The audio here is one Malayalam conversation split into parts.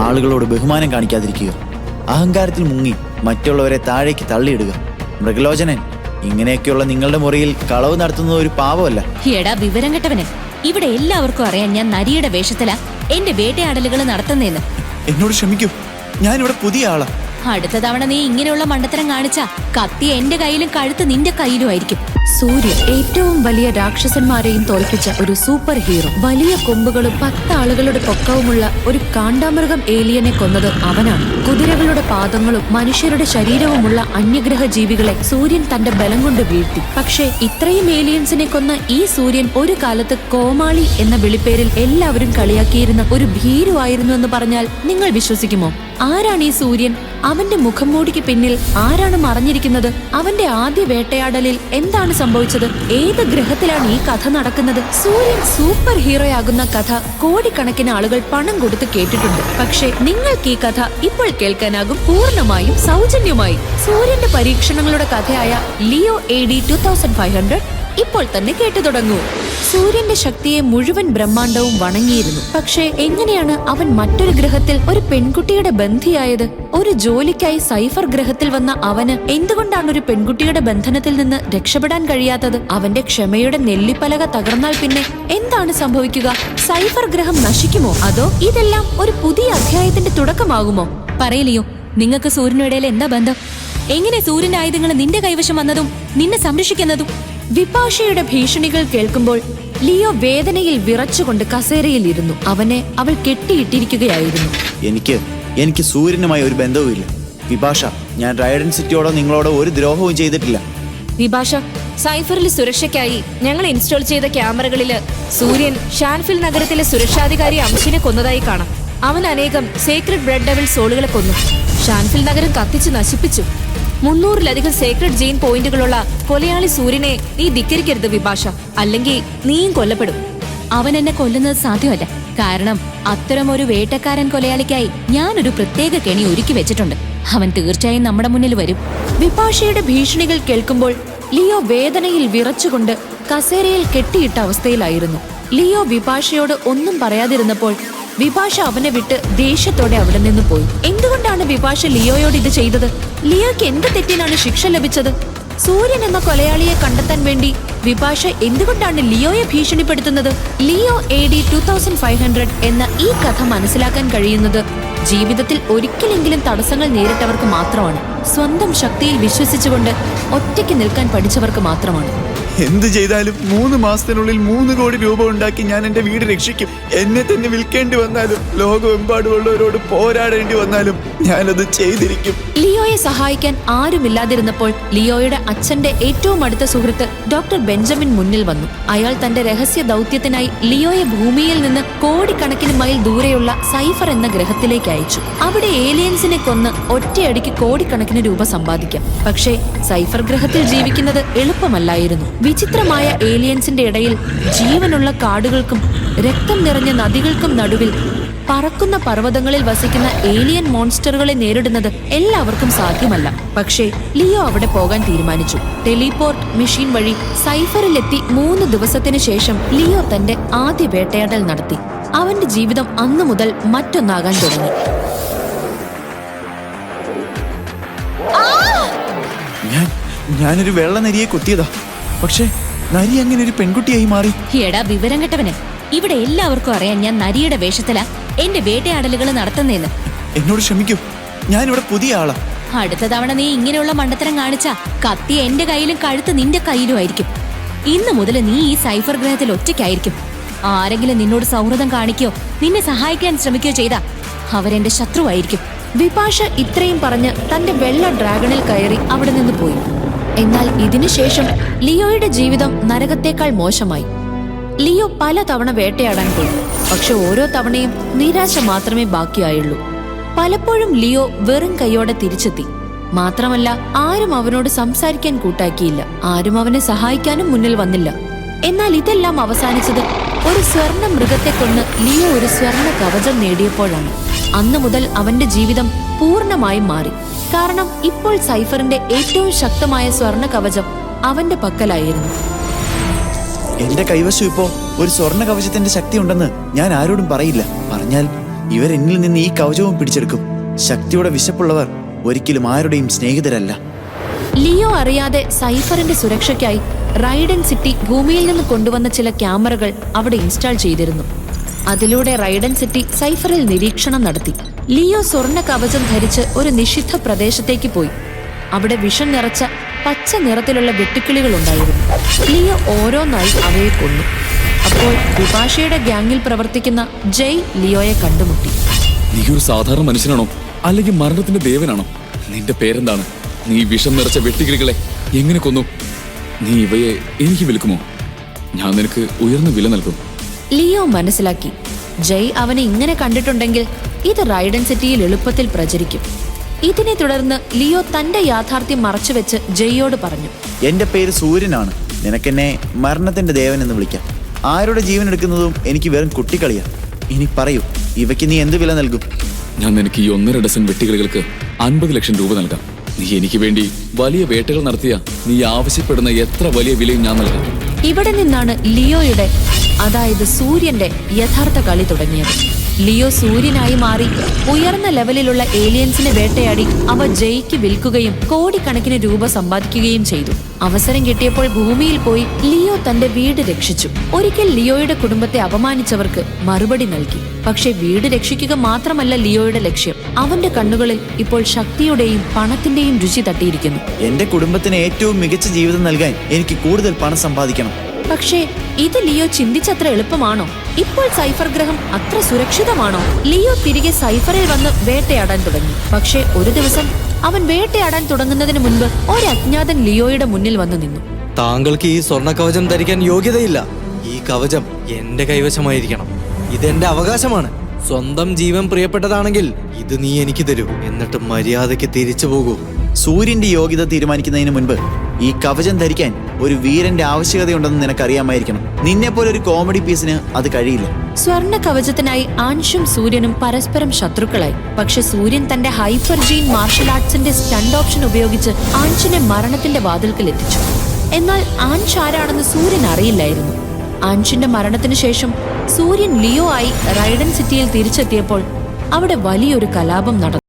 ആളുകളോട് ബഹുമാനം കാണിക്കാതിരിക്കുക, അഹങ്കാരത്തിൽ മുങ്ങി മറ്റുള്ളവരെ താഴേക്ക് തള്ളിയിടുക. മൃഗലോചനൻ, ഇങ്ങനെയൊക്കെയുള്ള നിങ്ങളുടെ മുറിയിൽ കളവ് നടത്തുന്നത് ഒരു പാവമല്ല. എടാ വിവരം കെട്ടവനെ, ഇവിടെ എല്ലാവർക്കും അറിയാൻ ഞാൻ നരിയുടെ വേഷത്തിലാ എന്റെ വേട്ടയാടലുകൾ നടത്തുന്നേന്ന്. എന്നോട് ക്ഷമിക്കൂ, ഞാനിവിടെ പുതിയ ആളാ. അടുത്ത തവണ നീ ഇങ്ങനെയുള്ള മണ്ടത്തരം കാണിച്ചാ കത്തി എന്റെ കയ്യിലും കഴുത്ത് നിന്റെ കയ്യിലുമായിരിക്കും. സൂര്യൻ ഏറ്റവും വലിയ രാക്ഷസന്മാരെയും തോൽപ്പിച്ച ഒരു സൂപ്പർ ഹീറോ. വലിയ കൊമ്പുകളും 10 ആളുകളുടെ പൊക്കവുമുള്ള ഒരു കാണ്ടാമൃഗം ഏലിയനെ കൊന്നത് അവനാണ്. കുതിരകളുടെ പാദങ്ങളും മനുഷ്യരുടെ ശരീരവുമുള്ള അന്യഗ്രഹ ജീവികളെ സൂര്യൻ തന്റെ ബലം കൊണ്ട് വീഴ്ത്തി. പക്ഷേ ഇത്രയും ഏലിയൻസിനെ കൊന്ന ഈ സൂര്യൻ ഒരു കാലത്ത് കോമാളി എന്ന വിളിപ്പേരിൽ എല്ലാവരും കളിയാക്കിയിരുന്ന ഒരു ഭീരുവായിരുന്നു എന്ന് പറഞ്ഞാൽ നിങ്ങൾ വിശ്വസിക്കുമോ? ആരാണ് ഈ സൂര്യൻ? അവന്റെ മുഖംമൂടിക്ക് പിന്നിൽ ആരാണ് മറഞ്ഞിരിക്കുന്നത്? അവന്റെ ആദ്യ വേട്ടയാടലിൽ എന്താണ് സംഭവിച്ചത്? ഏത് ഗ്രഹത്തിലാണ് ഈ കഥ നടക്കുന്നത്? സൂര്യൻ സൂപ്പർ ഹീറോയാകുന്ന കഥ കോടിക്കണക്കിന് ആളുകൾ പണം കൊടുത്ത് കേട്ടിട്ടുണ്ട്. പക്ഷേ നിങ്ങൾക്ക് ഈ കഥ ഇപ്പോൾ കേൾക്കാനാകും പൂർണ്ണമായും സൗജന്യമായി. സൂര്യന്റെ പരീക്ഷണങ്ങളുടെ കഥയായ ലിയോ AD 2500 ഇപ്പോൾ തന്നെ കേട്ടു തുടങ്ങൂ. സൂര്യന്റെ ശക്തിയെ മുഴുവൻ ബ്രഹ്മാണ്ടവും വണങ്ങിയിരുന്നു. പക്ഷേ എങ്ങനെയാണ് അവൻ മറ്റൊരു ഗ്രഹത്തിൽ ഒരു പെൺകുട്ടിയുടെ ബന്ധിയായത്? ഒരു ജോലിക്കായി സൈഫർ ഗ്രഹത്തിൽ വന്ന അവന് എന്തുകൊണ്ടാണ് ഒരു പെൺകുട്ടിയുടെ ബന്ധനത്തിൽ നിന്ന് രക്ഷപ്പെടാൻ കഴിയാത്തത്? അവന്റെ ക്ഷമയുടെ നെല്ലിപ്പലക തകർന്നാൽ പിന്നെ എന്താണ് സംഭവിക്കുക? സൈഫർ ഗ്രഹം നശിക്കുമോ? അതോ ഇതെല്ലാം ഒരു പുതിയ അധ്യായത്തിന്റെ തുടക്കമാകുമോ? പറയലിയോ, നിങ്ങൾക്ക് സൂര്യനിടയിൽ എന്താ ബന്ധം? എങ്ങനെ സൂര്യന്റെ ആയുധങ്ങൾ നിന്റെ കൈവശം വന്നതും നിന്നെ സംരക്ഷിക്കുന്നതും? വിപാഷയുടെ ഭീഷണികൾ കേൾക്കുമ്പോൾ ലിയോ വേദനയിൽ വിറച്ചുകൊണ്ട് കസേരയിൽ ഇരുന്നു. അവനെ അവൾ കെട്ടിയിട്ടിരിക്കുകയായിരുന്നു. എനിക്ക് സൂര്യനുമായി ഒരു ബന്ധവുമില്ല വിഭാഷ. ഞാൻ റൈഡൻ സിറ്റിയോടോ നിങ്ങളോടോ ഒരു ദ്രോഹവും ചെയ്തിട്ടില്ല. വിഭാഷ, സൈഫറിൽ സുരക്ഷയ്ക്കായി ഞങ്ങൾ ഇൻസ്റ്റാൾ ചെയ്ത ക്യാമറകളില് സൂര്യൻ ഷാൻഫിൽ നഗരത്തിലെ സുരക്ഷാധികാരി അംശിനെ കൊന്നതായി കാണാം. അവൻ അനേകം സേക്രഡ് ബ്ലഡ് ഡെവിൾ സോളുകളെ കൊന്നു. ഷാൻഫിൽ നഗരം കത്തിച്ച് നശിപ്പിച്ചു. 300-ലധികം സേക്രഡ് ജെയിൻ പോയിന്റുകളുള്ള കൊലയാളി സൂര്യനെ നീ ധിക്കരിക്കരുത് വിഭാഷ, അല്ലെങ്കിൽ നീയും കൊല്ലപ്പെടും. അവൻ എന്നെ കൊല്ലുന്നത് സാധ്യമല്ല. കാരണം അത്തരമൊരു വേട്ടക്കാരൻ കൊലയാളിക്കായി ഞാനൊരു പ്രത്യേക കെണി ഒരുക്കി വെച്ചിട്ടുണ്ട്. അവൻ തീർച്ചയായും നമ്മുടെ മുന്നിൽ വരും. വിപാഷയുടെ ഭീഷണികൾ കേൾക്കുമ്പോൾ ലിയോ വേദനയിൽ വിറച്ചുകൊണ്ട് കസേരയിൽ കെട്ടിയിട്ട അവസ്ഥയിലായിരുന്നു. ലിയോ വിപാഷയോട് ഒന്നും പറയാതിരുന്നപ്പോൾ വിപാഷ അവനെ വിട്ട് ദേഷ്യത്തോടെ അവിടെ നിന്ന് പോയി. എന്തുകൊണ്ടാണ് വിപാഷ ലിയോയോട് ഇത് ചെയ്തത്? ലിയോയ്ക്ക് എന്ത് തെറ്റിനാണ് ശിക്ഷ ലഭിച്ചത്? സൂര്യൻ എന്ന കൊലയാളിയെ കണ്ടെത്താൻ വേണ്ടി വിപാഷ എന്തുകൊണ്ടാണ് ലിയോയെ ഭീഷണിപ്പെടുത്തുന്നത്? ലിയോ AD 2500 എന്ന ഈ കഥ മനസ്സിലാക്കാൻ കഴിയുന്നത് ജീവിതത്തിൽ ഒരിക്കലെങ്കിലും തടസ്സങ്ങൾ നേരിട്ടവർക്ക് മാത്രമാണ്. സ്വന്തം ശക്തിയിൽ വിശ്വസിച്ചുകൊണ്ട് ഒറ്റയ്ക്ക് നിൽക്കാൻ പഠിച്ചവർക്ക് മാത്രമാണ്. എന്ത് ചെയ്താലും 3 മാസത്തിനുള്ളിൽ 3 കോടി രൂപ ഉണ്ടാക്കി ഞാൻ എന്റെ വീട് രക്ഷിക്കും. എന്നെ തന്നെ വിൽക്കേണ്ടി വന്നാലും ലോകമെമ്പാടുമുള്ളവരോട് പോരാടേണ്ടി വന്നാലും ഞാനത് ചെയ്തിരിക്കും. ലിയോയെ സഹായിക്കാൻ ആരുമില്ലാതിരുന്നപ്പോൾ ലിയോയുടെ അച്ഛന്റെ ഏറ്റവും അടുത്ത സുഹൃത്ത് ഡോക്ടർ ബെഞ്ചമിൻ മുന്നിൽ വന്നു. അയാൾ തന്റെ രഹസ്യ ദൗത്യത്തിനായി ലിയോയെ ഭൂമിയിൽ നിന്ന് കോടിക്കണക്കിന് മൈൽ ദൂരെയുള്ള സൈഫർ എന്ന ഗ്രഹത്തിലേക്ക് അയച്ചു. അവിടെ ഏലിയൻസിനെ കൊന്ന് ഒറ്റയടിക്ക് കോടിക്കണക്കിന് രൂപ സമ്പാദിക്കാം. പക്ഷേ സൈഫർ ഗ്രഹത്തിൽ ജീവിക്കുന്നത് എളുപ്പമല്ലായിരുന്നു. വിചിത്രമായ ഏലിയൻസിന്റെ ഇടയിൽ ജീവനുള്ള കാടുകൾക്കും രക്തം നിറഞ്ഞ നദികൾക്കും നടുവിൽ പറക്കുന്ന പർവ്വതങ്ങളിൽ വസിക്കുന്ന ഏലിയൻ മോൺസ്റ്ററുകളെ നേരിടുന്നത് എല്ലാവർക്കും സാധ്യമല്ല. പക്ഷേ ലിയോ അവിടെ പോകാൻ തീരുമാനിച്ചു. ടെലിപോർട്ട് മെഷീൻ വഴി സൈഫറിലെത്തി 3 ദിവസത്തിന് ശേഷം ലിയോ തന്റെ ആദ്യ വേട്ടയാടൽ നടത്തി. അവന്റെ ജീവിതം അന്നു മുതൽ മറ്റൊന്നാകാൻ തുടങ്ങി. ഞാനൊരു വെള്ള നരിയെ കൊത്തിയതാ. പക്ഷേ നരി അങ്ങനെ ഒരു പെൺകുട്ടിയായി മാറി. എടാ വിവരം കെട്ടവനെ, ഇവിടെ എല്ലാവർക്കും അറിയാൻ ഞാൻ നരിയുടെ വേഷത്തിലാ എന്റെ വേട്ടയാടലുകൾ നടത്തുന്നേന്ന്. എന്നോട് ക്ഷമിക്കൂ, ഞാനിവിടെ പുതിയ ആളാ. അടുത്ത തവണ നീ ഇങ്ങനെയുള്ള മണ്ടത്തരം കാണിച്ചാ കത്തി എന്റെ കയ്യിലും കഴുത്ത് നിന്റെ കയ്യിലുമായിരിക്കും. ഇന്നു മുതൽ നീ ഈ സൈഫർ ഗ്രഹത്തിൽ ഒറ്റയ്ക്കായിരിക്കും. ആരെങ്കിലും നിന്നോട് സൗഹൃദം കാണിക്കോ നിന്നെ സഹായിക്കാൻ ശ്രമിക്കുകയോ ചെയ്താ അവരെന്റെ ശത്രുവായിരിക്കും. വിപാഷ ഇത്രയും പറഞ്ഞ് തന്റെ വെള്ള ഡ്രാഗണിൽ കയറി അവിടെ നിന്ന് പോയി. എന്നാൽ ഇതിനുശേഷം ലിയോയുടെ ജീവിതം നരകത്തേക്കാൾ മോശമായി. ലിയോ പല തവണ വേട്ടയാടാൻ പോയി. പക്ഷെ ഓരോ തവണയും നിരാശ മാത്രമേ ബാക്കിയായുള്ളൂ. പലപ്പോഴും ലിയോ വെറും കൈയോടെ തിരിച്ചെത്തി. മാത്രമല്ല ആരും അവനോട് സംസാരിക്കാൻ കൂട്ടാക്കിയില്ല. ആരും അവനെ സഹായിക്കാനും മുന്നിൽ വന്നില്ല. എന്നാൽ ഇതെല്ലാം അവസാനിച്ചത് ഒരു സ്വർണ്ണ മൃഗത്തെ കൊണ്ട് ലിയോ ഒരു സ്വർണ്ണ കവചം നേടിയപ്പോഴാണ്. അന്നു മുതൽ അവന്റെ ജീവിതം പൂർണ്ണമായും മാറി. കാരണം ഇപ്പോൾ സൈഫറിന്റെ ഏറ്റവും ശക്തമായ സ്വർണ്ണ കവചം അവന്റെ പക്കലായിരുന്നു. എന്റെ കൈവശം ഇപ്പോ ഒരു സ്വർണ്ണ കവചത്തിന്റെ ശക്തി ഉണ്ടെന്ന് ഞാൻ ആരോടും പറയില്ല. പറഞ്ഞാൽ ഇവരെന്നിൽ നിന്ന് ഈ കവചവും പിടിച്ചെടുക്കും. ശക്തിയുടെ വിശപ്പുള്ളവർ ഒരിക്കലും ആരുടെയും സ്നേഹിതരല്ല. ലിയോ അറിയാതെ സൈഫറിന്റെ സുരക്ഷയ്ക്കായി റൈഡൻ സിറ്റി ഭൂമിയിൽ നിന്ന് കൊണ്ടുവന്ന ചില ക്യാമറകൾ അവിടെ ഇൻസ്റ്റാൾ ചെയ്തിരുന്നു. അതിലൂടെ റൈഡൻ സിറ്റി സൈഫറിൽ നിരീക്ഷണം നടത്തി. ലിയോ സ്വർണ്ണ കവചം ധരിച്ച് ഒരു നിഷിദ്ധ പ്രദേശത്തേക്ക് പോയി. അവിടെ വിഷം നിറച്ച പച്ച നിറത്തിലുള്ള വെട്ടുക്കിളികൾ ഉണ്ടായിരുന്നു. ലിയോ ഓരോന്നായി അവയെ കൊന്നു. അപ്പോൾ വിഭാഷയുടെ ഗ്യാങ്ങിൽ പ്രവർത്തിക്കുന്ന ജയ് ലിയോയെ കണ്ടുമുട്ടി. നീ ഒരു സാധാരണ മനുഷ്യനാണോ, അല്ലെങ്കിൽ മരണത്തിന്റെ ദേവനാണോ? നിന്റെ പേരെന്താണ്? നീ വിഷം നിറച്ച വെട്ടുകിളികളെ എങ്ങനെ കൊന്നു? നീ ഇവയെ എനിക്ക് വിൽക്കുമോ? ഞാൻ നിനക്ക് ഉയർന്ന വില നൽകും. ലിയോ മനസ്സിലാക്കി, ജയ് അവനെ ഇങ്ങനെ കണ്ടിട്ടുണ്ടെങ്കിൽ ഇത് റൈഡൻ സിറ്റിയിൽ എളുപ്പത്തിൽ പ്രചരിക്കും. ഇതിനെ തുടർന്ന് ലിയോ തന്റെ യാഥാർത്ഥ്യം മറച്ചുവെച്ച് ജയ്യോട് പറഞ്ഞു, എന്റെ പേര് സൂര്യനാണ്. നിനക്കെന്നെ മരണത്തിന്റെ ദേവൻ എന്ന് വിളിക്കാം. ആരുടെ ജീവൻ എടുക്കുന്നതും എനിക്ക് വെറും കുട്ടിക്കളിയാ. ഇനി പറയൂ, ഇവയ്ക്ക് നീ എന്ത് വില നൽകും? ഞാൻ നിനക്ക് ഈ 1.5 ഡസൻ വെട്ടുകിളികൾക്ക് 50 ലക്ഷം രൂപ നൽകാം. നീ എനിക്ക് വേണ്ടി വലിയ വേട്ടകൾ നടത്തിയ നീ ആവശ്യപ്പെടുന്ന എത്ര വലിയ വിലയും ഞാൻ നൽകാം. ഇവിടെ നിന്നാണ് ലിയോയുടെ, അതായത് സൂര്യന്റെ യഥാർത്ഥ കളി തുടങ്ങിയത്. ലിയോ സൂര്യനായി മാറി ഉയർന്ന ലെവലിലുള്ള ഏലിയൻസിനെ വേട്ടയാടി അവ ജയ്ക്ക് വിൽക്കുകയും കോടിക്കണക്കിന് രൂപ സമ്പാദിക്കുകയും ചെയ്തു. അവസരം കിട്ടിയപ്പോൾ ഭൂമിയിൽ പോയി ലിയോ തന്റെ വീട് രക്ഷിച്ചു. ഒരിക്കൽ ലിയോയുടെ കുടുംബത്തെ അപമാനിച്ചവർക്ക് മറുപടി നൽകി. പക്ഷെ വീട് രക്ഷിക്കുക മാത്രമല്ല ലിയോയുടെ ലക്ഷ്യം. അവന്റെ കണ്ണുകളിൽ ഇപ്പോൾ ശക്തിയുടെയും പണത്തിന്റെയും രുചി തട്ടിയിരിക്കുന്നു. എന്റെ കുടുംബത്തിന് ഏറ്റവും മികച്ച ജീവിതം നൽകാൻ എനിക്ക് കൂടുതൽ പണം സമ്പാദിക്കണം. പക്ഷേ ഇത് ലിയോ ചിന്തിച്ചത്ര എളുപ്പമാണോ? ഇപ്പോൾ സൈഫർ ഗ്രഹം അത്ര സുരക്ഷിതമാണോ? ലിയോ തിരികെ സൈഫറിൽ വന്ന് വേട്ടയാടാൻ തുടങ്ങി. പക്ഷേ ഒരു ദിവസം അവൻ വേട്ടയാടാൻ തുടങ്ങുന്നതിന് മുൻപ് ഒരു അജ്ഞാതൻ ലിയോയുടെ മുന്നിൽ വന്നു നിന്നു. താങ്കൾക്ക് ഈ സ്വർണ്ണ കവചം ധരിക്കാൻ യോഗ്യതയില്ല. ഈ കവചം എന്റെ കൈവശമായിരിക്കണം. ഇതെന്റെ അവകാശമാണ്. സ്വന്തം ജീവൻ പ്രിയപ്പെട്ടതാണെങ്കിൽ ഇത് നീ എനിക്ക് തരൂ. എന്നിട്ട് മര്യാദയ്ക്ക് തിരിച്ചു പോകൂ. സൂര്യന്റെ യോഗ്യത തീരുമാനിക്കുന്നതിന് മുൻപ് ഈ കവചം ധരിക്കാൻ ഒരു വീരന്റെ ആവശ്യകതയുണ്ടെന്ന് നിനക്കറിയാമായിരിക്കണം. നിന്നെ പോലെ ഒരു കോമഡി പീസിന് അത് കഴിയില്ല. സ്വർണ്ണ കവചത്തിനായി ആൻഷും സൂര്യനും പരസ്പരം ശത്രുക്കളായി. പക്ഷെ സൂര്യൻ തന്റെ ഹൈപ്പർ ജീൻ മാർഷൽ ആർട്സിന്റെ സ്റ്റണ്ട് ഓപ്ഷൻ ഉപയോഗിച്ച് ആൻഷിനെ മരണത്തിന്റെ വാതിൽക്കൽ എത്തിച്ചു. എന്നാൽ ആൻഷ് ആരാണെന്ന് സൂര്യൻ അറിയില്ലായിരുന്നു. ആൻഷിന്റെ മരണത്തിന് ശേഷം സൂര്യൻ ലിയോ ആയി റൈഡൻ സിറ്റിയിൽ തിരിച്ചെത്തിയപ്പോൾ അവിടെ വലിയൊരു കലാപം നടന്നു.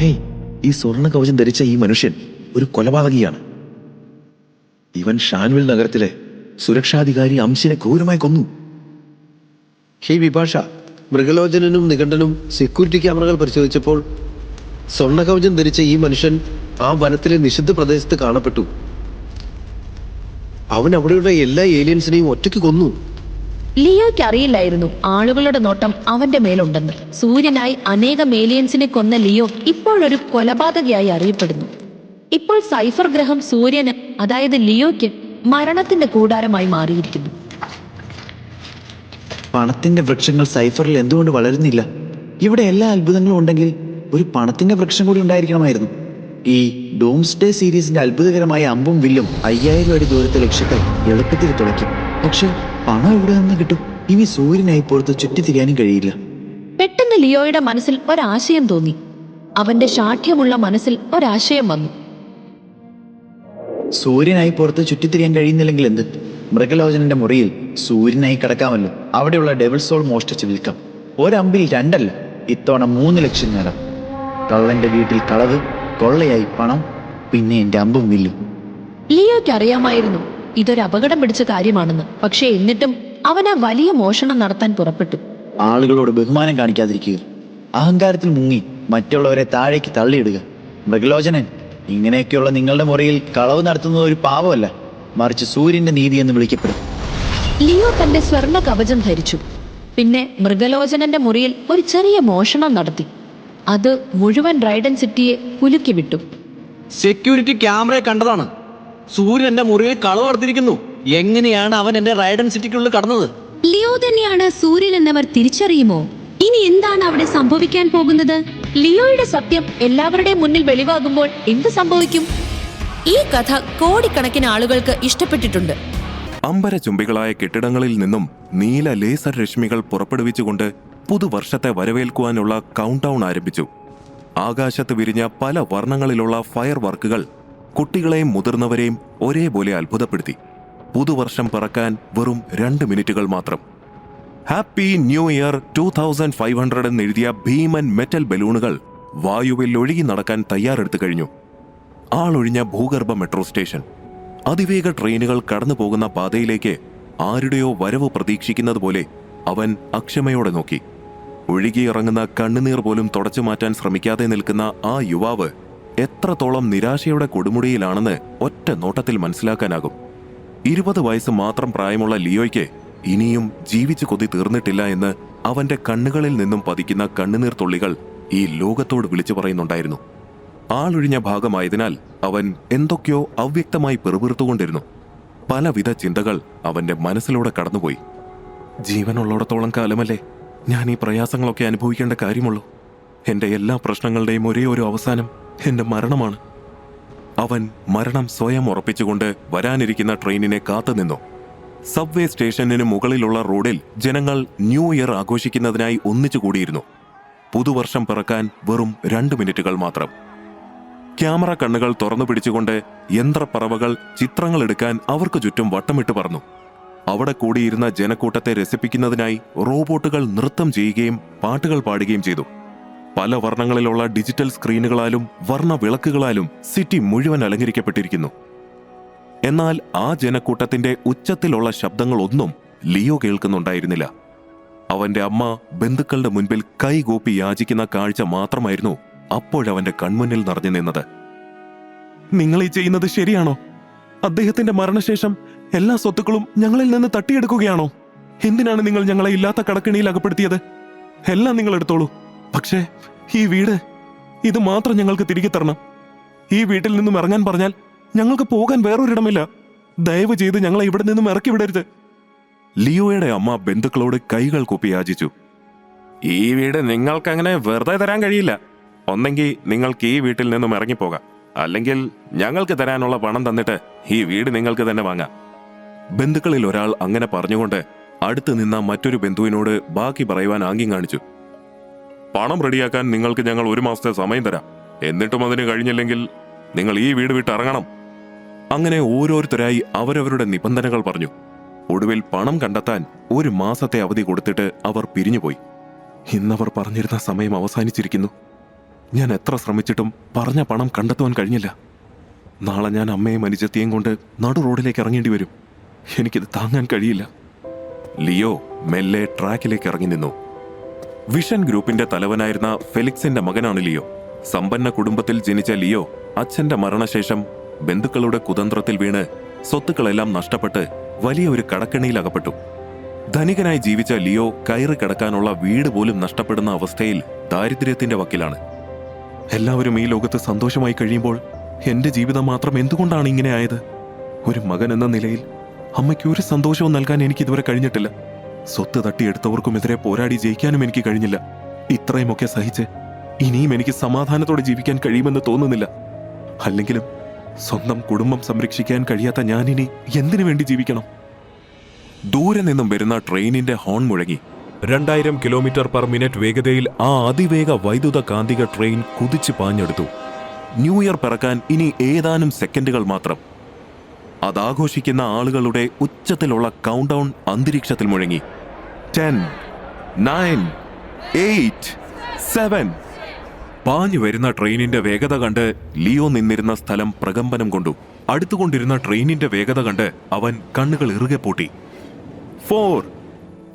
ഹേയ്, ഈ സ്വർണ്ണ കവചം ധരിച്ച ഈ മനുഷ്യൻ ഒരു കൊലപാതകിയാണ്. ഇവൻ ഷാൻവിൽ നഗരത്തിലെ സുരക്ഷാധികാരി അംശിനെ ക്രൂരമായി കൊന്നു. ഹേ വിഭാഷ, മൃഗലോചനനും നിഘണ്ടനും സെക്യൂരിറ്റി ക്യാമറകൾ പരിശോധിച്ചപ്പോൾ സ്വർണ്ണ കവചം ധരിച്ച ഈ മനുഷ്യൻ ആ വനത്തിലെ നിഷിദ്ധ പ്രദേശത്ത് കാണപ്പെട്ടു. അവൻ അവിടെയുള്ള എല്ലാ ഏലിയൻസിനെയും ഒറ്റയ്ക്ക് കൊന്നു. ലിയോയ്ക്ക് അറിയില്ലായിരുന്നു ആളുകളുടെ നോട്ടം അവന്റെ മേലുണ്ടെന്ന്. സൂര്യനായി അനേകം ഏലിയൻസിനെ കൊന്ന ലിയോ ഇപ്പോൾ ഒരു കൊലപാതകയായി അറിയപ്പെടുന്നു. ഇപ്പോൾ സൈഫർ ഗ്രഹം സൂര്യന്, അതായത് ലിയോയ്ക്ക് മരണത്തിന്റെ കൂടാരമായി മാറിയിരിക്കുന്നു. പണത്തിന്റെ വൃക്ഷങ്ങൾ സൈഫറിൽ എന്തുകൊണ്ട് വളരുന്നില്ല? ഇവിടെ എല്ലാ അത്ഭുതങ്ങളും ഉണ്ടെങ്കിൽ ഒരു പണത്തിന്റെ വൃക്ഷം കൂടി ഉണ്ടായിരിക്കണമായിരുന്നു. ഈ ഡൂംസ്ഡേ സീരീസിന്റെ അത്ഭുതകരമായ അമ്പും വില്ലും 5000 അടി ദൂരത്തെ ലക്ഷ്യത്തെ എളുപ്പത്തിൽ തുളയ്ക്കും. പക്ഷെ പണം എവിടെ നിന്ന് കിട്ടും? ഇനി സൂര്യനായി പുറത്ത് ചുറ്റിത്തിരിയാനും കഴിയില്ല. പെട്ടെന്ന് ലിയോയുടെ മനസ്സിൽ ഒരാശയം തോന്നി. അവന്റെ ശാഠ്യമുള്ള മനസ്സിൽ ഒരാശയം വന്നു. സൂര്യനായി പുറത്ത് ചുറ്റിത്തിരിയാൻ കഴിയുന്നില്ലെങ്കിൽ എന്ത്? മൃഗലോചനന്റെ മുറിയിൽ സൂര്യനായി കിടക്കാമല്ലോ. അവിടെയുള്ള ഡെവിൾ സോൾ മോഷ്ടിച്ച് വിൽക്കാം. ഒരമ്പിൽ 2 അല്ല, ഇത്തവണ 3 ലക്ഷം നേടാം. കള്ളന്റെ വീട്ടിൽ കളവ്, കൊള്ളയായി പണം, പിന്നെ എന്റെ അമ്പും വില്ലും. ലിയോയ്ക്ക് അറിയാമായിരുന്നു ഇതൊരു അപകടം പിടിച്ച കാര്യമാണെന്ന്. പക്ഷേ എന്നിട്ടും അവൻ ആ വലിയ മോഷണം നടത്താൻ പുറപ്പെട്ടു. ആളുകളോട് ബഹുമാനം കാണിക്കാതിരിക്കുക, അഹങ്കാരത്തിൽ മുങ്ങി മറ്റുള്ളവരെ താഴേക്ക് തള്ളിയിടുക. മൃഗലോചനൻ, ഇങ്ങനെയൊക്കെയുള്ള നിങ്ങളുടെ മുറിയിൽ കളവ് നടത്തുന്നത് ഒരു പാവമല്ല, മറിച്ച് സൂര്യന്റെ നീതി എന്ന് വിളിക്കപ്പെടും. ലിയോ തന്റെ സ്വർണ്ണ കവചം ധരിച്ചു. പിന്നെ മൃഗലോചനന്റെ മുറിയിൽ ഒരു ചെറിയ മോഷണം നടത്തി. അത് മുഴുവൻ റൈഡൻ സിറ്റിയെ കുലുക്കി വിട്ടു. സെക്യൂരിറ്റി ക്യാമറയെ കണ്ടതാണ്. സൂര്യൻ എന്റെ മുറിയിൽ കളവ് നടത്തിയിരിക്കുന്നു. എങ്ങനെയാണ് അവൻ എന്റെ റൈഡൻ സിറ്റിക്കുള്ളിൽ കടന്നത്? ലിയോ തന്നെയാണ് സൂര്യൻ എന്നവർ തിരിച്ചറിയുമോ? ഇനി എന്താണ് അവിടെ സംഭവിക്കാൻ പോകുന്നത്? ലിയോയുടെ സത്യം എല്ലാവരുടെയും മുന്നിൽ വെളിവാകുമ്പോൾ എന്ത് സംഭവിക്കും? ഈ കഥ കോടിക്കണക്കിന് ആളുകൾക്ക് ഇഷ്ടപ്പെട്ടിട്ടുണ്ട്. അമ്പരചുംബികളായ കെട്ടിടങ്ങളിൽ നിന്നും നീല ലേസർ രശ്മികൾ പുറപ്പെടുവിച്ചുകൊണ്ട് പുതുവർഷത്തെ വരവേൽക്കുവാനുള്ള കൗണ്ട് ഡൗൺ ആരംഭിച്ചു. ആകാശത്ത് വിരിഞ്ഞ പല വർണ്ണങ്ങളിലുള്ള ഫയർ വർക്കുകൾ കുട്ടികളെയും മുതിർന്നവരെയും ഒരേപോലെ അത്ഭുതപ്പെടുത്തി. പുതുവർഷം പിറക്കാൻ വെറും 2 മിനിറ്റുകൾ മാത്രം. ഹാപ്പി ന്യൂ ഇയർ 2500 എന്നെഴുതിയ ഭീമൻ മെറ്റൽ ബലൂണുകൾ വായുവിൽ ഒഴുകി നടക്കാൻ തയ്യാറെടുത്തു കഴിഞ്ഞു. ആളൊഴിഞ്ഞ ഭൂഗർഭ മെട്രോ സ്റ്റേഷൻ. അതിവേഗ ട്രെയിനുകൾ കടന്നു പോകുന്ന പാതയിലേക്ക് ആരുടെയോ വരവ് പ്രതീക്ഷിക്കുന്നത് പോലെ അവൻ അക്ഷമയോടെ നോക്കി. ഒഴുകിയിറങ്ങുന്ന കണ്ണുനീർ പോലും തുടച്ചു മാറ്റാൻ ശ്രമിക്കാതെ നിൽക്കുന്ന ആ യുവാവ് എത്രത്തോളം നിരാശയുടെ കൊടുമുടിയിലാണെന്ന് ഒറ്റ നോട്ടത്തിൽ മനസ്സിലാക്കാനാകും. 20 വയസ്സ് മാത്രം പ്രായമുള്ള ലിയോയ്ക്ക് ഇനിയും ജീവിച്ചു കൊതി തീർന്നിട്ടില്ല എന്ന് അവന്റെ കണ്ണുകളിൽ നിന്നും പതിക്കുന്ന കണ്ണുനീർ തുള്ളികൾ ഈ ലോകത്തോട് വിളിച്ചു പറയുന്നുണ്ടായിരുന്നു. ആളൊഴിഞ്ഞ ഭാഗമായതിനാൽ അവൻ എന്തൊക്കെയോ അവ്യക്തമായി പെറുപിറുത്തുകൊണ്ടിരുന്നു. പലവിധ ചിന്തകൾ അവന്റെ മനസ്സിലൂടെ കടന്നുപോയി. ജീവനുള്ളിടത്തോളം കാലമല്ലേ ഞാൻ ഈ പ്രയാസങ്ങളൊക്കെ അനുഭവിക്കേണ്ട കാര്യമുള്ളൂ. എന്റെ എല്ലാ പ്രശ്നങ്ങളുടെയും ഒരേ ഒരു അവസാനം എന്റെ മരണമാണ്. അവൻ മരണം സ്വയം ഉറപ്പിച്ചുകൊണ്ട് വരാനിരിക്കുന്ന ട്രെയിനിനെ കാത്തുനിന്നു. സബ്വേ സ്റ്റേഷനിന് മുകളിലുള്ള റോഡിൽ ജനങ്ങൾ ന്യൂ ഇയർ ആഘോഷിക്കുന്നതിനായി ഒന്നിച്ചുകൂടിയിരുന്നു. പുതുവർഷം പിറക്കാൻ വെറും 2 മിനിറ്റുകൾ മാത്രം. ക്യാമറ കണ്ണുകൾ തുറന്നു പിടിച്ചുകൊണ്ട് യന്ത്രപ്പറവകൾ ചിത്രങ്ങൾ എടുക്കാൻ അവർക്ക് ചുറ്റും വട്ടമിട്ട് പറന്നു. അവിടെ കൂടിയിരുന്ന ജനക്കൂട്ടത്തെ രസിപ്പിക്കുന്നതിനായി റോബോട്ടുകൾ നൃത്തം ചെയ്യുകയും പാട്ടുകൾ പാടുകയും ചെയ്തു. പല വർണ്ണങ്ങളിലുള്ള ഡിജിറ്റൽ സ്ക്രീനുകളാലും വർണ്ണ വിളക്കുകളാലും സിറ്റി മുഴുവൻ അലങ്കരിക്കപ്പെട്ടിരിക്കുന്നു. എന്നാൽ ആ ജനക്കൂട്ടത്തിന്റെ ഉച്ചത്തിലുള്ള ശബ്ദങ്ങളൊന്നും ലിയോ കേൾക്കുന്നുണ്ടായിരുന്നില്ല. അവന്റെ അമ്മ ബന്ധുക്കളുടെ മുൻപിൽ കൈകൂപ്പി യാചിക്കുന്ന കാഴ്ച മാത്രമായിരുന്നു അപ്പോഴവന്റെ കൺമുന്നിൽ നിറഞ്ഞു നിന്നത്. നിങ്ങൾ ഈ ചെയ്യുന്നത് ശരിയാണോ? അദ്ദേഹത്തിന്റെ മരണശേഷം എല്ലാ സ്വത്തുക്കളും ഞങ്ങളിൽ നിന്ന് തട്ടിയെടുക്കുകയാണോ? എന്തിനാണ് നിങ്ങൾ ഞങ്ങളെ ഇല്ലാത്ത കടക്കിണിയിൽ അകപ്പെടുത്തിയത്? എല്ലാം നിങ്ങൾ എടുത്തോളൂ. പക്ഷേ ഈ വീട്, ഇത് മാത്രം ഞങ്ങൾക്ക് തിരികെ തരണം. ഈ വീട്ടിൽ നിന്നും ഇറങ്ങാൻ പറഞ്ഞാൽ ഞങ്ങൾക്ക് പോകാൻ വേറൊരിടമില്ല. ദയവ് ചെയ്ത് ഞങ്ങളെ ഇവിടെ നിന്നും ഇറക്കി വിടരുത്. ലിയോയുടെ അമ്മ ബന്ധുക്കളോട് കൈകൾ കൂപ്പി യാചിച്ചു. ഈ വീട് നിങ്ങൾക്കങ്ങനെ വെറുതെ തരാൻ കഴിയില്ല. ഒന്നെങ്കിൽ നിങ്ങൾക്ക് ഈ വീട്ടിൽ നിന്നും ഇറങ്ങിപ്പോകാം, അല്ലെങ്കിൽ ഞങ്ങൾക്ക് തരാനുള്ള പണം തന്നിട്ട് ഈ വീട് നിങ്ങൾക്ക് തന്നെ വാങ്ങാം. ബന്ധുക്കളിൽ ഒരാൾ അങ്ങനെ പറഞ്ഞുകൊണ്ട് അടുത്ത് നിന്ന മറ്റൊരു ബന്ധുവിനോട് ബാക്കി പറയുവാൻ ആംഗ്യം കാണിച്ചു. പണം റെഡിയാക്കാൻ നിങ്ങൾക്ക് ഞങ്ങൾ 1 മാസത്തെ സമയം തരാം. എന്നിട്ടും അതിന് കഴിഞ്ഞില്ലെങ്കിൽ നിങ്ങൾ ഈ വീട് വിട്ട് ഇറങ്ങണം. അങ്ങനെ ഓരോരുത്തരായി അവരവരുടെ നിബന്ധനകൾ പറഞ്ഞു. ഒടുവിൽ പണം കണ്ടെത്താൻ 1 മാസത്തെ അവധി കൊടുത്തിട്ട് അവർ പിരിഞ്ഞുപോയി. ഇന്നവർ പറഞ്ഞിരുന്ന സമയം അവസാനിച്ചിരിക്കുന്നു. ഞാൻ എത്ര ശ്രമിച്ചിട്ടും പറഞ്ഞ പണം കണ്ടെത്തുവാൻ കഴിഞ്ഞില്ല. നാളെ ഞാൻ അമ്മയും അനുജത്തിയും കൊണ്ട് നടു റോഡിലേക്ക് ഇറങ്ങേണ്ടി വരും. എനിക്കിത് താങ്ങാൻ കഴിയില്ല. ലിയോ മെല്ലെ ട്രാക്കിലേക്ക് ഇറങ്ങി നിന്നു. വിഷൻ ഗ്രൂപ്പിന്റെ തലവനായിരുന്ന ഫെലിക്സിന്റെ മകനാണ് ലിയോ. സമ്പന്ന കുടുംബത്തിൽ ജനിച്ച ലിയോ അച്ഛന്റെ മരണശേഷം ബന്ധുക്കളുടെ കുതന്ത്രത്തിൽ വീണ് സ്വത്തുക്കളെല്ലാം നഷ്ടപ്പെട്ട് വലിയ ഒരു കടക്കെണിയിൽ അകപ്പെട്ടു. ധനികനായി ജീവിച്ച ലിയോ കയറി കിടക്കാനുള്ള വീട് പോലും നഷ്ടപ്പെടുന്ന അവസ്ഥയിൽ ദാരിദ്ര്യത്തിന്റെ വക്കിലാണ്. എല്ലാവരും ഈ ലോകത്ത് സന്തോഷമായി കഴിയുമ്പോൾ എന്റെ ജീവിതം മാത്രം എന്തുകൊണ്ടാണ് ഇങ്ങനെ ആയത്? ഒരു മകൻ എന്ന നിലയിൽ അമ്മയ്ക്ക് ഒരു സന്തോഷവും നൽകാൻ എനിക്ക് ഇതുവരെ കഴിഞ്ഞിട്ടില്ല. സ്വത്ത് തട്ടിയെടുത്തവർക്കുമെതിരെ പോരാടി ജയിക്കാനും എനിക്ക് കഴിഞ്ഞില്ല. ഇത്രയുമൊക്കെ സഹിച്ച് ഇനിയും എനിക്ക് സമാധാനത്തോടെ ജീവിക്കാൻ കഴിയുമെന്ന് തോന്നുന്നില്ല. അല്ലെങ്കിലും സ്വന്തം കുടുംബം സംരക്ഷിക്കാൻ കഴിയാത്ത ഞാനിനി എന്തിനു വേണ്ടി ജീവിക്കണം? ദൂരെ നിന്നും വരുന്ന ട്രെയിനിന്റെ ഹോൺ മുഴങ്ങി. 2000 km/min വേഗതയിൽ ആ അതിവേഗ വൈദ്യുത കാന്തിക ട്രെയിൻ കുതിച്ചു പാഞ്ഞെടുത്തു. ന്യൂ ഇയർ പിറക്കാൻ ഇനി ഏതാനും സെക്കൻഡുകൾ മാത്രം. അതാഘോഷിക്കുന്ന ആളുകളുടെ ഉച്ചത്തിലുള്ള കൗണ്ട് ഡൗൺ അന്തരീക്ഷത്തിൽ മുഴങ്ങി. 10, 9, 8, 7. പാഞ്ഞു വരുന്ന ട്രെയിനിന്റെ വേഗത കണ്ട് ലിയോ നിന്നിരുന്ന സ്ഥലം പ്രകമ്പനം കൊണ്ടു. അടുത്തുകൊണ്ടിരുന്ന ട്രെയിനിന്റെ വേഗത കണ്ട് അവൻ കണ്ണുകൾ ഇറുകെ പൂട്ടി. 4,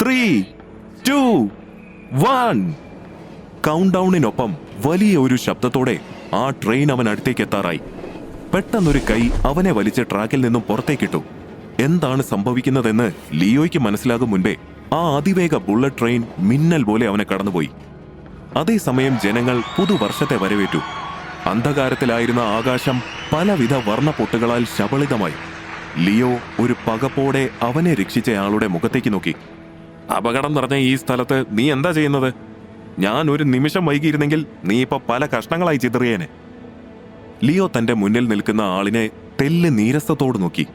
3, 2, 1. കൗണ്ട് ഡൗണിനൊപ്പം വലിയ ഒരു ശബ്ദത്തോടെ ആ ട്രെയിൻ അവൻ അടുത്തേക്ക് എത്താറായി. പെട്ടെന്നൊരു കൈ അവനെ വലിച്ച് ട്രാക്കിൽ നിന്നും പുറത്തേക്കിട്ടു. എന്താണ് സംഭവിക്കുന്നതെന്ന് ലിയോയ്ക്ക് മനസ്സിലാകും മുൻപേ ആ അതിവേഗ ബുള്ളറ്റ് ട്രെയിൻ മിന്നൽ പോലെ അവനെ കടന്നുപോയി. അതേസമയം ജനങ്ങൾ പുതുവർഷത്തെ വരവേറ്റു. അന്ധകാരത്തിലായിരുന്ന ആകാശം പലവിധ വർണ്ണപ്പൊട്ടുകളാൽ ശബളിതമായി. ലിയോ ഒരു പകപ്പോടെ അവനെ രക്ഷിച്ചയാളുടെ മുഖത്തേക്ക് നോക്കി. അപകടം നിറഞ്ഞ ഈ സ്ഥലത്ത് നീ എന്താ ചെയ്യുന്നത്? ഞാൻ ഒരു നിമിഷം വൈകിയിരുന്നെങ്കിൽ നീ ഇപ്പൊ പല കഷ്ണങ്ങളായി ചിതറിയേനെ. ലിയോ തന്റെ മുന്നിൽ നിൽക്കുന്ന ആളിനെ തെല്ല് നീരസത്തോട് നോക്കി.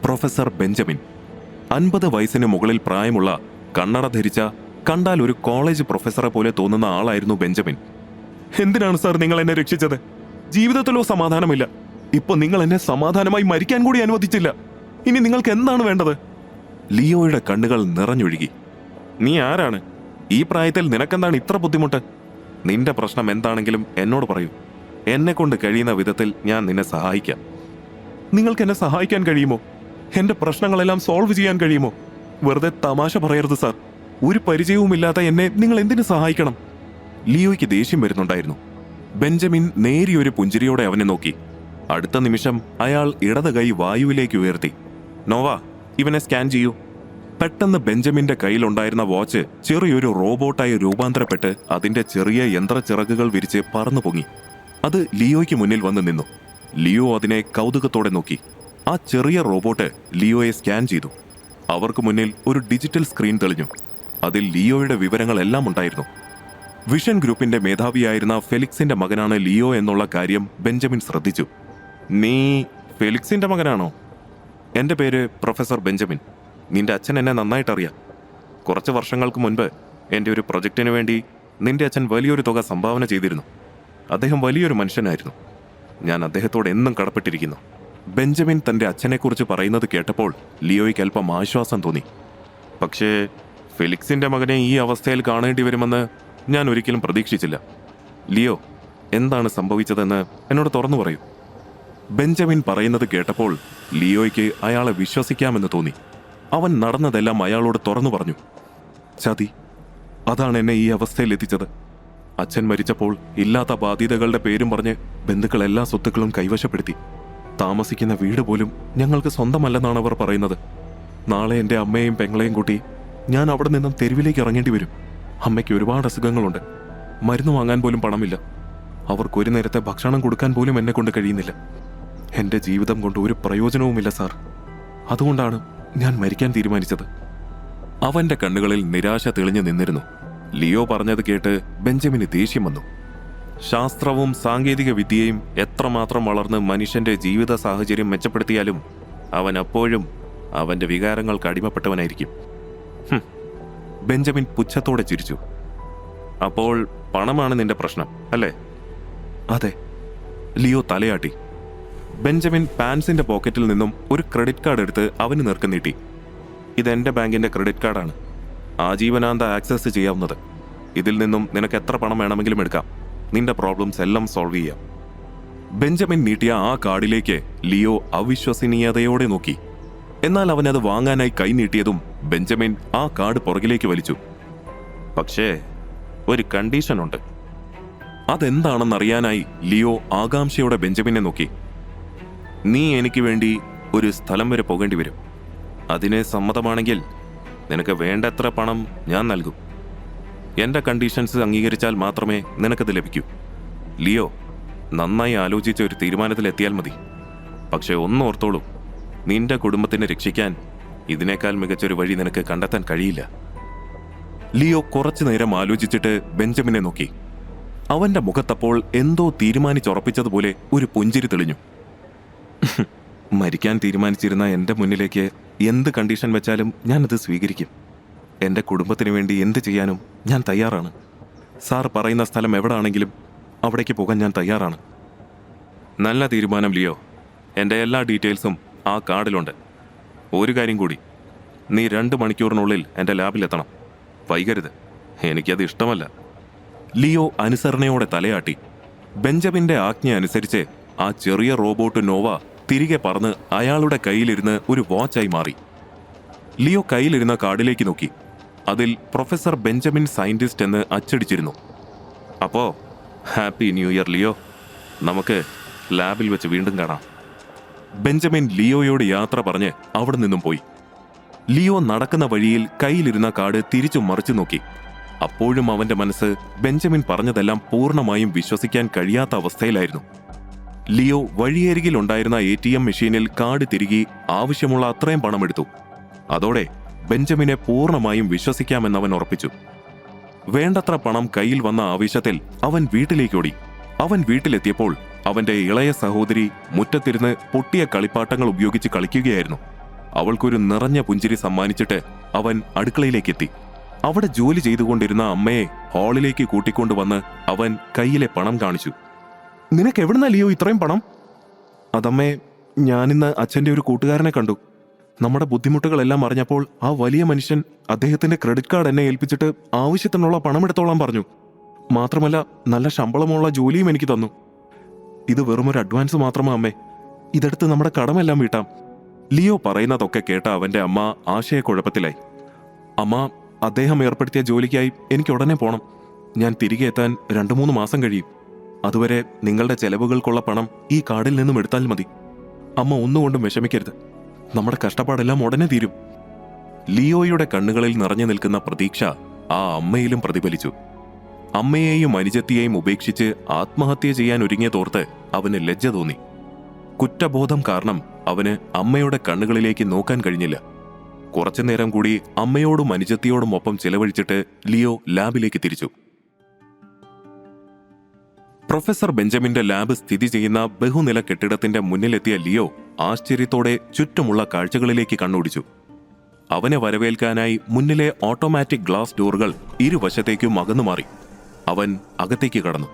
Professor Benjamin. 50 വയസ്സിന് മുകളിൽ പ്രായമുള്ള, കണ്ണട ധരിച്ച, കണ്ടാൽ ഒരു കോളേജ് പ്രൊഫസറെ പോലെ തോന്നുന്ന ആളായിരുന്നു ബെഞ്ചമിൻ. എന്തിനാണ് സാർ നിങ്ങൾ എന്നെ രക്ഷിച്ചത്? ജീവിതത്തിലോ സമാധാനമില്ല. ഇപ്പൊ നിങ്ങൾ എന്നെ സമാധാനമായി മരിക്കാൻ കൂടി അനുവദിച്ചില്ല. ഇനി നിങ്ങൾക്ക് എന്താണ് വേണ്ടത്? ലിയോയുടെ കണ്ണുകൾ നിറഞ്ഞൊഴുകി. നീ ആരാണ്? ഈ പ്രായത്തിൽ നിനക്കെന്താണ് ഇത്ര ബുദ്ധിമുട്ട്? നിന്റെ പ്രശ്നം എന്താണെങ്കിലും എന്നോട് പറയൂ. എന്നെ കൊണ്ട് കഴിയുന്ന വിധത്തിൽ ഞാൻ നിന്നെ സഹായിക്കാം. നിങ്ങൾക്ക് എന്നെ സഹായിക്കാൻ കഴിയുമോ? എന്റെ പ്രശ്നങ്ങളെല്ലാം സോൾവ് ചെയ്യാൻ കഴിയുമോ? വെറുതെ തമാശ പറയരുത് സാർ. ഒരു പരിചയവുമില്ലാത്ത എന്നെ നിങ്ങൾ എന്തിനു സഹായിക്കണം? ലിയോയ്ക്ക് ദേഷ്യം വരുന്നുണ്ടായിരുന്നു. ബെഞ്ചമിൻ നേരിയൊരു പുഞ്ചിരിയോടെ അവനെ നോക്കി. അടുത്ത നിമിഷം അയാൾ ഇടത് കൈ വായുവിലേക്ക് ഉയർത്തി. നോവ, ഇവനെ സ്കാൻ ചെയ്യൂ. പെട്ടെന്ന് ബെഞ്ചമിന്റെ കയ്യിലുണ്ടായിരുന്ന വാച്ച് ചെറിയൊരു റോബോട്ടായി രൂപാന്തരപ്പെട്ട് അതിന്റെ ചെറിയ യന്ത്രച്ചിറകുകൾ വിരിച്ച് പറന്നു പൊങ്ങി. അത് ലിയോയ്ക്ക് മുന്നിൽ വന്ന് നിന്നു. ലിയോ അതിനെ കൗതുകത്തോടെ നോക്കി. ആ ചെറിയ റോബോട്ട് ലിയോയെ സ്കാൻ ചെയ്തു. അവർക്ക് മുന്നിൽ ഒരു ഡിജിറ്റൽ സ്ക്രീൻ തെളിഞ്ഞു. അതിൽ ലിയോയുടെ വിവരങ്ങളെല്ലാം ഉണ്ടായിരുന്നു. വിഷൻ ഗ്രൂപ്പിന്റെ മേധാവിയായിരുന്ന ഫെലിക്സിന്റെ മകനാണ് ലിയോ എന്നുള്ള കാര്യം ബെഞ്ചമിൻ ശ്രദ്ധിച്ചു. നീ ഫെലിക്സിന്റെ മകനാണോ? എന്റെ പേര് പ്രൊഫസർ ബെഞ്ചമിൻ. നിന്റെ അച്ഛൻ എന്നെ നന്നായിട്ടറിയാം. കുറച്ച് വർഷങ്ങൾക്ക് മുൻപ് എൻ്റെ ഒരു പ്രൊജക്റ്റിന് വേണ്ടി നിന്റെ അച്ഛൻ വലിയൊരു തുക സംഭാവന ചെയ്തിരുന്നു. അദ്ദേഹം വലിയൊരു മനുഷ്യനായിരുന്നു. ഞാൻ അദ്ദേഹത്തോട് എന്നും കടപ്പെട്ടിരിക്കുന്നു. ബെഞ്ചമിൻ തൻ്റെ അച്ഛനെക്കുറിച്ച് പറയുന്നത് കേട്ടപ്പോൾ ലിയോയ്ക്ക് അല്പം ആശ്വാസം തോന്നി. പക്ഷേ ഫെലിക്സിന്റെ മകനെ ഈ അവസ്ഥയിൽ കാണേണ്ടി വരുമെന്ന് ഞാൻ ഒരിക്കലും പ്രതീക്ഷിച്ചില്ല. ലിയോ, എന്താണ് സംഭവിച്ചതെന്ന് എന്നോട് തുറന്നു പറയൂ. ബെഞ്ചമിൻ പറയുന്നത് കേട്ടപ്പോൾ ലിയോയ്ക്ക് അയാളെ വിശ്വസിക്കാമെന്ന് തോന്നി. അവൻ നടന്നതെല്ലാം അയാളോട് തുറന്നു പറഞ്ഞു. ചതി, അതാണ് എന്നെ ഈ അവസ്ഥയിൽ എത്തിച്ചത്. അച്ഛൻ മരിച്ചപ്പോൾ ഇല്ലാത്ത ബാധ്യതകളുടെ പേരും പറഞ്ഞ് ബന്ധുക്കൾ എല്ലാ സ്വത്തുക്കളും കൈവശപ്പെടുത്തി. താമസിക്കുന്ന വീട് പോലും ഞങ്ങൾക്ക് സ്വന്തമല്ലെന്നാണ് അവർ പറയുന്നത്. നാളെ എൻ്റെ അമ്മയെയും പെങ്ങളെയും കൂട്ടി ഞാൻ അവിടെ നിന്നും തെരുവിലേക്ക് ഇറങ്ങേണ്ടി വരും. അമ്മയ്ക്ക് ഒരുപാട് അസുഖങ്ങളുണ്ട്. മരുന്ന് വാങ്ങാൻ പോലും പണമില്ല. അവർക്കൊരു നേരത്തെ ഭക്ഷണം കൊടുക്കാൻ പോലും എന്നെ കൊണ്ട് കഴിയുന്നില്ല. എൻ്റെ ജീവിതം കൊണ്ട് ഒരു പ്രയോജനവുമില്ല സാർ. അതുകൊണ്ടാണ് ഞാൻ മരിക്കാൻ തീരുമാനിച്ചത്. അവന്റെ കണ്ണുകളിൽ നിരാശ തെളിഞ്ഞു നിന്നിരുന്നു. ലിയോ പറഞ്ഞത് കേട്ട് ബെഞ്ചമിന് ദേഷ്യം വന്നു. ശാസ്ത്രവും സാങ്കേതിക വിദ്യയും എത്രമാത്രം വളർന്ന് മനുഷ്യന്റെ ജീവിത സാഹചര്യം മെച്ചപ്പെടുത്തിയാലും അവൻ അപ്പോഴും അവന്റെ വികാരങ്ങൾക്ക് അടിമപ്പെട്ടവനായിരിക്കും. ബെഞ്ചമിൻ പുച്ഛത്തോടെ ചിരിച്ചു. അപ്പോൾ പണമാണ് നിന്റെ പ്രശ്നം അല്ലേ? അതെ, ലിയോ തലയാട്ടി. ബെഞ്ചമിൻ പാൻസിന്റെ പോക്കറ്റിൽ നിന്നും ഒരു ക്രെഡിറ്റ് കാർഡ് എടുത്ത് അവന് നേർക്ക് നീട്ടി. ഇതെന്റെ ബാങ്കിന്റെ ക്രെഡിറ്റ് കാർഡാണ്. ആജീവനാന്ത ആക്സസ് ചെയ്യാവുന്നത്. ഇതിൽ നിന്നും നിനക്ക് എത്ര പണം വേണമെങ്കിലും എടുക്കാം. നിന്റെ പ്രോബ്ലംസ് എല്ലാം സോൾവ് ചെയ്യാം. ബെഞ്ചമിൻ നീട്ടിയ ആ കാർഡിലേക്ക് ലിയോ അവിശ്വസനീയതയോടെ നോക്കി. എന്നാൽ അവനത് വാങ്ങാനായി കൈ നീട്ടിയതും ബെഞ്ചമിൻ ആ കാർഡ് പുറകിലേക്ക് വലിച്ചു. പക്ഷേ ഒരു കണ്ടീഷനുണ്ട്. അതെന്താണെന്നറിയാനായി ലിയോ ആകാംക്ഷയോടെ ബെഞ്ചമിനെ നോക്കി. നീ എനിക്ക് വേണ്ടി ഒരു സ്ഥലം വരെ പോകേണ്ടി വരും. അതിന് സമ്മതമാണെങ്കിൽ നിനക്ക് വേണ്ടത്ര പണം ഞാൻ നൽകും. എൻ്റെ കണ്ടീഷൻസ് അംഗീകരിച്ചാൽ മാത്രമേ നിനക്കത് ലഭിക്കൂ. ലിയോ, നന്നായി ആലോചിച്ച ഒരു തീരുമാനത്തിലെത്തിയാൽ മതി. പക്ഷെ ഒന്നോർത്തോളൂ, നിന്റെ കുടുംബത്തിനെ രക്ഷിക്കാൻ ഇതിനേക്കാൾ മികച്ചൊരു വഴി നിനക്ക് കണ്ടെത്താൻ കഴിയില്ല. ലിയോ കുറച്ചു നേരം ആലോചിച്ചിട്ട് ബെഞ്ചമിനെ നോക്കി. അവന്റെ മുഖത്തപ്പോൾ എന്തോ തീരുമാനിച്ചുറപ്പിച്ചതുപോലെ ഒരു പുഞ്ചിരി തെളിഞ്ഞു. മരിക്കാൻ തീരുമാനിച്ചിരുന്ന എൻ്റെ മുന്നിലേക്ക് എന്ത് കണ്ടീഷൻ വെച്ചാലും ഞാനത് സ്വീകരിക്കും. എൻ്റെ കുടുംബത്തിന് വേണ്ടി എന്ത് ചെയ്യാനും ഞാൻ തയ്യാറാണ്. സാർ പറയുന്ന സ്ഥലം എവിടാണെങ്കിലും അവിടേക്ക് പോകാൻ ഞാൻ തയ്യാറാണ്. നല്ല തീരുമാനം ലിയോ. എൻ്റെ എല്ലാ ഡീറ്റെയിൽസും ആ കാർഡിലുണ്ട്. ഒരു കാര്യം കൂടി, നീ 2 മണിക്കൂറിനുള്ളിൽ എൻ്റെ ലാബിലെത്തണം. വൈകരുത്, എനിക്കത് ഇഷ്ടമല്ല. ലിയോ അനുസരണയോടെ തലയാട്ടി. ബെഞ്ചമിൻ്റെ ആജ്ഞ അനുസരിച്ച് ആ ചെറിയ റോബോട്ട് നോവ തിരികെ പറന്ന് അയാളുടെ കയ്യിലിരുന്ന് ഒരു വാച്ചായി മാറി. ലിയോ കയ്യിലിരുന്ന കാർഡിലേക്ക് നോക്കി. അതിൽ പ്രൊഫസർ ബെഞ്ചമിൻ സയന്റിസ്റ്റ് എന്ന് അച്ചടിച്ചിരുന്നു. അപ്പോ ഹാപ്പി ന്യൂ ഇയർ ലിയോ. നമുക്ക് ലാബിൽ വെച്ച് വീണ്ടും കാണാം. ബെഞ്ചമിൻ ലിയോയോട് യാത്ര പറഞ്ഞ് അവിടെ നിന്നും പോയി. ലിയോ നടക്കുന്ന വഴിയിൽ കയ്യിലിരുന്ന കാർഡ് തിരിച്ചു മറിച്ചു നോക്കി. അപ്പോഴും അവന്റെ മനസ്സ് ബെഞ്ചമിൻ പറഞ്ഞതെല്ലാം പൂർണ്ണമായും വിശ്വസിക്കാൻ കഴിയാത്ത അവസ്ഥയിലായിരുന്നു. ലിയോ വഴിയരികിൽ ഉണ്ടായിരുന്ന ATM മെഷീനിൽ കാർഡ് തിരികെ ആവശ്യമുള്ള അത്രയും പണമെടുത്തു. അതോടെ ബെഞ്ചമിനെ പൂർണ്ണമായും വിശ്വസിക്കാമെന്നവൻ ഉറപ്പിച്ചു. വേണ്ടത്ര പണം കയ്യിൽ വന്ന ആവേശത്തിൽ അവൻ വീട്ടിലേക്കോടി. അവൻ വീട്ടിലെത്തിയപ്പോൾ അവന്റെ ഇളയ സഹോദരി മുറ്റത്തിരുന്ന് പൊട്ടിയ കളിപ്പാട്ടങ്ങൾ ഉപയോഗിച്ച് കളിക്കുകയായിരുന്നു. അവൾക്കൊരു നിറഞ്ഞ പുഞ്ചിരി സമ്മാനിച്ചിട്ട് അവൻ അടുക്കളയിലേക്കെത്തി. അവിടെ ജോലി ചെയ്തുകൊണ്ടിരുന്ന അമ്മയെ ഹാളിലേക്ക് കൂട്ടിക്കൊണ്ടുവന്ന് അവൻ കയ്യിലെ പണം കാണിച്ചു. നിനക്ക് എവിടുന്നാ ലിയോ ഇത്രയും പണം? അതമ്മേ, ഞാനിന്ന് അച്ഛൻ്റെ ഒരു കൂട്ടുകാരനെ കണ്ടു. നമ്മുടെ ബുദ്ധിമുട്ടുകളെല്ലാം അറിഞ്ഞപ്പോൾ ആ വലിയ മനുഷ്യൻ അദ്ദേഹത്തിന്റെ ക്രെഡിറ്റ് കാർഡ് എന്നെ ഏൽപ്പിച്ചിട്ട് ആവശ്യത്തിനുള്ള പണമെടുത്തോളാൻ പറഞ്ഞു. മാത്രമല്ല നല്ല ശമ്പളമുള്ള ജോലിയും എനിക്ക് തന്നു. ഇത് വെറുമൊരു അഡ്വാൻസ് മാത്രമാ അമ്മേ. ഇതെടുത്ത് നമ്മുടെ കടമെല്ലാം വീട്ടാം. ലിയോ പറയുന്നതൊക്കെ കേട്ട അവന്റെ അമ്മ ആശയക്കുഴപ്പത്തിലായി. അമ്മ, അദ്ദേഹം ഏർപ്പെടുത്തിയ ജോലിക്കായി എനിക്ക് ഉടനെ പോണം. ഞാൻ തിരികെ എത്താൻ 2-3 മാസം കഴിയും. അതുവരെ നിങ്ങളുടെ ചെലവുകൾക്കുള്ള പണം ഈ കാർഡിൽ നിന്നും എടുത്താൽ മതി. അമ്മ ഒന്നുകൊണ്ടും വിഷമിക്കരുത്. നമ്മുടെ കഷ്ടപ്പാടെല്ലാം ഉടനെ തീരും. ലിയോയുടെ കണ്ണുകളിൽ നിറഞ്ഞു നിൽക്കുന്ന പ്രതീക്ഷ ആ അമ്മയിലും പ്രതിഫലിച്ചു. അമ്മയെയും അനുജത്തിയെയും ഉപേക്ഷിച്ച് ആത്മഹത്യ ചെയ്യാൻ ഒരുങ്ങിയതോർത്ത് അവന് ലജ്ജ തോന്നി. കുറ്റബോധം കാരണം അവന് അമ്മയുടെ കണ്ണുകളിലേക്ക് നോക്കാൻ കഴിഞ്ഞില്ല. കുറച്ചുനേരം കൂടി അമ്മയോടും അനുജത്തിയോടും ഒപ്പം ചിലവഴിച്ചിട്ട് ലിയോ ലാബിലേക്ക് തിരിച്ചു. പ്രൊഫസർ ബെഞ്ചമിന്റെ ലാബ് സ്ഥിതി ചെയ്യുന്ന ബഹുനില കെട്ടിടത്തിന്റെ മുന്നിലെത്തിയ ലിയോ ആശ്ചര്യത്തോടെ ചുറ്റുമുള്ള കാഴ്ചകളിലേക്ക് കണ്ണോടിച്ചു. അവനെ വരവേൽക്കാനായി മുന്നിലെ ഓട്ടോമാറ്റിക് ഗ്ലാസ് ഡോറുകൾ ഇരുവശത്തേക്കും അകന്നു മാറി. അവൻ അകത്തേക്ക് കടന്നു.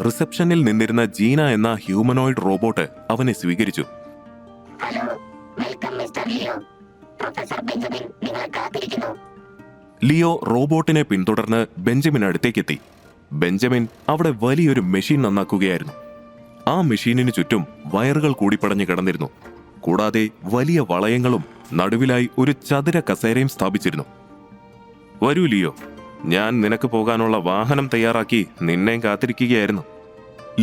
റിസപ്ഷനിൽ നിന്നിരുന്ന ജീന എന്ന ഹ്യൂമനോയിഡ് റോബോട്ട് അവനെ സ്വീകരിച്ചു. ലിയോ റോബോട്ടിനെ പിന്തുടർന്ന് ബെഞ്ചമിൻ അടുത്തേക്കെത്തി. ബെഞ്ചമിൻ അവിടെ വലിയൊരു മെഷീൻ നന്നാക്കുകയായിരുന്നു. ആ മെഷീനിന് ചുറ്റും വയറുകൾ കൂടിപ്പടഞ്ഞു കിടന്നിരുന്നു. കൂടാതെ വലിയ വളയങ്ങളും നടുവിലായി ഒരു ചതുര കസേരയും സ്ഥാപിച്ചിരുന്നു. വരൂ ലിയോ, ഞാൻ നിനക്ക് പോകാനുള്ള വാഹനം തയ്യാറാക്കി നിന്നെ കാത്തിരിക്കുകയായിരുന്നു.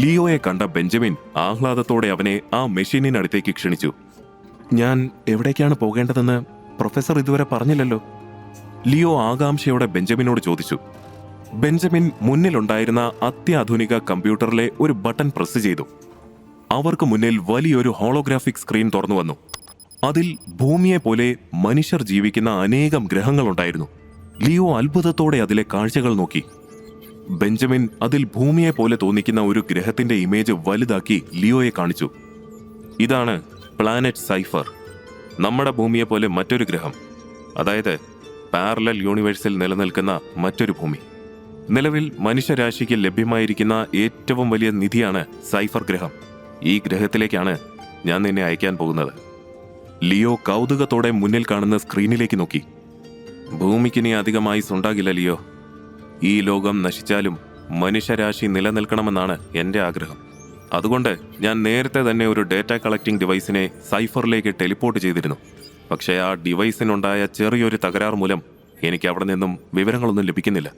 ലിയോയെ കണ്ട ബെഞ്ചമിൻ ആഹ്ലാദത്തോടെ അവനെ ആ മെഷീനിനടുത്തേക്ക് ക്ഷണിച്ചു. ഞാൻ എവിടേക്കാണ് പോകേണ്ടതെന്ന് പ്രൊഫസർ ഇതുവരെ പറഞ്ഞില്ലല്ലോ. ലിയോ ആകാംക്ഷയോടെ ബെഞ്ചമിനോട് ചോദിച്ചു. ബെഞ്ചമിൻ മുന്നിലുണ്ടായിരുന്ന അത്യാധുനിക കമ്പ്യൂട്ടറിലെ ഒരു ബട്ടൺ പ്രസ് ചെയ്തു. അവർക്ക് മുന്നിൽ വലിയൊരു ഹോളോഗ്രാഫിക് സ്ക്രീൻ തുറന്നു വന്നു. അതിൽ ഭൂമിയെ പോലെ മനുഷ്യർ ജീവിക്കുന്ന അനേകം ഗ്രഹങ്ങളുണ്ടായിരുന്നു. ലിയോ അത്ഭുതത്തോടെ അതിലെ കാഴ്ചകൾ നോക്കി. ബെഞ്ചമിൻ അതിൽ ഭൂമിയെ പോലെ തോന്നിക്കുന്ന ഒരു ഗ്രഹത്തിന്റെ ഇമേജ് വലുതാക്കി ലിയോയെ കാണിച്ചു. ഇതാണ് പ്ലാനറ്റ് സൈഫർ. നമ്മുടെ ഭൂമിയെ പോലെ മറ്റൊരു ഗ്രഹം, അതായത് പാരലൽ യൂണിവേഴ്സിൽ നിലനിൽക്കുന്ന മറ്റൊരു ഭൂമി. നിലവിൽ മനുഷ്യരാശിക്ക് ലഭ്യമായിരിക്കുന്ന ഏറ്റവും വലിയ നിധിയാണ് സൈഫർ ഗ്രഹം. ഈ ഗ്രഹത്തിലേക്കാണ് ഞാൻ നിന്നെ അയക്കാൻ പോകുന്നത്. ലിയോ കൗതുകത്തോടെ മുന്നിൽ കാണുന്ന സ്ക്രീനിലേക്ക് നോക്കി. ഭൂമിക്കിനി അധികമായി ഉണ്ടാകില്ല ലിയോ. ഈ ലോകം നശിച്ചാലും മനുഷ്യരാശി നിലനിൽക്കണമെന്നാണ് എൻ്റെ ആഗ്രഹം. അതുകൊണ്ട് ഞാൻ നേരത്തെ തന്നെ ഒരു ഡേറ്റ കളക്ടിംഗ് ഡിവൈസിനെ സൈഫറിലേക്ക് ടെലിപ്പോർട്ട് ചെയ്തിരുന്നു. പക്ഷേ ആ ഡിവൈസിനുണ്ടായ ചെറിയൊരു തകരാർ മൂലം എനിക്ക് അവിടെ നിന്നും വിവരങ്ങളൊന്നും ലഭിക്കുന്നില്ല.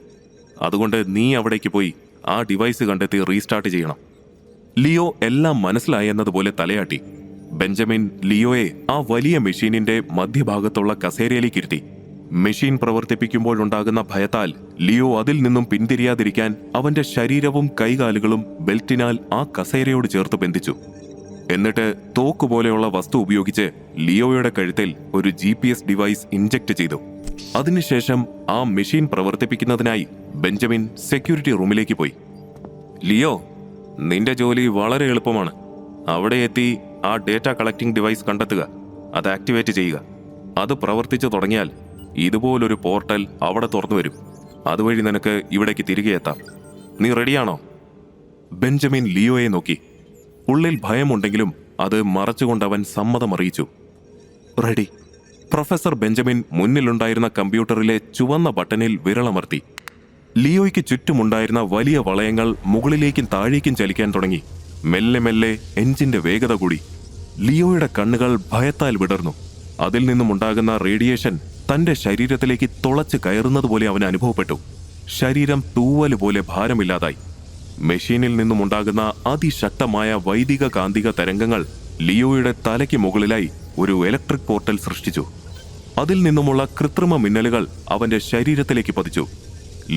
അതുകൊണ്ട് നീ അവിടേക്ക് പോയി ആ ഡിവൈസ് കണ്ടെത്തി റീസ്റ്റാർട്ട് ചെയ്യണം. ലിയോ എല്ലാം മനസ്സിലായെന്നതുപോലെ തലയാട്ടി. ബെഞ്ചമിൻ ലിയോയെ ആ വലിയ മെഷീനിന്റെ മധ്യഭാഗത്തുള്ള കസേരയിലേക്ക് ഇരുത്തി. മെഷീൻ പ്രവർത്തിപ്പിക്കുമ്പോഴുണ്ടാകുന്ന ഭയത്താൽ ലിയോ അതിൽ നിന്നും പിന്തിരിയാതിരിക്കാൻ അവന്റെ ശരീരവും കൈകാലുകളും ബെൽറ്റിനാൽ ആ കസേരയോട് ചേർത്ത് ബന്ധിച്ചു. എന്നിട്ട് തോക്കുപോലെയുള്ള വസ്തു ഉപയോഗിച്ച് ലിയോയുടെ കഴുത്തിൽ ഒരു GPS ഡിവൈസ് ഇൻജെക്ട് ചെയ്തു. അതിനുശേഷം ആ മെഷീൻ പ്രവർത്തിപ്പിക്കുന്നതിനായി ബെഞ്ചമിൻ സെക്യൂരിറ്റി റൂമിലേക്ക് പോയി. ലിയോ, നിന്റെ ജോലി വളരെ എളുപ്പമാണ്. അവിടെ എത്തി ആ ഡേറ്റ കളക്ടിംഗ് ഡിവൈസ് കണ്ടെത്തുക, അത് ആക്ടിവേറ്റ് ചെയ്യുക. അത് പ്രവർത്തിച്ചു തുടങ്ങിയാൽ ഇതുപോലൊരു പോർട്ടൽ അവിടെ തുറന്നു വരും. അതുവഴി നിനക്ക് ഇവിടേക്ക് തിരികെ എത്താം. നീ റെഡിയാണോ? ബെഞ്ചമിൻ ലിയോയെ നോക്കി. ഉള്ളിൽ ഭയമുണ്ടെങ്കിലും അത് മറച്ചുകൊണ്ടവൻ സമ്മതമറിയിച്ചു. റെഡി. പ്രൊഫസർ ബെഞ്ചമിൻ മുന്നിലുണ്ടായിരുന്ന കമ്പ്യൂട്ടറിലെ ചുവന്ന ബട്ടണിൽ വിരളമർത്തി. ലിയോയ്ക്ക് ചുറ്റുമുണ്ടായിരുന്ന വലിയ വളയങ്ങൾ മുകളിലേക്കും താഴേക്കും ചലിക്കാൻ തുടങ്ങി. മെല്ലെ മെല്ലെ എഞ്ചിന്റെ വേഗത കൂടി. ലിയോയുടെ കണ്ണുകൾ ഭയത്താൽ വിടർന്നു. അതിൽ നിന്നുമുണ്ടാകുന്ന റേഡിയേഷൻ തന്റെ ശരീരത്തിലേക്ക് തുളച്ച് കയറുന്നതുപോലെ അവന് അനുഭവപ്പെട്ടു. ശരീരം തൂവലുപോലെ ഭാരമില്ലാതായി. മെഷീനിൽ നിന്നുമുണ്ടാകുന്ന അതിശക്തമായ വൈദിക കാന്തിക തരംഗങ്ങൾ ലിയോയുടെ തലയ്ക്ക് മുകളിലായി ഒരു ഇലക്ട്രിക് പോർട്ടൽ സൃഷ്ടിച്ചു. അതിൽ നിന്നുമുള്ള കൃത്രിമ മിന്നലുകൾ അവന്റെ ശരീരത്തിലേക്ക് പതിച്ചു.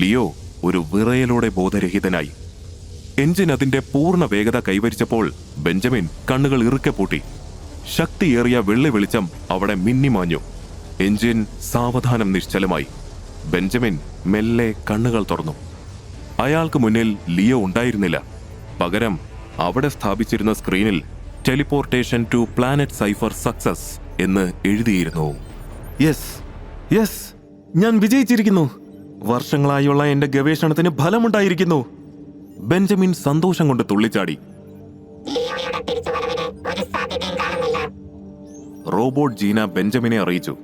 ലിയോ ഒരു വിറയലോടെ ബോധരഹിതനായി. എഞ്ചിൻ അതിന്റെ പൂർണ്ണ വേഗത കൈവരിച്ചപ്പോൾ ബെഞ്ചമിൻ കണ്ണുകൾ ഇറുക്കെ പൂട്ടി. ശക്തിയേറിയ വെള്ളി വെളിച്ചം അവിടെ മിന്നിമാഞ്ഞു. എഞ്ചിൻ സാവധാനം നിശ്ചലമായി. ബെഞ്ചമിൻ മെല്ലെ കണ്ണുകൾ തുറന്നു. അയാൾക്ക് മുന്നിൽ ലിയോ ഉണ്ടായിരുന്നില്ല. പകരം അവിടെ സ്ഥാപിച്ചിരുന്ന സ്ക്രീനിൽ teleportation to planet cipher success എന്ന് എഴുതിയിരുന്നു. യെസ്, ഞാൻ വിജയിച്ചിരിക്കുന്നു. വർഷങ്ങളായുള്ള എന്റെ ഗവേഷണത്തിന് ഫലമുണ്ടായിരിക്കുന്നു. ബെഞ്ചമിൻ സന്തോഷം കൊണ്ട് തുള്ളിച്ചാടി. റോബോട്ട് ജീന ബെഞ്ചമിനെ അറിയിച്ചു.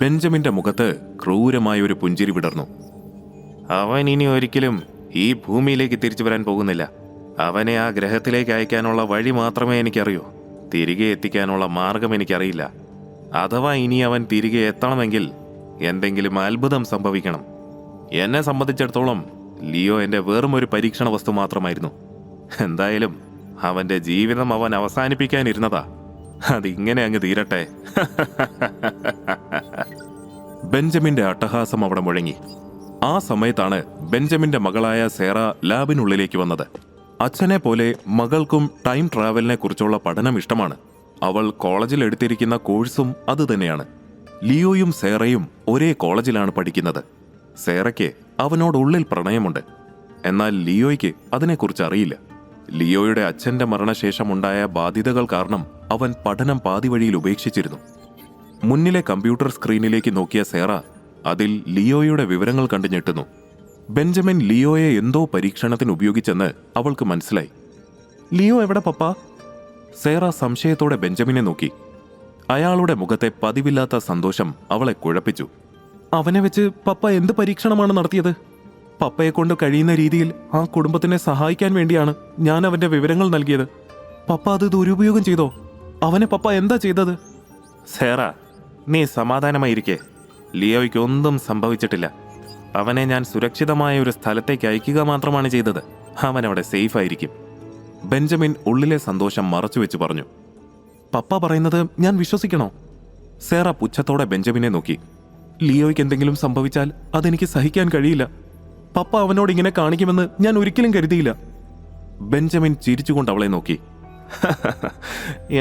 ബെഞ്ചമിന്റെ മുഖത്ത് ക്രൂരമായ ഒരു പുഞ്ചിരി വിടർന്നു. അവൻ ഇനി ഒരിക്കലും ഈ ഭൂമിയിലേക്ക് തിരിച്ചു വരാൻ പോകുന്നില്ല. അവനെ ആ ഗ്രഹത്തിലേക്ക് അയക്കാനുള്ള വഴി മാത്രമേ എനിക്കറിയൂ. തിരികെ എത്തിക്കാനുള്ള മാർഗം എനിക്കറിയില്ല. അഥവാ ഇനി അവൻ തിരികെ എത്തണമെങ്കിൽ എന്തെങ്കിലും അത്ഭുതം സംഭവിക്കണം. എന്നെ സംബന്ധിച്ചിടത്തോളം ലിയോ എൻ്റെ വെറും ഒരു പരീക്ഷണ വസ്തു മാത്രമായിരുന്നു. എന്തായാലും അവൻ്റെ ജീവിതം അവൻ അവസാനിപ്പിക്കാനിരുന്നതാ. അതിങ്ങനെ അങ്ങ് തീരട്ടെ. ബെഞ്ചമിന്റെ അട്ടഹാസം അവിടെ മുഴങ്ങി. ആ സമയത്താണ് ബെഞ്ചമിന്റെ മകളായ സേറ ലാബിനുള്ളിലേക്ക് വന്നത്. അച്ഛനെ പോലെ മകൾക്കും ടൈം ട്രാവലിനെ കുറിച്ചുള്ള പഠനം ഇഷ്ടമാണ്. അവൾ കോളേജിൽ എടുത്തിരിക്കുന്ന കോഴ്സും അതുതന്നെയാണ്. ലിയോയും സേറയും ഒരേ കോളേജിലാണ് പഠിക്കുന്നത്. സേറയ്ക്ക് അവനോടുള്ളിൽ പ്രണയമുണ്ട്. എന്നാൽ ലിയോയ്ക്ക് അതിനെക്കുറിച്ച് അറിയില്ല. ലിയോയുടെ അച്ഛന്റെ മരണശേഷമുണ്ടായ ബാധ്യതകൾ കാരണം അവൻ പഠനം പാതിവഴിയിൽ ഉപേക്ഷിച്ചിരുന്നു. മുന്നിലെ കമ്പ്യൂട്ടർ സ്ക്രീനിലേക്ക് നോക്കിയ സേറ അതിൽ ലിയോയുടെ വിവരങ്ങൾ കണ്ടു ഞെട്ടുന്നു. ബെഞ്ചമിൻ ലിയോയെ എന്തോ പരീക്ഷണത്തിന് ഉപയോഗിച്ചെന്ന് അവൾക്ക് മനസ്സിലായി. ലിയോ എവിടെ പപ്പ? സേറ സംശയത്തോടെ ബെഞ്ചമിനെ നോക്കി. അയാളുടെ മുഖത്തെ പതിവില്ലാത്ത സന്തോഷം അവളെ കുഴപ്പിച്ചു. അവനെ വെച്ച് പപ്പ എന്ത് പരീക്ഷണമാണ് നടത്തിയത്? പപ്പയെ കൊണ്ട് കഴിയുന്ന രീതിയിൽ ആ കുടുംബത്തിനെ സഹായിക്കാൻ വേണ്ടിയാണ് ഞാൻ അവന്റെ വിവരങ്ങൾ നൽകിയത്. പപ്പ അത് ദുരുപയോഗം ചെയ്തോ? അവനെ പപ്പ എന്താ ചെയ്തത്? സേറ, നീ സമാധാനമായിരിക്കെ. ലിയോയ്ക്ക് ഒന്നും സംഭവിച്ചിട്ടില്ല. അവനെ ഞാൻ സുരക്ഷിതമായ ഒരു സ്ഥലത്തേക്ക് അയക്കുക മാത്രമാണ് ചെയ്തത്. അവൻ അവിടെ സേഫ് ആയിരിക്കും. ബെഞ്ചമിൻ ഉള്ളിലെ സന്തോഷം മറച്ചുവെച്ച് പറഞ്ഞു. പപ്പ പറയുന്നത് ഞാൻ വിശ്വസിക്കണോ? സേറ പുച്ഛത്തോടെ ബെഞ്ചമിനെ നോക്കി. ലിയോയ്ക്ക് എന്തെങ്കിലും സംഭവിച്ചാൽ അതെനിക്ക് സഹിക്കാൻ കഴിയില്ല. പപ്പ അവനോട് ഇങ്ങനെ കാണിക്കുമെന്ന് ഞാൻ ഒരിക്കലും കരുതിയില്ല. ബെഞ്ചമിൻ ചിരിച്ചുകൊണ്ട് അവളെ നോക്കി.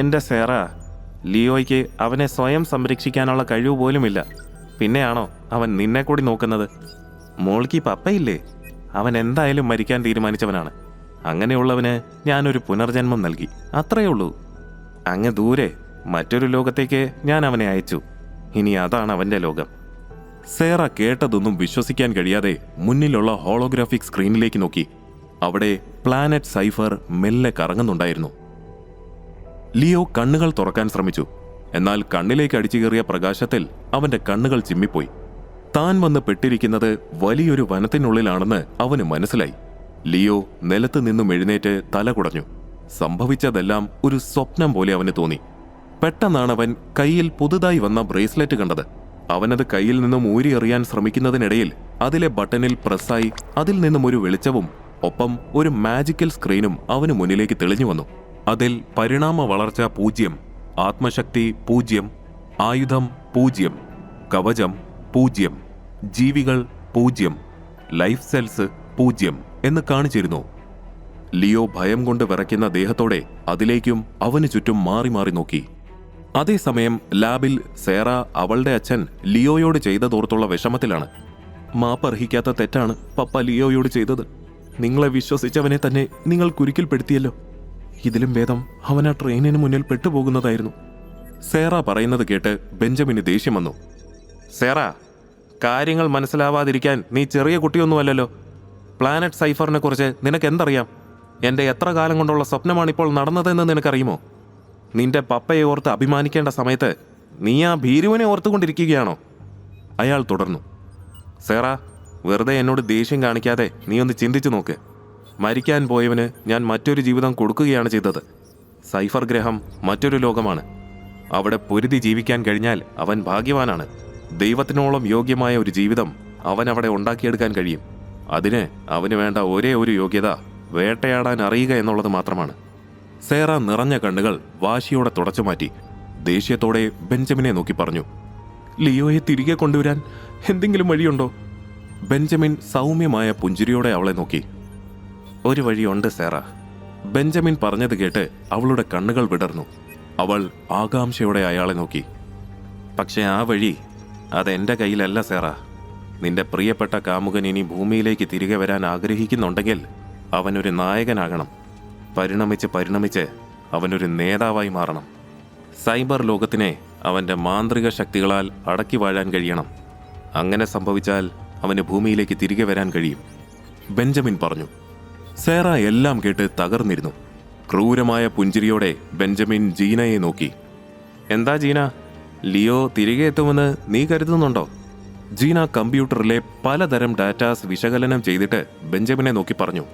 എന്റെ സേറ, ലിയോയ്ക്ക് അവനെ സ്വയം സംരക്ഷിക്കാനുള്ള കഴിവ് പോലുമില്ല. പിന്നെയാണോ അവൻ നിന്നെ കൂടി നോക്കുന്നത്? മോൾക്ക് പപ്പയില്ലേ? അവൻ എന്തായാലും മരിക്കാൻ തീരുമാനിച്ചവനാണ്. അങ്ങനെയുള്ളവന് ഞാനൊരു പുനർജന്മം നൽകി, അത്രയേ ഉള്ളൂ. അങ്ങ് ദൂരെ മറ്റൊരു ലോകത്തേക്ക് ഞാൻ അവനെ അയച്ചു. ഇനി അതാണ് അവന്റെ ലോകം. സേറ കേട്ടതൊന്നും വിശ്വസിക്കാൻ കഴിയാതെ മുന്നിലുള്ള ഹോളോഗ്രാഫിക് സ്ക്രീനിലേക്ക് നോക്കി. അവിടെ പ്ലാനറ്റ് സൈഫർ മെല്ലെ കറങ്ങുന്നുണ്ടായിരുന്നു. ലിയോ കണ്ണുകൾ തുറക്കാൻ ശ്രമിച്ചു. എന്നാൽ കണ്ണിലേക്ക് അടിച്ചു കയറിയ പ്രകാശത്തിൽ അവന്റെ കണ്ണുകൾ ചിമ്മിപ്പോയി. താൻ വന്ന് പെട്ടിരിക്കുന്നത് വലിയൊരു വനത്തിനുള്ളിലാണെന്ന് അവന് മനസ്സിലായി. ലിയോ നിലത്ത് നിന്നും എഴുന്നേറ്റ് തല കുടഞ്ഞു. സംഭവിച്ചതെല്ലാം ഒരു സ്വപ്നം പോലെ അവന് തോന്നി. പെട്ടെന്നാണ് അവൻ കയ്യിൽ പുതുതായി വന്ന ബ്രേസ്ലെറ്റ് കണ്ടത്. അവനത് കയ്യിൽ നിന്നും ഊരിയെറിയാൻ ശ്രമിക്കുന്നതിനിടയിൽ അതിലെ ബട്ടണിൽ പ്രസ്സായി അതിൽ നിന്നും ഒരു വെളിച്ചവും ഒപ്പം ഒരു മാജിക്കൽ സ്ക്രീനും അവന് മുന്നിലേക്ക് തെളിഞ്ഞു വന്നു. അതിൽ പരിണാമ വളർച്ച 0, ആത്മശക്തി 0, ആയുധം 0, കവചം 0, ജീവികൾ 0, ലൈഫ് സെൽസ് 0 എന്ന് കാണിച്ചിരുന്നു. ലിയോ ഭയം കൊണ്ട് വിറയ്ക്കുന്ന ദേഹത്തോടെ അതിലേക്കും അവന് ചുറ്റും മാറി മാറി നോക്കി. അതേസമയം ലാബിൽ സേറ അവളുടെ അച്ഛൻ ലിയോയോട് ചെയ്തതോർത്തുള്ള വിഷമത്തിലാണ്. മാപ്പർഹിക്കാത്ത തെറ്റാണ് പപ്പ ലിയോയോട് ചെയ്തത്. നിങ്ങളെ വിശ്വസിച്ചവനെ തന്നെ നിങ്ങൾ കുരുക്കിൽപ്പെടുത്തിയല്ലോ. ഇതിലും ഭേദം അവൻ ആ ട്രെയിനിന് മുന്നിൽ പെട്ടുപോകുന്നതായിരുന്നു. സേറ പറയുന്നത് കേട്ട് ബെഞ്ചമിന് ദേഷ്യം വന്നു. സേറ, കാര്യങ്ങൾ മനസ്സിലാവാതിരിക്കാൻ നീ ചെറിയ കുട്ടിയൊന്നുമല്ലല്ലോ. പ്ലാനറ്റ് സൈഫറിനെ കുറിച്ച് നിനക്ക് എന്തറിയാം? എൻ്റെ എത്ര കാലം കൊണ്ടുള്ള സ്വപ്നമാണിപ്പോൾ നടന്നതെന്ന് നിനക്കറിയുമോ? നിന്റെ പപ്പയെ ഓർത്ത് അഭിമാനിക്കേണ്ട സമയത്ത് നീ ആ ഭീരുവിനെ ഓർത്തുകൊണ്ടിരിക്കുകയാണോ? അയാൾ തുടർന്നു. സേറ, വെറുതെ എന്നോട് ദേഷ്യം കാണിക്കാതെ നീ ഒന്ന് ചിന്തിച്ചു നോക്ക്. മരിക്കാൻ പോയവന് ഞാൻ മറ്റൊരു ജീവിതം കൊടുക്കുകയാണ് ചെയ്തത്. സൈഫർ ഗ്രഹം മറ്റൊരു ലോകമാണ്. അവിടെ പൊരുതി ജീവിക്കാൻ കഴിഞ്ഞാൽ അവൻ ഭാഗ്യവാനാണ്. ദൈവത്തിനോളം യോഗ്യമായ ഒരു ജീവിതം അവൻ അവിടെ ഉണ്ടാക്കിയെടുക്കാൻ കഴിയും. അതിന് അവന് വേണ്ട ഒരേ ഒരു യോഗ്യത വേട്ടയാടാൻ അറിയുക എന്നുള്ളത് മാത്രമാണ്. സേറ നിറഞ്ഞ കണ്ണുകൾ വാശിയോടെ തുടച്ചു മാറ്റി ദേഷ്യത്തോടെ ബെഞ്ചമിനെ നോക്കി പറഞ്ഞു. ലിയോയെ തിരികെ കൊണ്ടുവരാൻ എന്തെങ്കിലും വഴിയുണ്ടോ? ബെഞ്ചമിൻ സൗമ്യമായ പുഞ്ചിരിയോടെ അവളെ നോക്കി. ഒരു വഴിയുണ്ട് സേറ. ബെഞ്ചമിൻ പറഞ്ഞത് കേട്ട് അവളുടെ കണ്ണുകൾ വിടർന്നു. അവൾ ആകാംക്ഷയോടെ അയാളെ നോക്കി. പക്ഷെ ആ വഴി അതെന്റെ കയ്യിലല്ല സേറ. നിന്റെ പ്രിയപ്പെട്ട കാമുകൻ ഇനി ഭൂമിയിലേക്ക് തിരികെ വരാൻ ആഗ്രഹിക്കുന്നുണ്ടെങ്കിൽ അവനൊരു നായകനാകണം. പരിണമിച്ച് അവനൊരു നേതാവായി മാറണം. സൈബർ ലോകത്തിനെ അവന്റെ മാന്ത്രിക ശക്തികളാൽ അടക്കി വാഴാൻ കഴിയണം. അങ്ങനെ സംഭവിച്ചാൽ അവന് ഭൂമിയിലേക്ക് തിരികെ വരാൻ കഴിയും, ബെഞ്ചമിൻ പറഞ്ഞു. സേറ എല്ലാം കേട്ട് തകർന്നിരുന്നു. ക്രൂരമായ പുഞ്ചിരിയോടെ ബെഞ്ചമിൻ ജീനയെ നോക്കി. എന്താ ജീന, ലിയോ തിരികെ എത്തുമെന്ന് നീ കരുതുന്നുണ്ടോ? ജീന കമ്പ്യൂട്ടറിലെ പലതരം ഡാറ്റാസ് വിശകലനം ചെയ്തിട്ട് ബെഞ്ചമിനെ നോക്കി പറഞ്ഞു.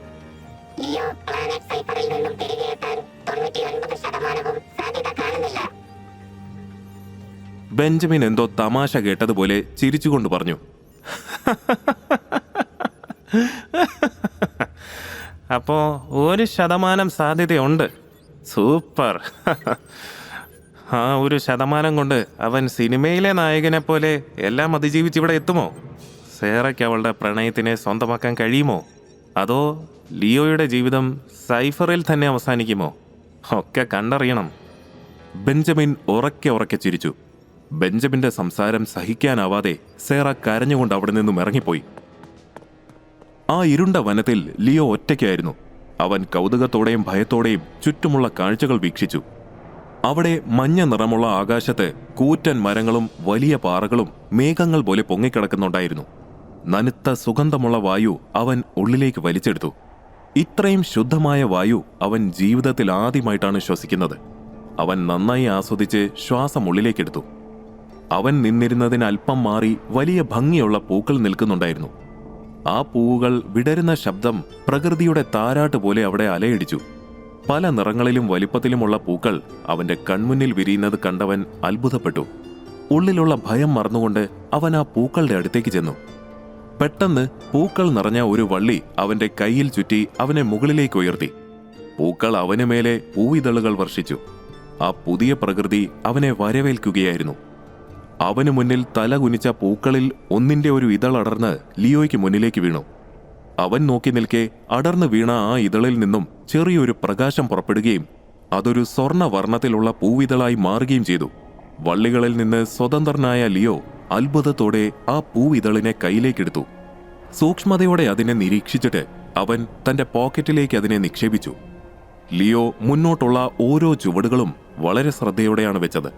ബെഞ്ചമിൻ എന്തോ തമാശ കേട്ടതുപോലെ ചിരിച്ചുകൊണ്ട് പറഞ്ഞു. അപ്പോ 1% സാധ്യതയുണ്ട്. സൂപ്പർ. ആ 1% കൊണ്ട് അവൻ സിനിമയിലെ നായകനെ പോലെ എല്ലാം അതിജീവിച്ച് ഇവിടെ എത്തുമോ? സേറയ്ക്ക് അവളുടെ പ്രണയത്തിനെ സ്വന്തമാക്കാൻ കഴിയുമോ? അതോ ലിയോയുടെ ജീവിതം സൈഫറിൽ തന്നെ അവസാനിക്കുമോ? ഒക്കെ കണ്ടറിയണം. ബെഞ്ചമിൻ ഉറക്കെ ചിരിച്ചു. ബെഞ്ചമിന്റെ സംസാരം സഹിക്കാനാവാതെ സേറ കരഞ്ഞുകൊണ്ട് അവിടെ നിന്നും ഇറങ്ങിപ്പോയി. ആ ഇരുണ്ട വനത്തിൽ ലിയോ ഒറ്റയ്ക്കായിരുന്നു. അവൻ കൗതുകത്തോടെയും ഭയത്തോടെയും ചുറ്റുമുള്ള കാഴ്ചകൾ വീക്ഷിച്ചു. അവിടെ മഞ്ഞ നിറമുള്ള ആകാശത്ത് കൂറ്റൻ മരങ്ങളും വലിയ പാറകളും മേഘങ്ങൾ പോലെ പൊങ്ങിക്കിടക്കുന്നുണ്ടായിരുന്നു. നനുത്ത സുഗന്ധമുള്ള വായു അവൻ ഉള്ളിലേക്ക് വലിച്ചെടുത്തു. ഇത്രയും ശുദ്ധമായ വായു അവൻ ജീവിതത്തിൽ ആദ്യമായിട്ടാണ് ശ്വസിക്കുന്നത്. അവൻ നന്നായി ആസ്വദിച്ച് ശ്വാസം ഉള്ളിലേക്കെടുത്തു. അവൻ നിന്നിരുന്നതിന് അല്പം മാറി വലിയ ഭംഗിയുള്ള പൂക്കൾ നിൽക്കുന്നുണ്ടായിരുന്നു. ആ പൂവുകൾ വിടരുന്ന ശബ്ദം പ്രകൃതിയുടെ താരാട്ട് പോലെ അവിടെ അലയടിച്ചു. പല നിറങ്ങളിലും വലിപ്പത്തിലുമുള്ള പൂക്കൾ അവന്റെ കൺമുന്നിൽ വിരിയുന്നത് കണ്ടവൻ അത്ഭുതപ്പെട്ടു. ഉള്ളിലുള്ള ഭയം മറന്നുകൊണ്ട് അവൻ ആ പൂക്കളുടെ അടുത്തേക്ക് ചെന്നു. പെട്ടെന്ന് പൂക്കൾ നിറഞ്ഞ ഒരു വള്ളി അവന്റെ കയ്യിൽ ചുറ്റി അവനെ മുകളിലേക്ക് ഉയർത്തി. പൂക്കൾ അവന് മേലെ പൂവിതളുകൾ വർഷിച്ചു. ആ പുതിയ പ്രകൃതി അവനെ വരവേൽക്കുകയായിരുന്നു. അവന് മുന്നിൽ തല കുനിച്ച പൂക്കളിൽ ഒന്നിന്റെ ഒരു ഇതളടർന്ന് ലിയോയ്ക്ക് മുന്നിലേക്ക് വീണു. അവൻ നോക്കി നിൽക്കെ അടർന്നു വീണ ആ ഇതളിൽ നിന്നും ചെറിയൊരു പ്രകാശം പുറപ്പെടുകയും അതൊരു സ്വർണ്ണവർണ്ണത്തിലുള്ള പൂവിതളായി മാറുകയും ചെയ്തു. വള്ളികളിൽ നിന്ന് സ്വതന്ത്രനായ ലിയോ അത്ഭുതത്തോടെ ആ പൂവിതളിനെ കയ്യിലേക്കെടുത്തു. സൂക്ഷ്മതയോടെ അതിനെ നിരീക്ഷിച്ചിട്ട് അവൻ തന്റെ പോക്കറ്റിലേക്ക് അതിനെ നിക്ഷേപിച്ചു. ലിയോ മുന്നോട്ടുള്ള ഓരോ ചുവടുകളും വളരെ ശ്രദ്ധയോടെയാണ് വെച്ചത്.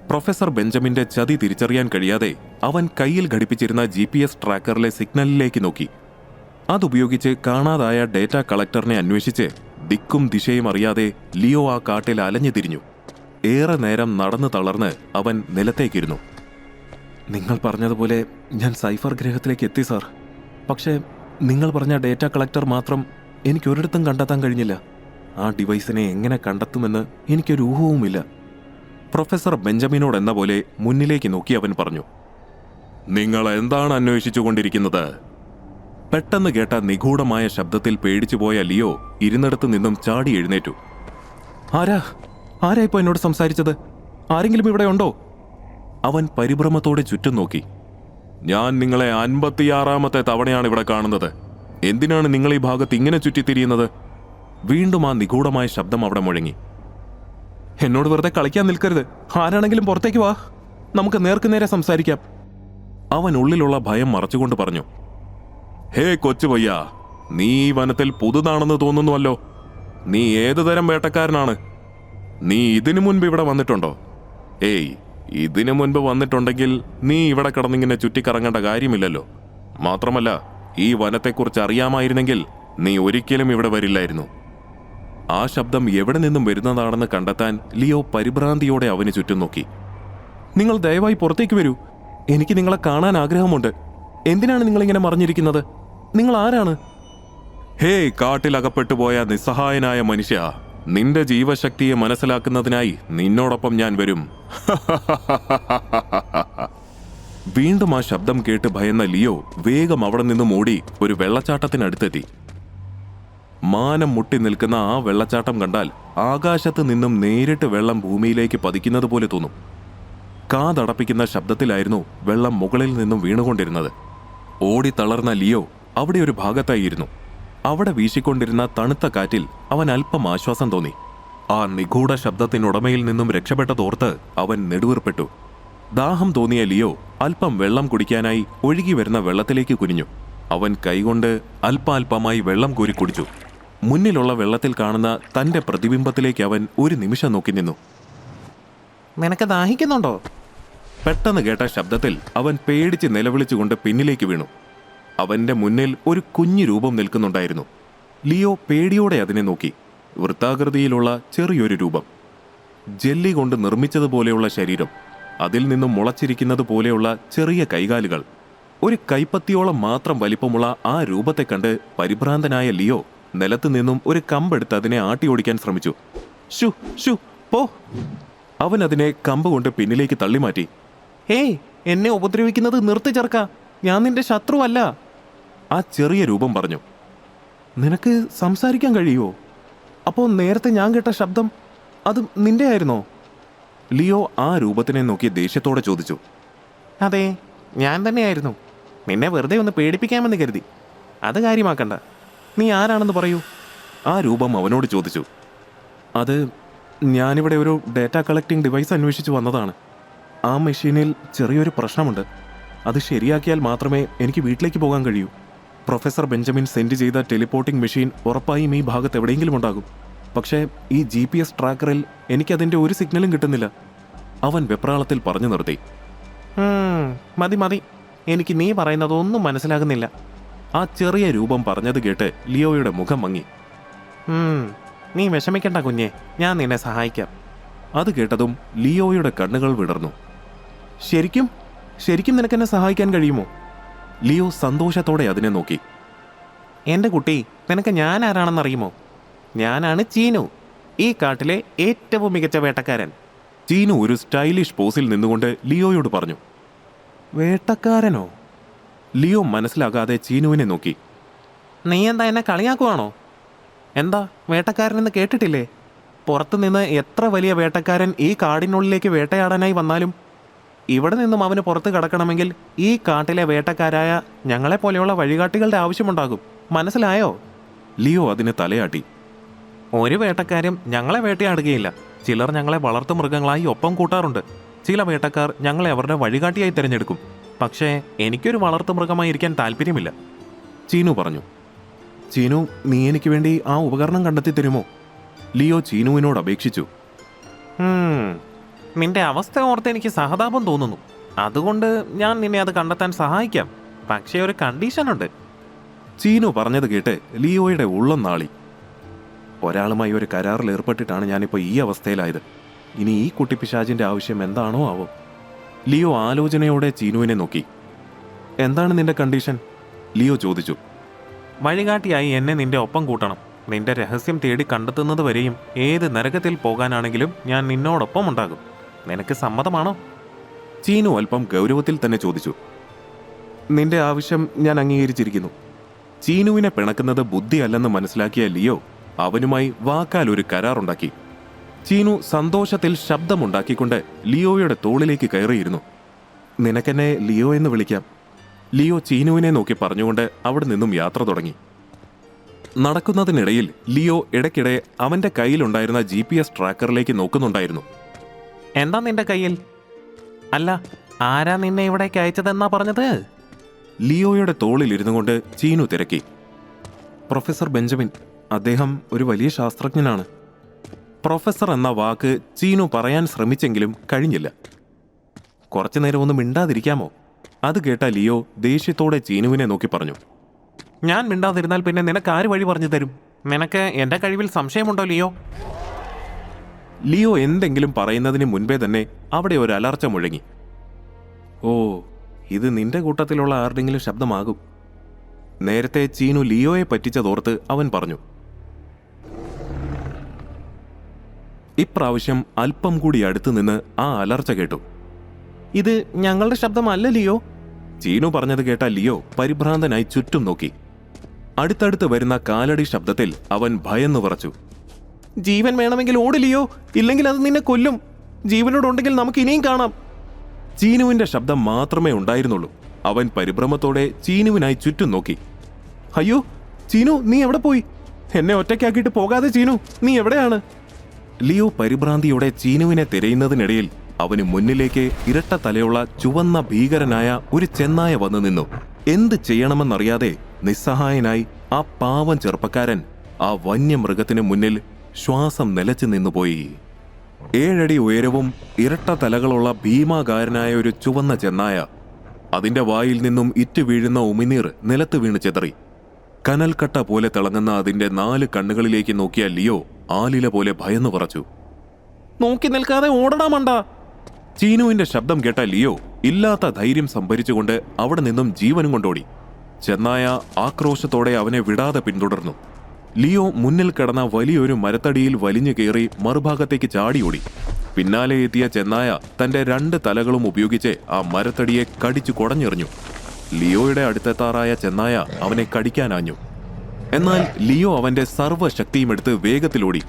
പ്രൊഫസർ ബെഞ്ചമിന്റെ ചതി തിരിച്ചറിയാൻ കഴിയാതെ അവൻ കയ്യിൽ ഘടിപ്പിച്ചിരുന്ന GPS ട്രാക്കറിലെ സിഗ്നലിലേക്ക് നോക്കി. അതുപയോഗിച്ച് കാണാതായ ഡേറ്റ കളക്ടറിനെ അന്വേഷിച്ച് ദിക്കും ദിശയും അറിയാതെ ലിയോ ആ കാട്ടിൽ അലഞ്ഞു തിരിഞ്ഞു. ഏറെ നേരം നടന്നു തളർന്ന് അവൻ നിലത്തേക്കിരുന്നു. നിങ്ങൾ പറഞ്ഞതുപോലെ ഞാൻ സൈഫർ ഗ്രഹത്തിലേക്ക് എത്തി സാർ. പക്ഷേ നിങ്ങൾ പറഞ്ഞ ഡേറ്റ കളക്ടർ മാത്രം എനിക്കൊരിടത്തും കണ്ടെത്താൻ കഴിഞ്ഞില്ല. ആ ഡിവൈസിനെ എങ്ങനെ കണ്ടെത്തുമെന്ന് എനിക്കൊരു ഊഹവുമില്ല. പ്രൊഫസർ ബെഞ്ചമിനോട് എന്ന പോലെ മുന്നിലേക്ക് നോക്കി അവൻ പറഞ്ഞു. നിങ്ങൾ എന്താണ് അന്വേഷിച്ചുകൊണ്ടിരിക്കുന്നത്? പെട്ടെന്ന് കേട്ട നിഗൂഢമായ ശബ്ദത്തിൽ പേടിച്ചുപോയ ലിയോ ഇരുന്നിടത്തു നിന്നും ചാടി എഴുന്നേറ്റു. ആരാ ഇപ്പോ എന്നോട് സംസാരിച്ചത്? ആരെങ്കിലും ഇവിടെ ഉണ്ടോ? അവൻ പരിഭ്രമത്തോടെ ചുറ്റും നോക്കി. ഞാൻ നിങ്ങളെ 56-ാമത്തെ തവണയാണ് ഇവിടെ കാണുന്നത്. എന്തിനാണ് നിങ്ങൾ ഈ ഭാഗത്ത് ഇങ്ങനെ ചുറ്റിത്തിരിയുന്നത്? വീണ്ടും ആ നിഗൂഢമായ ശബ്ദം അവിടെ മുഴങ്ങി. എന്നോട് വെറുതെ കളിക്കാൻ നിൽക്കരുത്. ആരാണെങ്കിലും പുറത്തേക്ക് വാ, നമുക്ക് നേർക്കുനേരെ സംസാരിക്കാം. അവൻ ഉള്ളിലുള്ള ഭയം മറച്ചുകൊണ്ട് പറഞ്ഞു. ഹേ കൊച്ചു പയ്യ, നീ ഈ വനത്തിൽ പുതുതാണെന്ന് തോന്നുന്നുവല്ലോ. നീ ഏതുതരം വേട്ടക്കാരനാണ്? നീ ഇതിനു മുൻപ് ഇവിടെ വന്നിട്ടുണ്ടോ? ഏയ്, ഇതിനു മുൻപ് വന്നിട്ടുണ്ടെങ്കിൽ നീ ഇവിടെ കിടന്നിങ്ങനെ ചുറ്റിക്കറങ്ങേണ്ട കാര്യമില്ലല്ലോ. മാത്രമല്ല, ഈ വനത്തെക്കുറിച്ച് അറിയാമായിരുന്നെങ്കിൽ നീ ഒരിക്കലും ഇവിടെ വരില്ലായിരുന്നു. ആ ശബ്ദം എവിടെ നിന്നും വരുന്നതാണെന്ന് കണ്ടെത്താൻ ലിയോ പരിഭ്രാന്തിയോടെ അവന് ചുറ്റും നോക്കി. നിങ്ങൾ ദയവായി പുറത്തേക്ക് വരൂ. എനിക്ക് നിങ്ങളെ കാണാൻ ആഗ്രഹമുണ്ട്. എന്തിനാണ് നിങ്ങളിങ്ങനെ മറിഞ്ഞിരിക്കുന്നത്? നിങ്ങൾ ആരാണ്? ഹേ കാട്ടിലകപ്പെട്ടു പോയ നിസ്സഹായനായ മനുഷ്യ, നിന്റെ ജീവശക്തിയെ മനസ്സിലാക്കുന്നതിനായി നിന്നോടൊപ്പം ഞാൻ വരും. വീണ്ടും ആ ശബ്ദം കേട്ട് ഭയന്ന ലിയോ വേഗം അവിടെ നിന്നും ഓടി ഒരു വെള്ളച്ചാട്ടത്തിനടുത്തെത്തി. മാനം മുട്ടി നിൽക്കുന്ന ആ വെള്ളച്ചാട്ടം കണ്ടാൽ ആകാശത്ത് നിന്നും നേരിട്ട് വെള്ളം ഭൂമിയിലേക്ക് പതിക്കുന്നത് പോലെ തോന്നും. കാതടപ്പിക്കുന്ന ശബ്ദത്തിലായിരുന്നു വെള്ളം മുകളിൽ നിന്നും വീണുകൊണ്ടിരുന്നത്. ഓടി തളർന്ന ലിയോ അവിടെ ഒരു ഭാഗത്തായിരുന്നു. അവിടെ വീശിക്കൊണ്ടിരുന്ന തണുത്ത കാറ്റിൽ അവൻ അല്പം ആശ്വാസം തോന്നി. ആ നിഗൂഢ ശബ്ദത്തിനുടമയിൽ നിന്നും രക്ഷപ്പെട്ടതോർത്ത് അവൻ നെടുവീർപ്പെട്ടു. ദാഹം തോന്നിയ ലിയോ അല്പം വെള്ളം കുടിക്കാനായി ഒഴുകി വരുന്ന വെള്ളത്തിലേക്ക് കുനിഞ്ഞു. അവൻ കൈകൊണ്ട് അല്പാൽപമായി വെള്ളം കോരി കുടിച്ചു. മുന്നിലുള്ള വെള്ളത്തിൽ കാണുന്ന തന്റെ പ്രതിബിംബത്തിലേക്ക് അവൻ ഒരു നിമിഷം നോക്കി നിന്നു. നിനക്ക് ദാഹിക്കുന്നുണ്ടോ? പെട്ടെന്ന് കേട്ട ശബ്ദത്തിൽ അവൻ പേടിച്ച് നിലവിളിച്ചുകൊണ്ട് പിന്നിലേക്ക് വീണു. അവന്റെ മുന്നിൽ ഒരു കുഞ്ഞു രൂപം നിൽക്കുന്നുണ്ടായിരുന്നു. ലിയോ പേടിയോടെ അതിനെ നോക്കി. വൃത്താകൃതിയിലുള്ള ചെറിയൊരു രൂപം. ജെല്ലി കൊണ്ട് നിർമ്മിച്ചതുപോലെയുള്ള ശരീരം, അതിൽ നിന്നും മുളച്ചിരിക്കുന്നത് പോലെയുള്ള ചെറിയ കൈകാലുകൾ, ഒരു കൈപ്പത്തിയോളം മാത്രം വലിപ്പമുള്ള ആ രൂപത്തെ കണ്ട് പരിഭ്രാന്തനായ ലിയോ നിലത്തു നിന്നും ഒരു കമ്പെടുത്ത് അതിനെ ആട്ടിയോടിക്കാൻ ശ്രമിച്ചു. ഷു ഷു പോ! അവൻ അതിനെ കമ്പ് കൊണ്ട് പിന്നിലേക്ക് തള്ളിമാറ്റി. ഏയ്, എന്നെ ഉപദ്രവിക്കുന്നത് നിർത്തി ചെറുക്ക, ഞാൻ നിന്റെ ശത്രുവല്ല, ആ ചെറിയ രൂപം പറഞ്ഞു. നിനക്ക് സംസാരിക്കാൻ കഴിയുമോ? അപ്പോൾ നേരത്തെ ഞാൻ കേട്ട ശബ്ദം അത് നിന്റെ ആയിരുന്നോ? ലിയോ ആ രൂപത്തിനെ നോക്കി ദേഷ്യത്തോടെ ചോദിച്ചു. അതെ, ഞാൻ തന്നെയായിരുന്നു. നിന്നെ വെറുതെ ഒന്ന് പേടിപ്പിക്കാമെന്ന് കരുതി. അത് കാര്യമാക്കണ്ട. നീ ആരാണെന്ന് പറയൂ, ആ രൂപം അവനോട് ചോദിച്ചു. അത് ഞാനിവിടെ ഒരു ഡാറ്റ കളക്ടിംഗ് ഡിവൈസ് അന്വേഷിച്ച് വന്നതാണ്. ആ മെഷീനിൽ ചെറിയൊരു പ്രശ്നമുണ്ട്. അത് ശരിയാക്കിയാൽ മാത്രമേ എനിക്ക് വീട്ടിലേക്ക് പോകാൻ കഴിയൂ. പ്രൊഫസർ ബെഞ്ചമിൻ സെൻഡ് ചെയ്ത ടെലിപ്പോർട്ടിംഗ് മെഷീൻ ഉറപ്പായും ഈ ഭാഗത്ത് എവിടെയെങ്കിലും ഉണ്ടാകും. പക്ഷേ ഈ GPS ട്രാക്കറിൽ എനിക്കതിൻ്റെ ഒരു സിഗ്നലും കിട്ടുന്നില്ല, അവൻ വെപ്രാളത്തിൽ പറഞ്ഞു നിർത്തി. മതി മതി, എനിക്ക് നീ പറയുന്നതൊന്നും മനസ്സിലാകുന്നില്ല, ആ ചെറിയ രൂപം പറഞ്ഞത് കേട്ട് ലിയോയുടെ മുഖം മങ്ങി. നീ വിഷമിക്കണ്ട കുഞ്ഞെ, ഞാൻ നിന്നെ സഹായിക്കാം. അത് കേട്ടതും ലിയോയുടെ കണ്ണുകൾ വിടർന്നു. ശരിക്കും ശരിക്കും നിനക്കെന്നെ സഹായിക്കാൻ കഴിയുമോ? ലിയോ സന്തോഷത്തോടെ അതിനെ നോക്കി. എൻ്റെ കുട്ടി, നിനക്ക് ഞാൻ ആരാണെന്നറിയുമോ? ഞാനാണ് ചീനു, ഈ കാട്ടിലെ ഏറ്റവും മികച്ച വേട്ടക്കാരൻ. ചീനു ഒരു സ്റ്റൈലിഷ് പോസിൽ നിന്നുകൊണ്ട് ലിയോയോട് പറഞ്ഞു. വേട്ടക്കാരനോ? ലിയോ മനസ്സിലാകാതെ ചീനുവിനെ നോക്കി. നീ എന്താ എന്നെ കളിയാക്കുവാണോ? എന്താ വേട്ടക്കാരനെന്ന് കേട്ടിട്ടില്ലേ? പുറത്തുനിന്ന് എത്ര വലിയ വേട്ടക്കാരൻ ഈ കാടിനുള്ളിലേക്ക് വേട്ടയാടാനായി വന്നാലും ഇവിടെ നിന്നും അവന് പുറത്ത് കടക്കണമെങ്കിൽ ഈ കാട്ടിലെ വേട്ടക്കാരായ ഞങ്ങളെപ്പോലെയുള്ള വഴികാട്ടികളുടെ ആവശ്യമുണ്ടാകും. മനസ്സിലായോ? ലിയോ അതിന് തലയാട്ടി. ഒരു വേട്ടക്കാരും ഞങ്ങളെ വേട്ടയാടുകയില്ല. ചിലർ ഞങ്ങളെ വളർത്തു മൃഗങ്ങളായി ഒപ്പം കൂട്ടാറുണ്ട്. ചില വേട്ടക്കാർ ഞങ്ങളെ അവരുടെ വഴികാട്ടിയായി തിരഞ്ഞെടുക്കും. പക്ഷേ എനിക്കൊരു വളർത്തു മൃഗമായി ഇരിക്കാൻ താല്പര്യമില്ല, ചീനു പറഞ്ഞു. ചീനു, നീ എനിക്ക് വേണ്ടി ആ ഉപകരണം കണ്ടെത്തി തരുമോ? ലിയോ ചീനുവിനോട് അപേക്ഷിച്ചു. നിന്റെ അവസ്ഥ ഓർത്ത് എനിക്ക് സഹതാപം തോന്നുന്നു. അതുകൊണ്ട് ഞാൻ നിന്നെ അത് കണ്ടെത്താൻ സഹായിക്കാം. പക്ഷേ ഒരു കണ്ടീഷനുണ്ട്. ചീനു പറഞ്ഞത് കേട്ട് ലിയോയുടെ ഉള്ളം നാളി. ഒരാളുമായി ഒരു കരാറിൽ ഏർപ്പെട്ടിട്ടാണ് ഞാനിപ്പോൾ ഈ അവസ്ഥയിലായത്. ഇനി ഈ കുട്ടിപ്പിശാചിൻ്റെ ആവശ്യം എന്താണോ ആവോ? ലിയോ ആലോചനയോടെ ചീനുവിനെ നോക്കി. എന്താണ് നിന്റെ കണ്ടീഷൻ? ലിയോ ചോദിച്ചു. വഴികാട്ടിയായി എന്നെ നിന്റെ ഒപ്പം കൂട്ടണം. നിന്റെ രഹസ്യം തേടി കണ്ടെത്തുന്നത് വരെയും ഏത് നരകത്തിൽ പോകാനാണെങ്കിലും ഞാൻ നിന്നോടൊപ്പം ഉണ്ടാകും. നിനക്ക് സമ്മതമാണോ? ചീനു അല്പം ഗൗരവത്തിൽ തന്നെ ചോദിച്ചു. നിന്റെ ആവശ്യം ഞാൻ അംഗീകരിച്ചിരിക്കുന്നു. ചീനുവിനെ പിണക്കുന്നത് ബുദ്ധിയല്ലെന്ന് മനസ്സിലാക്കിയ ലിയോ അവനുമായി വാക്കാൽ ഒരു കരാറുണ്ടാക്കി. ചീനു സന്തോഷത്തിൽ ശബ്ദമുണ്ടാക്കിക്കൊണ്ട് ലിയോയുടെ തോളിലേക്ക് കയറിയിരുന്നു. നിനക്കെന്നെ ലിയോ എന്ന് വിളിക്കാം, ലിയോ ചീനുവിനെ നോക്കി പറഞ്ഞുകൊണ്ട് അവിടെ നിന്നും യാത്ര തുടങ്ങി. നടക്കുന്നതിനിടയിൽ ലിയോ ഇടയ്ക്കിടെ അവന്റെ കയ്യിലുണ്ടായിരുന്ന GPS ട്രാക്കറിലേക്ക് നോക്കുന്നുണ്ടായിരുന്നു. എന്താ നിന്റെ കയ്യിൽ? അല്ല, ആരാ നിന്നെ ഇവിടേക്ക് അയച്ചതെന്നാ പറഞ്ഞത്? ലിയോയുടെ തോളിൽ ഇരുന്നു കൊണ്ട് ചീനു തിരക്കി. പ്രൊഫസർ ബെഞ്ചമിൻ, അദ്ദേഹം ഒരു വലിയ ശാസ്ത്രജ്ഞനാണ്. പ്രൊഫസർ എന്ന വാക്ക് ചീനു പറയാൻ ശ്രമിച്ചെങ്കിലും കഴിഞ്ഞില്ല. കുറച്ചു നേരം ഒന്ന് മിണ്ടാതിരിക്കാമോ? അത് കേട്ട ലിയോ ദേഷ്യത്തോടെ ചീനുവിനെ നോക്കി പറഞ്ഞു. ഞാൻ മിണ്ടാതിരുന്നാൽ പിന്നെ നിനക്ക് ആര് വഴി പറഞ്ഞു തരും? നിനക്ക് എൻ്റെ കഴിവിൽ സംശയമുണ്ടോ ലിയോ? ലിയോ എന്തെങ്കിലും പറയുന്നതിന് മുൻപേ തന്നെ അവിടെ ഒരു അലർച്ച മുഴങ്ങി. ഓ, ഇത് നിന്റെ കൂട്ടത്തിലുള്ള ആരുടെങ്കിലും ശബ്ദമാകും. നേരത്തെ ചീനു ലിയോയെ പറ്റിച്ചതോർത്ത് അവൻ പറഞ്ഞു. ഇപ്രാവശ്യം അല്പം കൂടി അടുത്തു നിന്ന് ആ അലർച്ച കേട്ടു. ഇത് ഞങ്ങളുടെ ശബ്ദമല്ല ലിയോ, ചീനു പറഞ്ഞത് കേട്ട ലിയോ പരിഭ്രാന്തനായി ചുറ്റും നോക്കി. അടുത്തടുത്ത് വരുന്ന കാലടി ശബ്ദത്തിൽ അവൻ ഭയന്നു വിറച്ചു. ജീവൻ വേണമെങ്കിൽ ഓട് ലിയോ, ഇല്ലെങ്കിൽ അത് നിന്നെ കൊല്ലും. ജീവനോടുണ്ടെങ്കിൽ നമുക്ക് ഇനിയും കാണാം. ചീനുവിന്റെ ശബ്ദം മാത്രമേ ഉണ്ടായിരുന്നുള്ളൂ. അവൻ പരിഭ്രമത്തോടെ ചീനുവിനായി ചുറ്റും നോക്കി. അയ്യോ ചീനു, നീ എവിടെ പോയി? എന്നെ ഒറ്റയ്ക്കാക്കിയിട്ട് പോകാതെ ചീനു, നീ എവിടെയാണ്? ലിയോ പരിഭ്രാന്തിയോടെ ചീനുവിനെ തിരയുന്നതിനിടയിൽ അവന് മുന്നിലേക്ക് ഇരട്ട തലയുള്ള ചുവന്ന ഭീകരനായ ഒരു ചെന്നായ വന്നു നിന്നു. എന്ത് ചെയ്യണമെന്നറിയാതെ നിസ്സഹായനായി ആ പാവം ചെറുപ്പക്കാരൻ ആ വന്യമൃഗത്തിന് മുന്നിൽ ശ്വാസം നിലച്ചു നിന്നുപോയി. 7 അടി ഉയരവും ഇരട്ട തലകളുള്ള ഭീമാകാരനായ ഒരു ചുവന്ന ചെന്നായ. അതിന്റെ വായിൽ നിന്നും ഇറ്റു വീഴുന്ന ഉമിനീർ നിലത്ത് വീണ് ചെതറി. കനൽക്കട്ട പോലെ തിളങ്ങുന്ന അതിന്റെ 4 കണ്ണുകളിലേക്ക് നോക്കിയ ലിയോ ആലില പോലെ ഭയന്നു പറച്ചു. നോക്കി നിൽക്കാതെ ഓടടാ മണ്ട. ചീനുവിന്റെ ശബ്ദം കേട്ട ലിയോ ഇല്ലാത്ത ധൈര്യം സംഭരിച്ചുകൊണ്ട് അവിടെ നിന്നും ജീവനും കൊണ്ടോടി. ചെന്നായ ആക്രോശത്തോടെ അവനെ വിടാതെ പിന്തുടർന്നു. ലിയോ മുന്നിൽ കിടന്ന വലിയൊരു മരത്തടിയിൽ വലിഞ്ഞു കയറി മറുഭാഗത്തേക്ക് ചാടിയോടി. പിന്നാലെ എത്തിയ ചെന്നായ തന്റെ 2 തലകളും ഉപയോഗിച്ച് ആ മരത്തടിയെ കടിച്ചു കുടഞ്ഞെറിഞ്ഞു. ലിയോയുടെ അടുത്തെത്താറായ ചെന്നായ അവനെ കടിക്കാനാഞ്ഞു. എന്നാൽ ലിയോ അവന്റെ സർവ്വശക്തിയും എടുത്ത് വേഗത്തിലോടി.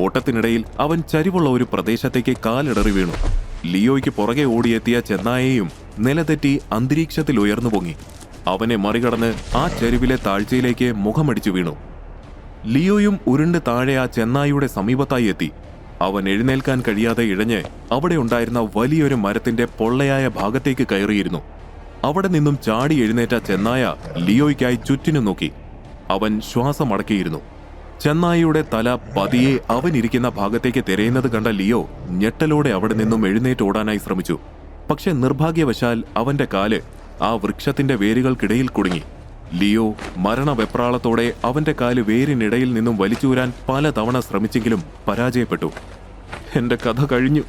ഓട്ടത്തിനിടയിൽ അവൻ ചരിവുള്ള ഒരു പ്രദേശത്തേക്ക് കാലിടറി വീണു. ലിയോയ്ക്ക് പുറകെ ഓടിയെത്തിയ ചെന്നായയും നിലതെറ്റി അന്തരീക്ഷത്തിൽ ഉയർന്നു പൊങ്ങി. അവനെ മറികടന്ന് ആ ചരിവിലെ താഴ്ചയിലേക്ക് മുഖമടിച്ചു വീണു. ലിയോയും ഉരുണ്ട് താഴെ ആ ചെന്നായിയുടെ സമീപത്തായി എത്തി. അവൻ എഴുന്നേൽക്കാൻ കഴിയാതെ ഇഴഞ്ഞ് അവിടെ ഉണ്ടായിരുന്ന വലിയൊരു മരത്തിന്റെ പൊള്ളയായ ഭാഗത്തേക്ക് കയറിയിരുന്നു. അവിടെ നിന്നും ചാടി എഴുന്നേറ്റ ചെന്നായ ലിയോയ്ക്കായി ചുറ്റിനും നോക്കി. അവൻ ശ്വാസം അടക്കിയിരുന്നു. ചെന്നായിയുടെ തല പതിയെ അവനിരിക്കുന്ന ഭാഗത്തേക്ക് തിരയുന്നത് കണ്ട ലിയോ ഞെട്ടലോടെ അവിടെ നിന്നും എഴുന്നേറ്റോടാനായി ശ്രമിച്ചു. പക്ഷെ നിർഭാഗ്യവശാൽ അവന്റെ കാല് ആ വൃക്ഷത്തിന്റെ വേരുകൾക്കിടയിൽ കുടുങ്ങി. ലിയോ മരണവെപ്രാളത്തോടെ അവന്റെ കാല് വേരിനിടയിൽ നിന്നും വലിച്ചൂരാൻ പലതവണ ശ്രമിച്ചെങ്കിലും പരാജയപ്പെട്ടു. എന്റെ കഥ കഴിഞ്ഞു.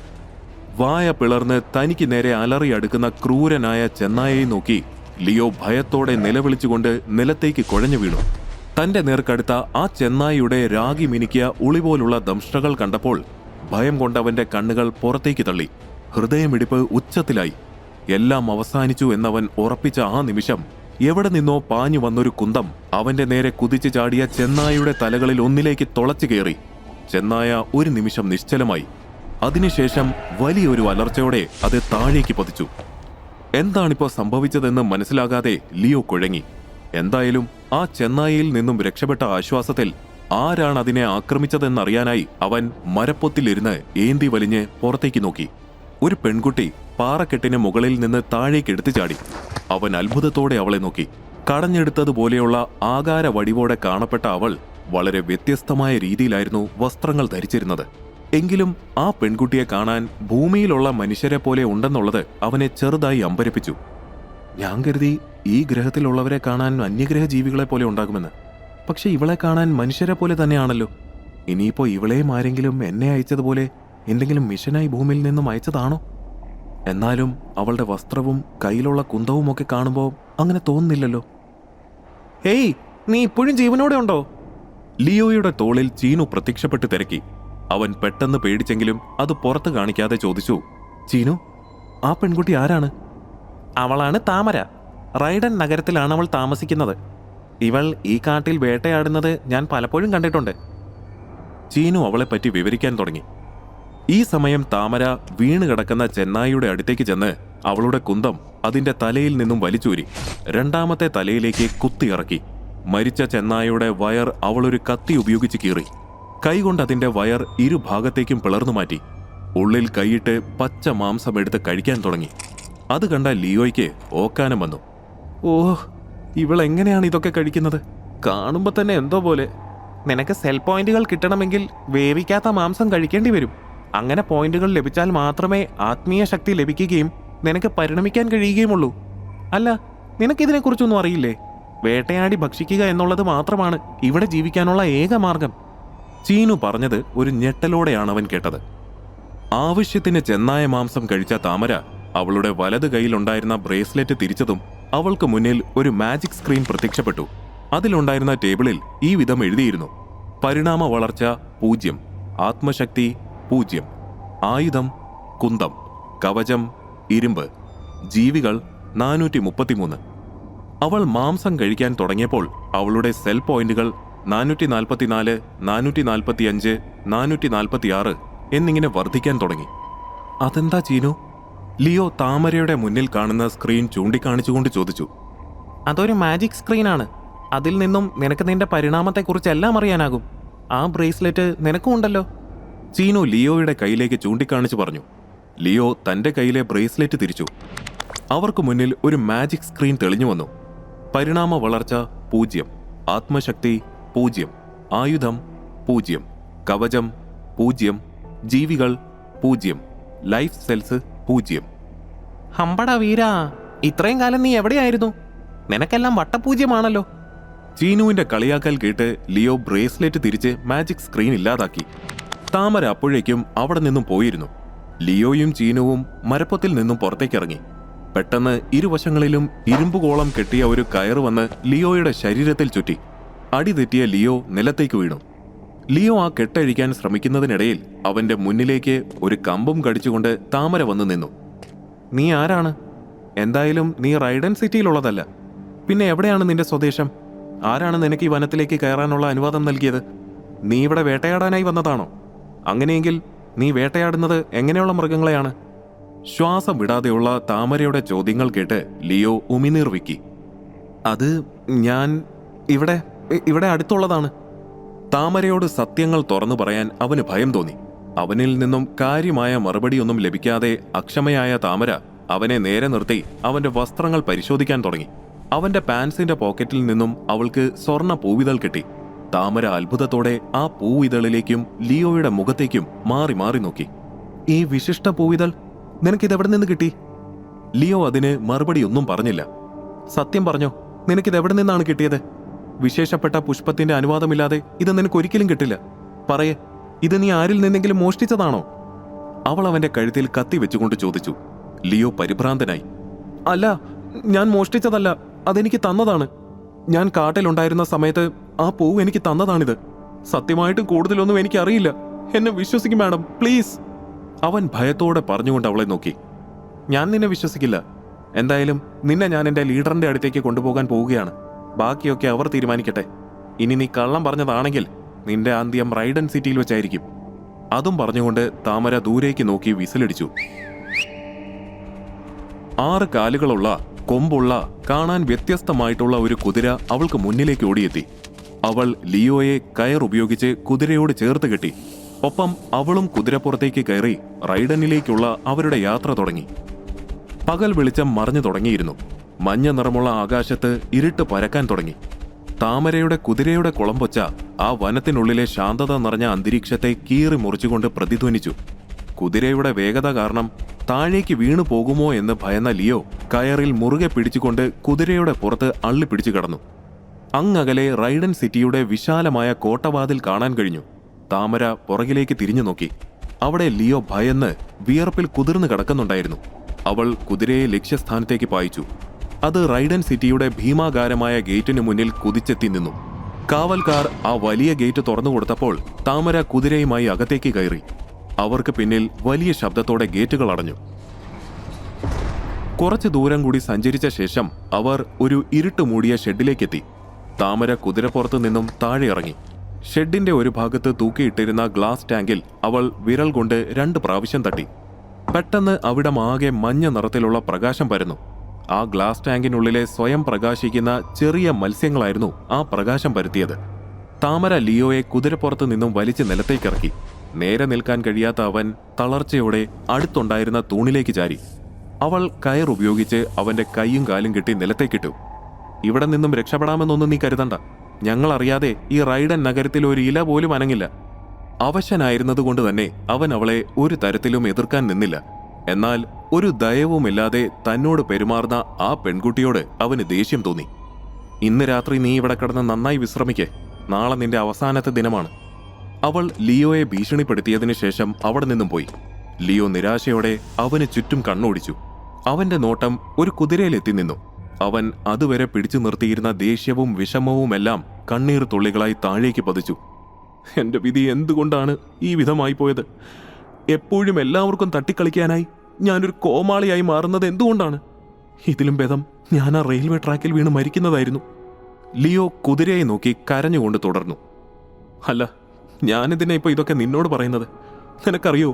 വായ പിളർന്ന് തനിക്ക് നേരെ അലറി അടുക്കുന്ന ക്രൂരനായ ചെന്നായയെ നോക്കി ലിയോ ഭയത്തോടെ നിലവിളിച്ചുകൊണ്ട് നിലത്തേക്ക് കുഴഞ്ഞു വീണു. തന്റെ നേർക്കടുത്ത ആ ചെന്നായിയുടെ രാഗി മിനുക്കിയ ഉളിപോലുള്ള ദംഷ്ടകൾ കണ്ടപ്പോൾ ഭയം കൊണ്ടവന്റെ കണ്ണുകൾ പുറത്തേക്ക് തള്ളി. ഹൃദയമിടിപ്പ് ഉച്ചത്തിലായി. എല്ലാം അവസാനിച്ചു എന്നവൻ ഉറപ്പിച്ച ആ നിമിഷം എവിടെ നിന്നോ പാഞ്ഞു വന്നൊരു കുന്തം അവന്റെ നേരെ കുതിച്ചു ചാടിയ ചെന്നായയുടെ തലകളിൽ ഒന്നിലേക്ക് തുളച്ചു കയറി. ചെന്നായ ഒരു നിമിഷം നിശ്ചലമായി. അതിനുശേഷം വലിയൊരു അലർച്ചയോടെ അത് താഴേക്ക് പതിച്ചു. എന്താണിപ്പോ സംഭവിച്ചതെന്ന് മനസ്സിലാകാതെ ലിയോ കുഴങ്ങി. എന്തായാലും ആ ചെന്നായയിൽ നിന്നും രക്ഷപ്പെട്ട ആശ്വാസത്തിൽ ആരാണ് അതിനെ ആക്രമിച്ചതെന്നറിയാനായി അവൻ മരപ്പൊത്തിലിരുന്ന് ഏന്തി വലിഞ്ഞ് പുറത്തേക്ക് നോക്കി. ഒരു പെൺകുട്ടി പാറക്കെട്ടിന് മുകളിൽ നിന്ന് താഴേക്ക് എടുത്തു ചാടി. അവൻ അത്ഭുതത്തോടെ അവളെ നോക്കി. കടഞ്ഞെടുത്തതുപോലെയുള്ള ആകാര വടിവോടെ കാണപ്പെട്ട അവൾ വളരെ വ്യത്യസ്തമായ രീതിയിലായിരുന്നു വസ്ത്രങ്ങൾ ധരിച്ചിരുന്നത്. എങ്കിലും ആ പെൺകുട്ടിയെ കാണാൻ ഭൂമിയിലുള്ള മനുഷ്യരെ പോലെ ഉണ്ടെന്നുള്ളത് അവനെ ചെറുതായി അമ്പരപ്പിച്ചു. ഞാൻ കരുതി ഈ ഗ്രഹത്തിലുള്ളവരെ കാണാൻ അന്യഗ്രഹ ജീവികളെ പോലെ ഉണ്ടാകുമെന്ന്. പക്ഷെ ഇവളെ കാണാൻ മനുഷ്യരെ പോലെ തന്നെയാണല്ലോ. ഇനിയിപ്പോ ഇവളെയും ആരെങ്കിലും എന്നെ അയച്ചതുപോലെ എന്തെങ്കിലും മിഷനായി ഭൂമിയിൽ നിന്നും അയച്ചതാണോ? എന്നാലും അവളുടെ വസ്ത്രവും കയ്യിലുള്ള കുന്തവും ഒക്കെ കാണുമ്പോൾ അങ്ങനെ തോന്നുന്നില്ലല്ലോ. ഹേയ്, നീ ഇപ്പോഴും ജീവനോടെ ഉണ്ടോ? ലിയോയുടെ തോളിൽ ചീനു പ്രത്യക്ഷപ്പെട്ട് തിരക്കി. അവൻ പെട്ടെന്ന് പേടിച്ചെങ്കിലും അത് പുറത്ത് കാണിക്കാതെ ചോദിച്ചു, ചീനു, ആ പെൺകുട്ടി ആരാണ്? അവളാണ് താമര. റൈഡൻ നഗരത്തിലാണ് അവൾ താമസിക്കുന്നത്. ഇവൾ ഈ കാട്ടിൽ വേട്ടയാടുന്നത് ഞാൻ പലപ്പോഴും കണ്ടിട്ടുണ്ട്. ചീനു അവളെപ്പറ്റി വിവരിക്കാൻ തുടങ്ങി. ഈ സമയം താമര വീണ് കിടക്കുന്ന ചെന്നായിയുടെ അടുത്തേക്ക് ചെന്ന് അവളുടെ കുന്തം അതിന്റെ തലയിൽ നിന്നും വലിച്ചൂരി 2ാമത്തെ തലയിലേക്ക് കുത്തിയിറക്കി. മരിച്ച ചെന്നായിയുടെ വയർ അവളൊരു കത്തി ഉപയോഗിച്ച് കീറി. കൈകൊണ്ട് അതിന്റെ വയർ ഇരുഭാഗത്തേക്കും പിളർന്നു മാറ്റി. ഉള്ളിൽ കൈയിട്ട് പച്ച മാംസം എടുത്ത് കഴിക്കാൻ തുടങ്ങി. അത് കണ്ട ലിയോയ്ക്ക് ഓക്കാനം വന്നു. ഓഹ്, ഇവളെങ്ങനെയാണ് ഇതൊക്കെ കഴിക്കുന്നത്? കാണുമ്പോൾ തന്നെ എന്തോ പോലെ. നിനക്ക് സെൽ പോയിന്റുകൾ കിട്ടണമെങ്കിൽ വേവിക്കാത്ത മാംസം കഴിക്കേണ്ടി വരും. അങ്ങനെ പോയിന്റുകൾ ലഭിച്ചാൽ മാത്രമേ ആത്മീയ ശക്തി ലഭിക്കുകയും നിനക്ക് പരിണമിക്കാൻ കഴിയുകയുമുള്ളൂ. അല്ല, നിനക്കിതിനെക്കുറിച്ചൊന്നും അറിയില്ലേ? വേട്ടയാടി ഭക്ഷിക്കുക എന്നുള്ളത് മാത്രമാണ് ഇവിടെ ജീവിക്കാനുള്ള ഏക മാർഗം. ചീനു പറഞ്ഞത് ഒരു ഞെട്ടലോടെയാണ് അവൻ കേട്ടത്. ആവശ്യത്തിന് ചെന്നായ മാംസം കഴിച്ച താമര അവളുടെ വലത് കൈയിലുണ്ടായിരുന്ന ബ്രേസ്ലെറ്റ് തിരിച്ചതും അവൾക്ക് മുന്നിൽ ഒരു മാജിക് സ്ക്രീൻ പ്രത്യക്ഷപ്പെട്ടു. അതിലുണ്ടായിരുന്ന ടേബിളിൽ ഈ വിധം എഴുതിയിരുന്നു: പരിണാമ വളർച്ച 0, ആത്മശക്തി 0, ആയുധം കുന്തം, കവചം ഇരുമ്പ്, ജീവികൾ 433. അവൾ മാംസം കഴിക്കാൻ തുടങ്ങിയപ്പോൾ അവളുടെ സെൽ പോയിന്റുകൾ 444, 445, 446 എന്നിങ്ങനെ വർദ്ധിക്കാൻ തുടങ്ങി. അതെന്താ ചീനു? ലിയോ താമരയുടെ മുന്നിൽ കാണുന്ന സ്ക്രീൻ ചൂണ്ടിക്കാണിച്ചുകൊണ്ട് ചോദിച്ചു. അതൊരു മാജിക് സ്ക്രീനാണ്. അതിൽ നിന്നും നിനക്ക് നിന്റെ പരിണാമത്തെക്കുറിച്ച് എല്ലാം അറിയാനാകും. ആ ബ്രേസ്ലെറ്റ് നിനക്കും ഉണ്ടല്ലോ. ചീനു ലിയോയുടെ കയ്യിലേക്ക് ചൂണ്ടിക്കാണിച്ചു പറഞ്ഞു. ലിയോ തന്റെ കയ്യിലെ ബ്രേസ്ലെറ്റ് തിരിച്ചു. അവർക്ക് മുന്നിൽ ഒരു മാജിക് സ്ക്രീൻ തെളിഞ്ഞു വന്നു. പരിണാമ വളർച്ച 0, ആത്മശക്തി 0, ആയുധം 0, കവചം 0, ജീവികൾ 0, ലൈഫ് സെൽസ് 0. ഹമ്പട വീരാ, ഇത്രയും കാലം നീ എവിടെയായിരുന്നു? നിനക്കെല്ലാം വട്ടപൂജ്യമാണല്ലോ. ചീനുവിന്റെ കളിയാക്കൽ കേട്ട് ലിയോ ബ്രേസ്ലെറ്റ് തിരിച്ച് മാജിക് സ്ക്രീൻ ഇല്ലാതാക്കി. താമര അപ്പോഴേക്കും അവിടെ നിന്നും പോയിരുന്നു. ലിയോയും ചീനുവും മരപ്പൊത്തിൽ നിന്നും പുറത്തേക്കിറങ്ങി. പെട്ടെന്ന് ഇരുവശങ്ങളിലും ഇരുമ്പുകോളം കെട്ടിയ ഒരു കയറ് വന്ന് ലിയോയുടെ ശരീരത്തിൽ ചുറ്റി. അടിതെറ്റിയ ലിയോ നിലത്തേക്ക് വീണു. ലിയോ ആ കെട്ടഴിക്കാൻ ശ്രമിക്കുന്നതിനിടയിൽ അവന്റെ മുന്നിലേക്ക് ഒരു കമ്പും കടിച്ചുകൊണ്ട് താമര വന്നു നിന്നു. നീ ആരാണ്? എന്തായാലും നീ റൈഡൻ സിറ്റിയിലുള്ളതല്ല. പിന്നെ എവിടെയാണ് നിന്റെ സ്വദേശം? ആരാണ് നിനക്ക് ഈ വനത്തിലേക്ക് കയറാനുള്ള അനുവാദം നൽകിയത്? നീ ഇവിടെ വേട്ടയാടാനായി വന്നതാണോ? അങ്ങനെയെങ്കിൽ നീ വേട്ടയാടുന്നത് എങ്ങനെയുള്ള മൃഗങ്ങളെയാണ്? ശ്വാസം വിടാതെയുള്ള താമരയുടെ ചോദ്യങ്ങൾ കേട്ട് ലിയോ ഉമിനീർ വിക്കി. അത് ഞാൻ ഇവിടെ അടുത്തുള്ളതാണ്. താമരയോട് സത്യങ്ങൾ തുറന്നു പറയാൻ അവന് ഭയം തോന്നി. അവനിൽ നിന്നും കാര്യമായ മറുപടിയൊന്നും ലഭിക്കാതെ അക്ഷമയായ താമര അവനെ നേരെ നിർത്തി അവന്റെ വസ്ത്രങ്ങൾ പരിശോധിക്കാൻ തുടങ്ങി. അവന്റെ പാൻസിന്റെ പോക്കറ്റിൽ നിന്നും അവൾക്ക് സ്വർണ്ണ പൂവിതൾ കിട്ടി. താമര അത്ഭുതത്തോടെ ആ പൂവിതളിലേക്കും ലിയോയുടെ മുഖത്തേക്കും മാറി മാറി നോക്കി. ഈ വിശിഷ്ട പൂവിതൾ നിനക്കിതെവിടെ നിന്ന് കിട്ടി? ലിയോ അതിന് മറുപടിയൊന്നും പറഞ്ഞില്ല. സത്യം പറഞ്ഞോ, നിനക്കിതെവിടെ നിന്നാണ് കിട്ടിയത്? വിശേഷപ്പെട്ട പുഷ്പത്തിന്റെ അനുവാദമില്ലാതെ ഇത് നിനക്കൊരിക്കലും കിട്ടില്ല. പറയേ, ഇത് നീ ആരിൽ നിന്നെങ്കിലും മോഷ്ടിച്ചതാണോ? അവൾ അവന്റെ കഴുത്തിൽ കത്തി വെച്ചുകൊണ്ട് ചോദിച്ചു. ലിയോ പരിഭ്രാന്തനായി. അല്ല, ഞാൻ മോഷ്ടിച്ചതല്ല, അതെനിക്ക് തന്നതാണ്. ഞാൻ കാട്ടിലുണ്ടായിരുന്ന സമയത്ത് ആ പൂവ് എനിക്ക് തന്നതാണിത്. സത്യമായിട്ടും കൂടുതലൊന്നും എനിക്കറിയില്ല. എന്നെ വിശ്വസിക്കും മാഡം, പ്ലീസ്. അവൻ ഭയത്തോടെ പറഞ്ഞുകൊണ്ട് അവളെ നോക്കി. ഞാൻ നിന്നെ വിശ്വസിക്കില്ല. എന്തായാലും നിന്നെ ഞാൻ എൻ്റെ ലീഡറിന്റെ അടുത്തേക്ക് കൊണ്ടുപോകാൻ പോവുകയാണ്. ബാക്കിയൊക്കെ അവർ തീരുമാനിക്കട്ടെ. ഇനി നീ കള്ളം പറഞ്ഞതാണെങ്കിൽ നിന്റെ അന്ത്യം റൈഡൻ സിറ്റിയിൽ വെച്ചായിരിക്കും. അതും പറഞ്ഞുകൊണ്ട് താമര ദൂരേക്ക് നോക്കി വിസിലടിച്ചു. 6 കാലുകളുള്ള, കൊമ്പുള്ള, കാണാൻ വ്യത്യസ്തമായിട്ടുള്ള ഒരു കുതിര അവൾക്ക് മുന്നിലേക്ക് ഓടിയെത്തി. അവൾ ലിയോയെ കയർ ഉപയോഗിച്ച് കുതിരയോട് ചേർത്ത് കെട്ടി. ഒപ്പം അവളും കുതിരപ്പുറത്തേക്ക് കയറി റൈഡനിലേക്കുള്ള അവരുടെ യാത്ര തുടങ്ങി. പകൽ വെളിച്ചം മറഞ്ഞു തുടങ്ങിയിരുന്നു. മഞ്ഞ നിറമുള്ള ആകാശത്ത് ഇരുട്ട് പരക്കാൻ തുടങ്ങി. താമരയുടെ കുതിരയുടെ കുളമ്പൊച്ച ആ വനത്തിനുള്ളിലെ ശാന്തത നിറഞ്ഞ അന്തരീക്ഷത്തെ കീറി മുറിച്ചുകൊണ്ട് പ്രതിധ്വനിച്ചു. കുതിരയുടെ വേഗത കാരണം താഴേക്ക് വീണു പോകുമോ എന്ന് ഭയന്ന ലിയോ കയറിൽ മുറുകെ പിടിച്ചുകൊണ്ട് കുതിരയുടെ പുറത്ത് അള്ളിപ്പിടിച്ചു കടന്നു. അങ്ങകലെ റൈഡൻ സിറ്റിയുടെ വിശാലമായ കോട്ടവാതിൽ കാണാൻ കഴിഞ്ഞു. താമര പുറകിലേക്ക് തിരിഞ്ഞു നോക്കി. അവിടെ ലിയോ ഭയന്ന് വിയർപ്പിൽ കുതിർന്നു കിടക്കുന്നുണ്ടായിരുന്നു. അവൾ കുതിരയെ ലക്ഷ്യസ്ഥാനത്തേക്ക് പായിച്ചു. അത് റൈഡൻ സിറ്റിയുടെ ഭീമാകാരമായ ഗേറ്റിന് മുന്നിൽ കുതിച്ചെത്തി നിന്നു. കാവൽക്കാർ ആ വലിയ ഗേറ്റ് തുറന്നു കൊടുത്തപ്പോൾ താമര കുതിരയുമായി അകത്തേക്ക് കയറി. അവർക്ക് പിന്നിൽ വലിയ ശബ്ദത്തോടെ ഗേറ്റുകൾ അടഞ്ഞു. കുറച്ചു ദൂരം കൂടി സഞ്ചരിച്ച ശേഷം അവർ ഒരു ഇരുട്ട് മൂടിയ ഷെഡിലേക്കെത്തി. താമര കുതിരപ്പുറത്തു നിന്നും താഴെ ഇറങ്ങി. ഷെഡിന്റെ ഒരു ഭാഗത്ത് തൂക്കിയിട്ടിരുന്ന ഗ്ലാസ് ടാങ്കിൽ അവൾ വിരൽ കൊണ്ട് 2 പ്രാവശ്യം തട്ടി. പെട്ടെന്ന് അവിടമാകെ മഞ്ഞ നിറത്തിലുള്ള പ്രകാശം പരന്നു. ആ ഗ്ലാസ് ടാങ്കിനുള്ളിലെ സ്വയം പ്രകാശിക്കുന്ന ചെറിയ മത്സ്യങ്ങളായിരുന്നു ആ പ്രകാശം പരത്തിയത്. താമര ലിയോയെ കുതിരപ്പുറത്ത് നിന്നും വലിച്ച് നിലത്തേക്കിറക്കി. നേരെ നിൽക്കാൻ കഴിയാത്ത അവൻ തളർച്ചയോടെ അടുത്തുണ്ടായിരുന്ന തൂണിലേക്ക് ചാരി. അവൾ കയർ ഉപയോഗിച്ച് അവന്റെ കൈയും കാലും കെട്ടി നിലത്തേക്കിട്ടു. ഇവിടെ നിന്നും രക്ഷപ്പെടാമെന്നൊന്നും നീ കരുതണ്ട. ഞങ്ങൾ അറിയാതെ ഈ റൈഡൻ നഗരത്തിൽ ഒരു ഇല പോലും അനങ്ങില്ല. അവശനായിരുന്നതുകൊണ്ട് തന്നെ അവൻ അവളെ ഒരു തരത്തിലും എതിർക്കാൻ നിന്നില്ല. എന്നാൽ ഒരു ദയവുമില്ലാതെ തന്നോട് പെരുമാറുന്ന ആ പെൺകുട്ടിയോട് അവന് ദേഷ്യം തോന്നി. ഇന്ന് രാത്രി നീ ഇവിടെ കിടന്ന് നന്നായി വിശ്രമിക്കേ. നാളെ നിന്റെ അവസാനത്തെ ദിനമാണ്. അവൾ ലിയോയെ ഭീഷണിപ്പെടുത്തിയതിനു ശേഷം അവിടെ നിന്നും പോയി. ലിയോ നിരാശയോടെ അവന് ചുറ്റും കണ്ണോടിച്ചു. അവന്റെ നോട്ടം ഒരു കുതിരയിലെത്തി നിന്നു. അവൻ അതുവരെ പിടിച്ചു നിർത്തിയിരുന്ന ദേഷ്യവും വിഷമവുമെല്ലാം കണ്ണീർ തുള്ളികളായി താഴേക്ക് പതിച്ചു. എന്റെ വിധി എന്തുകൊണ്ടാണ് ഈ വിധമായി പോയത്? എപ്പോഴും എല്ലാവർക്കും തട്ടിക്കളിക്കാനായി ഞാനൊരു കോമാളിയായി മാറുന്നത് എന്തുകൊണ്ടാണ്? ഇതിലും ഭേദം ഞാൻ ആ റെയിൽവേ ട്രാക്കിൽ വീണ് മരിക്കുന്നതായിരുന്നു. ലിയോ കുതിരയെ നോക്കി കരഞ്ഞുകൊണ്ട് തുടർന്നു. അല്ല, ഞാനെന്തിനാ ഇപ്പൊ ഇതൊക്കെ നിന്നോട് പറയുന്നത്? നിനക്കറിയോ,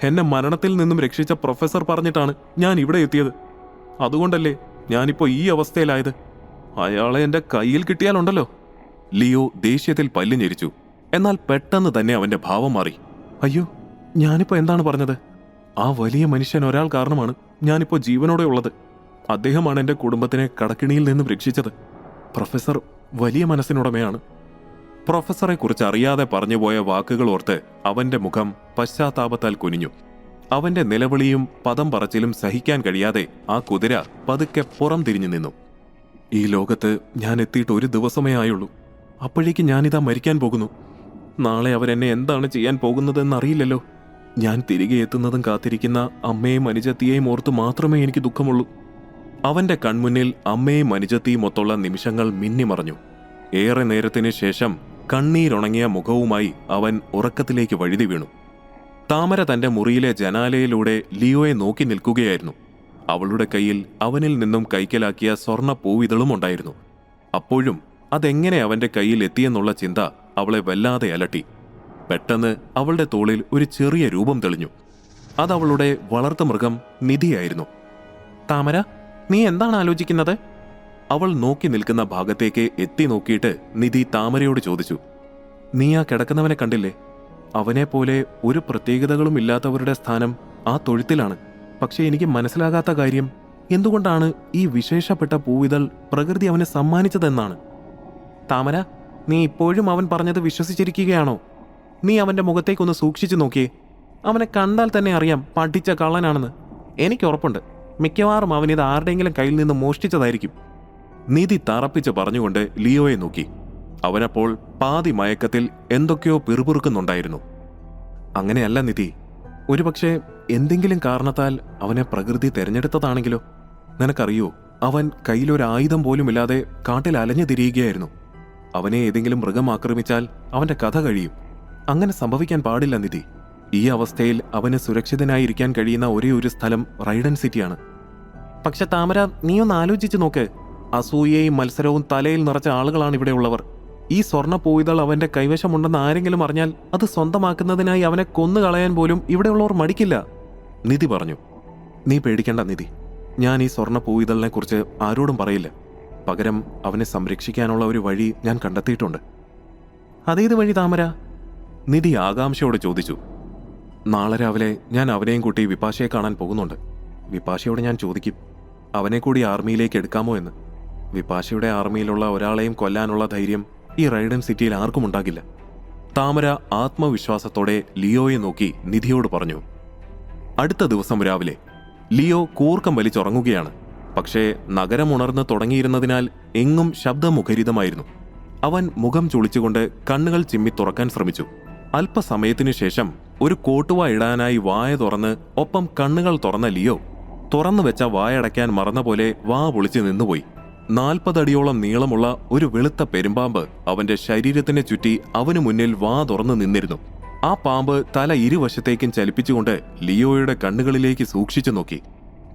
എന്നെ മരണത്തിൽ നിന്നും രക്ഷിച്ച പ്രൊഫസർ പറഞ്ഞിട്ടാണ് ഞാൻ ഇവിടെ എത്തിയത്. അതുകൊണ്ടല്ലേ ഞാനിപ്പോ ഈ അവസ്ഥയിലായത്. അയാളെ എന്റെ കയ്യിൽ കിട്ടിയാലുണ്ടല്ലോ. ലിയോ ദേഷ്യത്തിൽ പല്ല് ഞെരിച്ചു. എന്നാൽ പെട്ടെന്ന് തന്നെ അവന്റെ ഭാവം മാറി. അയ്യോ, ഞാനിപ്പോ എന്താണ് പറഞ്ഞത്? ആ വലിയ മനുഷ്യൻ ഒരാൾ കാരണമാണ് ഞാനിപ്പോ ജീവനോടെ ഉള്ളത്. അദ്ദേഹമാണ് എന്റെ കുടുംബത്തിനെ കടക്കിണിയിൽ നിന്നും രക്ഷിച്ചത്. പ്രൊഫസർ വലിയ മനസ്സിനുടമയാണ്. പ്രൊഫസറെ കുറിച്ച് അറിയാതെ പറഞ്ഞുപോയ വാക്കുകൾ ഓർത്ത് അവന്റെ മുഖം പശ്ചാത്താപത്താൽ കുനിഞ്ഞു. അവന്റെ നിലവിളിയും പദം പറച്ചിലും സഹിക്കാൻ കഴിയാതെ ആ കുതിര പതുക്കെ പുറം തിരിഞ്ഞു നിന്നു. ഈ ലോകത്ത് ഞാൻ എത്തിയിട്ട് 1 ദിവസമേ ആയുള്ളൂ. അപ്പോഴേക്ക് ഞാനിതാ മരിക്കാൻ പോകുന്നു. നാളെ അവരെന്നെ എന്താണ് ചെയ്യാൻ പോകുന്നതെന്നറിയില്ലല്ലോ. ഞാൻ തിരികെ എത്തുന്നതും കാത്തിരിക്കുന്ന അമ്മയെയും അനുജത്തിയെയും ഓർത്ത് മാത്രമേ എനിക്ക് ദുഃഖമുള്ളൂ. അവന്റെ കൺമുന്നിൽ അമ്മയും അനുജത്തിയും ഒത്തുള്ള നിമിഷങ്ങൾ മിന്നിമറഞ്ഞു. ഏറെ നേരത്തിന് ശേഷം കണ്ണീരുണങ്ങിയ മുഖവുമായി അവൻ ഉറക്കത്തിലേക്ക് വഴുതി വീണു. താമര തന്റെ മുറിയിലെ ജനാലയിലൂടെ ലിയോയെ നോക്കി നിൽക്കുകയായിരുന്നു. അവളുടെ കയ്യിൽ അവനിൽ നിന്നും കൈക്കലാക്കിയ സ്വർണ്ണ പൂവിതളും ഉണ്ടായിരുന്നു. അപ്പോഴും അതെങ്ങനെ അവന്റെ കയ്യിൽ എത്തിയെന്നുള്ള ചിന്ത അവളെ വല്ലാതെ അലട്ടി. പെട്ടെന്ന് അവളുടെ തോളിൽ ഒരു ചെറിയ രൂപം തെളിഞ്ഞു. അതവളുടെ വളർത്തുമൃഗം നിധിയായിരുന്നു. താമര, നീ എന്താണ് ആലോചിക്കുന്നത്? അവൾ നോക്കി നിൽക്കുന്ന ഭാഗത്തേക്ക് എത്തി നോക്കിയിട്ട് നിധി താമരയോട് ചോദിച്ചു. നീ ആ കിടക്കുന്നവനെ കണ്ടില്ലേ? അവനെപ്പോലെ ഒരു പ്രത്യേകതകളും ഇല്ലാത്തവരുടെ സ്ഥാനം ആ തൊഴുത്തിലാണ്. പക്ഷെ എനിക്ക് മനസ്സിലാകാത്ത കാര്യം എന്തുകൊണ്ടാണ് ഈ വിശേഷപ്പെട്ട പൂവിതൾ പ്രകൃതി അവന് സമ്മാനിച്ചതെന്നാണ്. താമര, നീ ഇപ്പോഴും അവൻ പറഞ്ഞത് വിശ്വസിച്ചിരിക്കുകയാണോ? നീ അവന്റെ മുഖത്തേക്കൊന്ന് സൂക്ഷിച്ചു നോക്കിയേ. അവനെ കണ്ടാൽ തന്നെ അറിയാം പഠിച്ച കള്ളനാണെന്ന്. എനിക്ക് ഉറപ്പുണ്ട്, മിക്കവാറും അവനിത് ആരുടെയെങ്കിലും കയ്യിൽ നിന്ന് മോഷ്ടിച്ചതായിരിക്കും. നിധി തറപ്പിച്ച് പറഞ്ഞുകൊണ്ട് ലിയോയെ നോക്കി. അവനപ്പോൾ പാതി മയക്കത്തിൽ എന്തൊക്കെയോ പിറുപിറുക്കുന്നുണ്ടായിരുന്നു. അങ്ങനെയല്ല നിധി, ഒരുപക്ഷെ എന്തെങ്കിലും കാരണത്താൽ അവനെ പ്രകൃതി തെരഞ്ഞെടുത്തതാണെങ്കിലോ? നിനക്കറിയോ, അവൻ കയ്യിലൊരായുധം പോലുമില്ലാതെ കാട്ടിൽ അലഞ്ഞു തിരിയുകയായിരുന്നു. അവനെ ഏതെങ്കിലും മൃഗം ആക്രമിച്ചാൽ അവന്റെ കഥ കഴിയും. അങ്ങനെ സംഭവിക്കാൻ പാടില്ല നിധി. ഈ അവസ്ഥയിൽ അവന് സുരക്ഷിതനായിരിക്കാൻ കഴിയുന്ന ഒരേ ഒരു സ്ഥലം റൈഡൻ സിറ്റിയാണ്. പക്ഷെ താമര, നീ ഒന്ന് ആലോചിച്ചു നോക്ക്. അസൂയയും മത്സരവും തലയിൽ നിറച്ച ആളുകളാണ് ഇവിടെ ഉള്ളവർ. ഈ സ്വർണ്ണ പൂവിതൾ അവന്റെ കൈവശമുണ്ടെന്ന് ആരെങ്കിലും അറിഞ്ഞാൽ അത് സ്വന്തമാക്കുന്നതിനായി അവനെ കൊന്നുകളയാൻ പോലും ഇവിടെയുള്ളവർ മടിക്കില്ല. നിധി പറഞ്ഞു. നീ പേടിക്കേണ്ട നിധി, ഞാൻ ഈ സ്വർണ്ണ പൂവിതളിനെ കുറിച്ച് ആരോടും പറയില്ല. പകരം അവനെ സംരക്ഷിക്കാനുള്ള ഒരു വഴി ഞാൻ കണ്ടെത്തിയിട്ടുണ്ട്. അതേത് വഴി താമര? നിധി ആകാംക്ഷയോട് ചോദിച്ചു. നാളെ രാവിലെ ഞാൻ അവനെയും കൂട്ടി വിപാശയെ കാണാൻ പോകുന്നുണ്ട്. വിപാശയോട് ഞാൻ ചോദിക്കും അവനെ കൂടി ആർമിയിലേക്ക് എടുക്കാമോ എന്ന്. വിപാശയുടെ ആർമിയിലുള്ള ഒരാളെയും കൊല്ലാനുള്ള ധൈര്യം ഈ റൈഡൻ സിറ്റിയിൽ ആർക്കും ഉണ്ടാകില്ല. താമര ആത്മവിശ്വാസത്തോടെ ലിയോയെ നോക്കി നിധിയോട് പറഞ്ഞു. അടുത്ത ദിവസം രാവിലെ ലിയോ കൂർക്കം വലിച്ചുറങ്ങുകയാണ്. പക്ഷേ നഗരം ഉണർന്ന് തുടങ്ങിയിരുന്നതിനാൽ എങ്ങും ശബ്ദമുഖരിതമായിരുന്നു. അവൻ മുഖം ചുളിച്ചുകൊണ്ട് കണ്ണുകൾ ചിമ്മി തുറക്കാൻ ശ്രമിച്ചു. അല്പസമയത്തിനു ശേഷം ഒരു കോട്ടുവ ഇടാനായി വായ തുറന്ന് ഒപ്പം കണ്ണുകൾ തുറന്ന ലിയോ തുറന്നു വെച്ച വായടയ്ക്കാൻ മറന്ന പോലെ വാ പൊളിച്ച് നിന്നുപോയി. 40 അടിയോളം നീളമുള്ള ഒരു വെളുത്ത പെരുമ്പാമ്പ് അവന്റെ ശരീരത്തിനെ ചുറ്റി അവനു മുന്നിൽ വാ തുറന്നു നിന്നിരുന്നു. ആ പാമ്പ് തല ഇരുവശത്തേക്കും ചലിപ്പിച്ചുകൊണ്ട് ലിയോയുടെ കണ്ണുകളിലേക്ക് സൂക്ഷിച്ചു നോക്കി.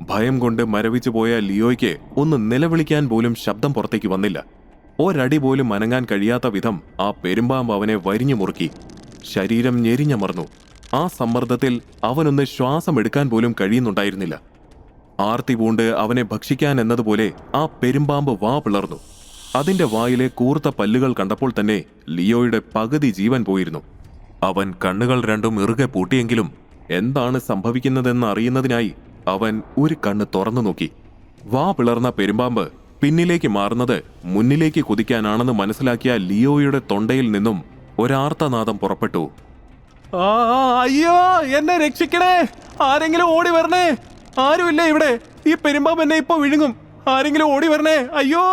ഭയം കൊണ്ട് മരവിച്ചു പോയ ലിയോയ്ക്ക് ഒന്ന് നിലവിളിക്കാൻ പോലും ശബ്ദം പുറത്തേക്ക് വന്നില്ല. ഒരടി പോലും അനങ്ങാൻ കഴിയാത്ത വിധം ആ പെരുമ്പാമ്പ് അവനെ വരിഞ്ഞു മുറുക്കി. ശരീരം ഞെരിഞ്ഞമർന്നു. ആ സമ്മർദ്ദത്തിൽ അവനൊന്ന് ശ്വാസമെടുക്കാൻ പോലും കഴിയുന്നുണ്ടായിരുന്നില്ല. ആർത്തി പൂണ്ട് അവനെ ഭക്ഷിക്കാൻ എന്നതുപോലെ ആ പെരുമ്പാമ്പ് വാ പിളർന്നു. അതിന്റെ വായിലെ കൂർത്ത പല്ലുകൾ കണ്ടപ്പോൾ തന്നെ ലിയോയുടെ പകുതി ജീവൻ പോയിരുന്നു. അവൻ കണ്ണുകൾ രണ്ടും ഇറുകെ പൂട്ടിയെങ്കിലും എന്താണ് സംഭവിക്കുന്നതെന്ന് അറിയുന്നതിനായി അവൻ ഒരു കണ്ണ് തുറന്നു നോക്കി. വാ പിളർന്ന പെരുമ്പാമ്പ് പിന്നിലേക്ക് മാറുന്നത് മുന്നിലേക്ക് കുതിക്കാനാണെന്ന് മനസ്സിലാക്കിയ ലിയോയുടെ തൊണ്ടയിൽ നിന്നും ഒരാർത്തനാദം പുറപ്പെട്ടു. അയ്യോ, എന്നെ രക്ഷിക്കണേ! ആരെങ്കിലും ഓടി വരണേ! ആരുമില്ല ഇവിടെ! ഈ പെരുമ്പാമ്പ് എന്നെ ഇപ്പൊ വിഴുങ്ങും! ആരെങ്കിലും ഓടി വരണേ! അയ്യോ!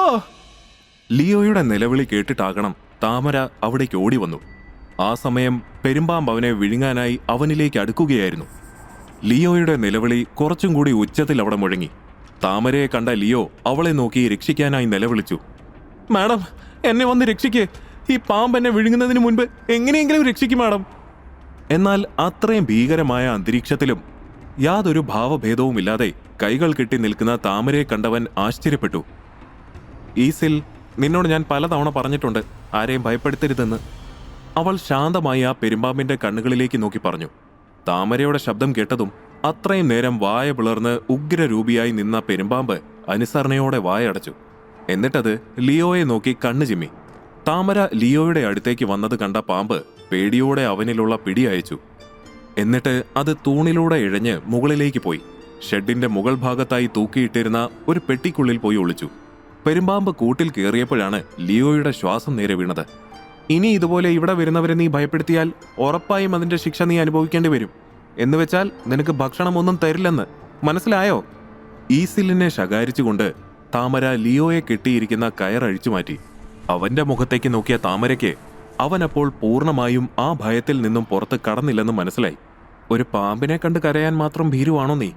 ലിയോയുടെ നിലവിളി കേട്ടിട്ടാകണം താമര അവിടേക്ക് ഓടി വന്നു. ആ സമയം പെരുമ്പാമ്പ് അവനെ വിഴുങ്ങാനായി അവനിലേക്ക് അടുക്കുകയായിരുന്നു. ലിയോയുടെ നിലവിളി കുറച്ചും കൂടി ഉച്ചത്തിൽ അവിടെ മുഴങ്ങി. താമരയെ കണ്ട ലിയോ അവളെ നോക്കി രക്ഷിക്കാനായി നിലവിളിച്ചു. മാഡം, എന്നെ വന്ന് രക്ഷിക്കേ! ഈ പാമ്പ് എന്നെ വിഴുങ്ങുന്നതിന് മുൻപ് എങ്ങനെയെങ്കിലും രക്ഷിക്കും മാഡം. എന്നാൽ അത്രയും ഭീകരമായ അന്തരീക്ഷത്തിലും യാതൊരു ഭാവഭേദവുമില്ലാതെ കൈകൾ കെട്ടി നിൽക്കുന്ന താമരയെ കണ്ടവൻ ആശ്ചര്യപ്പെട്ടു. ഈസിൽ, നിന്നോട് ഞാൻ പലതവണ പറഞ്ഞിട്ടുണ്ട് ആരെയും ഭയപ്പെടുത്തരുതെന്ന്. അവൾ ശാന്തമായി ആ പെരുമ്പാമ്പിന്റെ കണ്ണുകളിലേക്ക് നോക്കി പറഞ്ഞു. താമരയുടെ ശബ്ദം കേട്ടതും അത്രയും നേരം വായ പിളർന്ന് ഉഗ്രരൂപിയായി നിന്ന പെരുമ്പാമ്പ് അനുസരണയോടെ വായടച്ചു. എന്നിട്ടത് ലിയോയെ നോക്കി കണ്ണു ചിമ്മി. താമര ലിയോയുടെ അടുത്തേക്ക് വന്നത് കണ്ട പാമ്പ് പേടിയോടെ അവനിലുള്ള പിടി അയച്ചു. എന്നിട്ട് അത് തൂണിലൂടെ ഇഴഞ്ഞ് മുകളിലേക്ക് പോയി ഷെഡിന്റെ മുകൾ ഭാഗത്തായി തൂക്കിയിട്ടിരുന്ന ഒരു പെട്ടിക്കുള്ളിൽ പോയി ഒളിച്ചു. പെരുമ്പാമ്പ് കൂട്ടിൽ കയറിയപ്പോഴാണ് ലിയോയുടെ ശ്വാസം നേരെ വീണത്. ഇനി ഇതുപോലെ ഇവിടെ വരുന്നവരെ നീ ഭയപ്പെടുത്തിയാൽ ഉറപ്പായും അതിന്റെ ശിക്ഷ നീ അനുഭവിക്കേണ്ടി വരും. എന്നുവെച്ചാൽ നിനക്ക് ഭക്ഷണമൊന്നും തരില്ലെന്ന് മനസ്സിലായോ? ഈസിലിനെ ശകാരിച്ചുകൊണ്ട് താമര ലിയോയെ കെട്ടിയിരിക്കുന്ന കയർ അഴിച്ചു മാറ്റി. അവന്റെ മുഖത്തേക്ക് നോക്കിയ താമരയ്ക്ക് അവനപ്പോൾ പൂർണ്ണമായും ആ ഭയത്തിൽ നിന്നും പുറത്ത് കടന്നില്ലെന്ന് മനസ്സിലായി. ഒരു പാമ്പിനെ കണ്ട് കരയാൻ മാത്രം ഭീരുവാണോ നീ?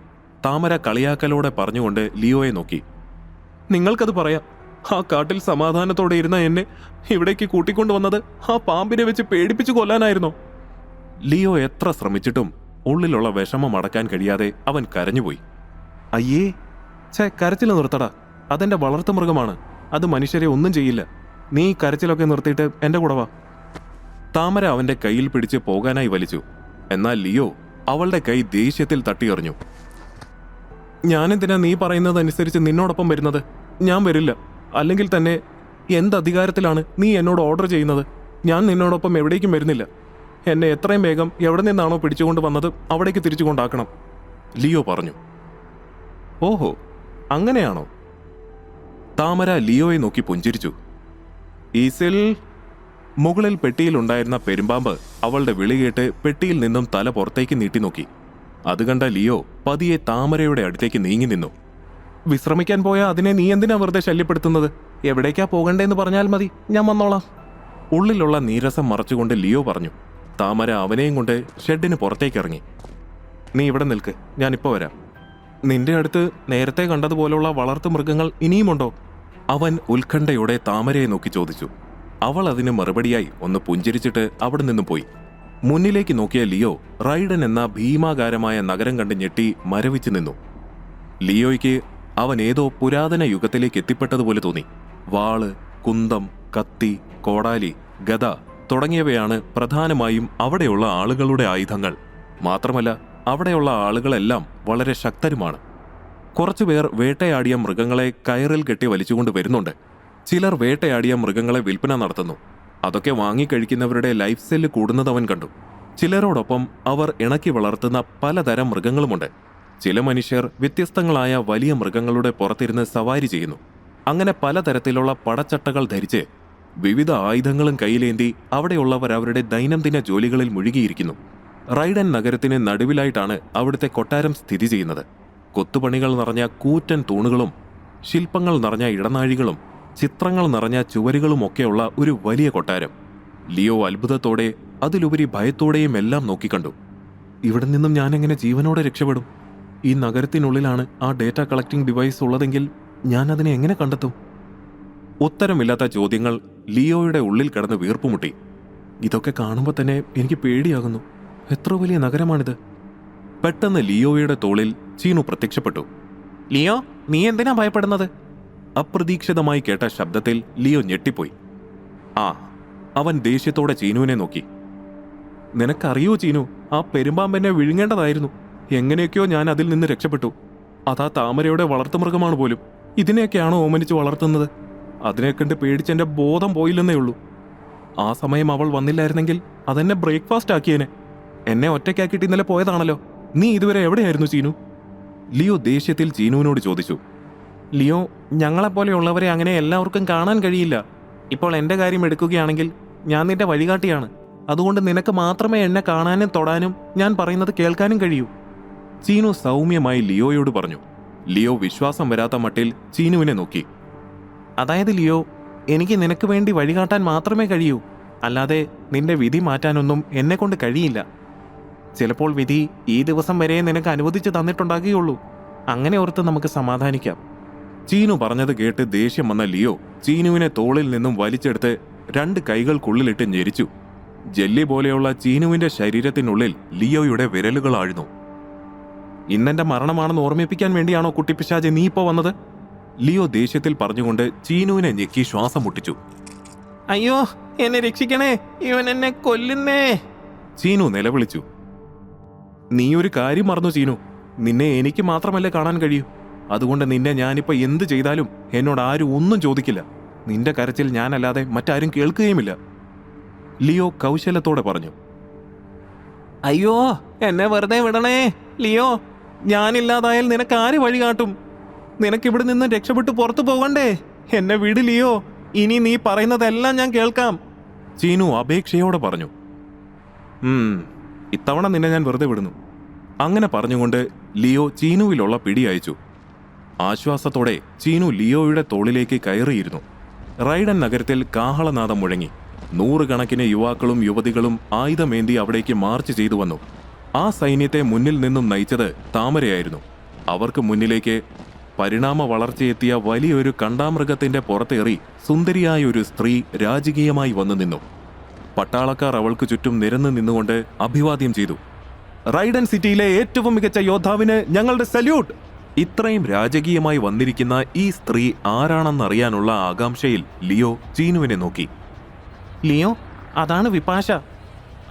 താമര കളിയാക്കലോടെ പറഞ്ഞുകൊണ്ട് ലിയോയെ നോക്കി. നിങ്ങൾക്കത് പറയാം. ആ കാട്ടിൽ സമാധാനത്തോടെ ഇരുന്ന എന്നെ ഇവിടേക്ക് കൂട്ടിക്കൊണ്ടുവന്നത് ആ പാമ്പിനെ വെച്ച് പേടിപ്പിച്ചു കൊല്ലാനായിരുന്നോ? ലിയോ എത്ര ശ്രമിച്ചിട്ടും ഉള്ളിലുള്ള വിഷമം അടക്കാൻ കഴിയാതെ അവൻ കരഞ്ഞുപോയി. അയ്യേ, കരച്ചിൽ നിർത്തടാ. അതെന്റെ വളർത്തുമൃഗമാണ്. അത് മനുഷ്യരെ ഒന്നും ചെയ്യില്ല. നീ കരച്ചിലൊക്കെ നിർത്തിയിട്ട് എന്റെ കൂടെ വാ. താമര അവന്റെ കയ്യിൽ പിടിച്ച് പോകാനായി വലിച്ചു. എന്നാൽ ലിയോ അവളുടെ കൈ ദേഷ്യത്തിൽ തട്ടിയെറിഞ്ഞു. ഞാനെന്തിനാ നീ പറയുന്നതനുസരിച്ച് നിന്നോടൊപ്പം വരുന്നത്? ഞാൻ വരില്ല. അല്ലെങ്കിൽ തന്നെ എന്തധികാരത്തിലാണ് നീ എന്നോട് ഓർഡർ ചെയ്യുന്നത്? ഞാൻ നിന്നോടൊപ്പം എവിടേക്കും വരുന്നില്ല. എന്നെ എത്രയും വേഗം എവിടെ നിന്നാണോ പിടിച്ചുകൊണ്ട് വന്നത് അവിടേക്ക് തിരിച്ചു കൊണ്ടാക്കണം, ലിയോ പറഞ്ഞു. ഓഹോ, അങ്ങനെയാണോ? താമര ലിയോയെ നോക്കി പുഞ്ചിരിച്ചു. ഈസിൽ. മുകളിൽ പെട്ടിയിലുണ്ടായിരുന്ന പെരുമ്പാമ്പ് അവളുടെ വിളി കേട്ട് പെട്ടിയിൽ നിന്നും തല പുറത്തേക്ക് നീട്ടി നോക്കി. അത് കണ്ട ലിയോ പതിയെ താമരയുടെ അടുത്തേക്ക് നീങ്ങി നിന്നു. വിശ്രമിക്കാൻ പോയാ അതിനെ നീ എന്തിനാ വെറുതെ ശല്യപ്പെടുത്തുന്നത്? എവിടേക്കാ പോകണ്ടേന്ന് പറഞ്ഞാൽ മതി, ഞാൻ വന്നോളാം. ഉള്ളിലുള്ള നീരസം മറച്ചുകൊണ്ട് ലിയോ പറഞ്ഞു. താമര അവനെയും കൊണ്ട് ഷെഡിന് പുറത്തേക്കിറങ്ങി. നീ ഇവിടെ നിൽക്ക്, ഞാനിപ്പോൾ വരാം. നിന്റെ അടുത്ത് നേരത്തെ കണ്ടതുപോലുള്ള വളർത്തു മൃഗങ്ങൾ ഇനിയുമുണ്ടോ? അവൻ ഉത്കണ്ഠയോടെ താമരയെ നോക്കി ചോദിച്ചു. അവൾ അതിന് മറുപടിയായി ഒന്ന് പുഞ്ചിരിച്ചിട്ട് അവിടെ നിന്നും പോയി. മുന്നിലേക്ക് നോക്കിയ ലിയോ റൈഡൻ എന്ന ഭീമാകാരമായ നഗരം കണ്ട് ഞെട്ടി മരവിച്ചു നിന്നു. ലിയോയ്ക്ക് അവൻ ഏതോ പുരാതന യുഗത്തിലേക്ക് എത്തിപ്പെട്ടതുപോലെ തോന്നി. വാള്, കുന്തം, കത്തി, കോടാലി, ഗദ തുടങ്ങിയവയാണ് പ്രധാനമായും അവിടെയുള്ള ആളുകളുടെ ആയുധങ്ങൾ. മാത്രമല്ല അവിടെയുള്ള ആളുകളെല്ലാം വളരെ ശക്തരുമാണ്. കുറച്ചുപേർ വേട്ടയാടിയ മൃഗങ്ങളെ കയറിൽ കെട്ടി വലിച്ചുകൊണ്ട് വരുന്നുണ്ട്. ചിലർ വേട്ടയാടിയ മൃഗങ്ങളെ വിൽപ്പന നടത്തുന്നു. അതൊക്കെ വാങ്ങിക്കഴിക്കുന്നവരുടെ ലൈഫ് സെല്ല് കൂടുന്നതവൻ കണ്ടു. ചിലരോടൊപ്പം അവർ ഇണക്കി വളർത്തുന്ന പലതരം മൃഗങ്ങളുമുണ്ട്. ചില മനുഷ്യർ വ്യത്യസ്തങ്ങളായ വലിയ മൃഗങ്ങളുടെ പുറത്തിരുന്ന് സവാരി ചെയ്യുന്നു. അങ്ങനെ പലതരത്തിലുള്ള പടച്ചട്ടകൾ ധരിച്ച് വിവിധ ആയുധങ്ങളും കയ്യിലേന്തി അവിടെയുള്ളവർ അവരുടെ ദൈനംദിന ജോലികളിൽ മുഴുകിയിരിക്കുന്നു. റൈഡൻ നഗരത്തിന് നടുവിലായിട്ടാണ് അവിടുത്തെ കൊട്ടാരം സ്ഥിതി ചെയ്യുന്നത്. കൊത്തുപണികൾ നിറഞ്ഞ കൂറ്റൻ തൂണുകളും ശില്പങ്ങൾ നിറഞ്ഞ ഇടനാഴികളും ചിത്രങ്ങൾ നിറഞ്ഞ ചുവരുകളുമൊക്കെയുള്ള ഒരു വലിയ കൊട്ടാരം. ലിയോ അത്ഭുതത്തോടെ അതിലുപരി ഭയത്തോടെയും എല്ലാം നോക്കിക്കണ്ടു. ഇവിടെ നിന്നും ഞാനെങ്ങനെ ജീവനോടെ രക്ഷപ്പെടും? ഈ നഗരത്തിനുള്ളിലാണ് ആ ഡേറ്റ കളക്ടിംഗ് ഡിവൈസ് ഉള്ളതെങ്കിൽ ഞാൻ അതിനെ എങ്ങനെ കണ്ടെത്തും? ഉത്തരമില്ലാത്ത ചോദ്യങ്ങൾ ലിയോയുടെ ഉള്ളിൽ കിടന്ന് വീർപ്പുമുട്ടി. ഇതൊക്കെ കാണുമ്പോൾ തന്നെ എനിക്ക് പേടിയാകുന്നു. എത്ര വലിയ നഗരമാണിത്. പെട്ടെന്ന് ലിയോയുടെ തോളിൽ ചീനു പ്രത്യക്ഷപ്പെട്ടു. ലിയോ, നീ എന്തിനാ ഭയപ്പെടുന്നത്? അപ്രതീക്ഷിതമായി കേട്ട ശബ്ദത്തിൽ ലിയോ ഞെട്ടിപ്പോയി. ആ, അവൻ ദേഷ്യത്തോടെ ചീനുവിനെ നോക്കി. നിനക്കറിയോ ചീനു, ആ പെരുമ്പാമ്പെന്നെ വിഴുങ്ങേണ്ടതായിരുന്നു. എങ്ങനെയൊക്കെയോ ഞാൻ അതിൽ നിന്ന് രക്ഷപ്പെട്ടു. അതാ താമരയുടെ വളർത്തുമൃഗമാണ് പോലും. ഇതിനെയൊക്കെയാണോ ഓമനിച്ച് വളർത്തുന്നത്? അതിനെ കണ്ട് പേടിച്ചെന്റെ ബോധം പോയില്ലെന്നേ ഉള്ളൂ. ആ സമയം അവൾ വന്നില്ലായിരുന്നെങ്കിൽ അതെന്നെ ബ്രേക്ക്ഫാസ്റ്റ് ആക്കിയേനെ. എന്നെ ഒറ്റയ്ക്കാക്കിയിട്ട് ഇന്നലെ പോയതാണല്ലോ. നീ ഇതുവരെ എവിടെയായിരുന്നു ചീനു? ലിയോ ദേഷ്യത്തിൽ ചീനുവിനോട് ചോദിച്ചു. ലിയോ, ഞങ്ങളെപ്പോലെയുള്ളവരെ അങ്ങനെ എല്ലാവർക്കും കാണാൻ കഴിയില്ല. ഇപ്പോൾ എൻ്റെ കാര്യം എടുക്കുകയാണെങ്കിൽ ഞാൻ നിന്റെ വഴികാട്ടിയാണ്. അതുകൊണ്ട് നിനക്ക് മാത്രമേ എന്നെ കാണാനും തൊടാനും ഞാൻ പറയുന്നത് കേൾക്കാനും കഴിയൂ, ചീനു സൗമ്യമായി ലിയോയോട് പറഞ്ഞു. ലിയോ വിശ്വാസം വരാത്ത മട്ടിൽ ചീനുവിനെ നോക്കി. അതായത് ലിയോ, എനിക്ക് നിനക്ക് വേണ്ടി വഴികാട്ടാൻ മാത്രമേ കഴിയൂ, അല്ലാതെ നിന്റെ വിധി മാറ്റാനൊന്നും എന്നെ കൊണ്ട് കഴിയില്ല. ചിലപ്പോൾ വിധി ഈ ദിവസം വരെ നിനക്ക് അനുവദിച്ചു തന്നിട്ടുണ്ടാകുകയുള്ളൂ. അങ്ങനെ ഓർത്ത് നമുക്ക് സമാധാനിക്കാം. ചീനു പറഞ്ഞത് കേട്ട് ദേഷ്യം വന്ന ലിയോ ചീനുവിനെ തോളിൽ നിന്നും വലിച്ചെടുത്ത് 2 കൈകൾക്കുള്ളിലിട്ട് ഞെരിച്ചു. ജെല്ലി പോലെയുള്ള ചീനുവിന്റെ ശരീരത്തിനുള്ളിൽ ലിയോയുടെ വിരലുകളാഴ്ന്നു. ഇന്നെന്റെ മരണമാണെന്ന് ഓർമ്മിപ്പിക്കാൻ വേണ്ടിയാണോ കുട്ടിപ്പിശാചെ നീ ഇപ്പോൾ വന്നത്? ലിയോ ദേഷ്യത്തിൽ പറഞ്ഞുകൊണ്ട് ചീനുവിനെ ഞെക്കി ശ്വാസം മുട്ടിച്ചു. അയ്യോ, എന്നെ രക്ഷിക്കണേ, ഇവൻ എന്നെ കൊല്ലുന്നേ, ചീനു നിലവിളിച്ചു. നീ ഒരു കാര്യം മറന്നു ചീനു. നിന്നെ എനിക്ക് മാത്രമല്ലേ കാണാൻ കഴിയൂ. അതുകൊണ്ട് നിന്നെ ഞാനിപ്പോൾ എന്ത് ചെയ്താലും എന്നോട് ആരും ഒന്നും ചോദിക്കില്ല. നിന്റെ കരച്ചിൽ ഞാനല്ലാതെ മറ്റാരും കേൾക്കുകയുമില്ല, ലിയോ കൗശലത്തോടെ പറഞ്ഞു. അയ്യോ, എന്നെ വെറുതെ വിടണേ ലിയോ. ഞാനില്ലാതായാൽ നിനക്ക് ആര് വഴി കാട്ടും? നിനക്കിവിടെ നിന്ന് രക്ഷപ്പെട്ടു പുറത്തു പോകണ്ടേ? എന്നെ വിട് ലിയോ. ഇനി നീ പറയുന്നതെല്ലാം ഞാൻ കേൾക്കാം, ചീനു അപേക്ഷയോടെ പറഞ്ഞു. ഇത്തവണ നിന്നെ ഞാൻ വെറുതെ വിടുന്നു. അങ്ങനെ പറഞ്ഞുകൊണ്ട് ലിയോ ചീനുവിലുള്ള പിടി അയച്ചു. ആശ്വാസത്തോടെ ചീനു ലിയോയുടെ തോളിലേക്ക് കയറിയിരുന്നു. റൈഡൻ നഗരത്തിൽ കാഹളനാദം മുഴങ്ങി. നൂറുകണക്കിന് യുവാക്കളും യുവതികളും ആയുധമേന്തി അവിടേക്ക് മാർച്ച് ചെയ്തു വന്നു. ആ സൈന്യത്തെ മുന്നിൽ നിന്നും നയിച്ചത് താമരയായിരുന്നു. അവർക്ക് മുന്നിലേക്ക് പരിണാമ വളർച്ചയെത്തിയ വലിയൊരു കണ്ടാമൃഗത്തിന്റെ പുറത്തേറി സുന്ദരിയായ ഒരു സ്ത്രീ രാജകീയമായി വന്നു നിന്നു. പട്ടാളക്കാർ അവൾക്ക് ചുറ്റും നിരന്നു നിന്നുകൊണ്ട് അഭിവാദ്യം ചെയ്തു. റൈഡൻ സിറ്റിയിലെ ഏറ്റവും മികച്ച യോദ്ധാവിന് ഞങ്ങളുടെ സല്യൂട്ട്! ഇത്രയും രാജകീയമായി വന്നിരിക്കുന്ന ഈ സ്ത്രീ ആരാണെന്നറിയാനുള്ള ആകാംക്ഷയിൽ ലിയോ ചീനുവിനെ നോക്കി. ലിയോ, അതാണ് വിപാശ.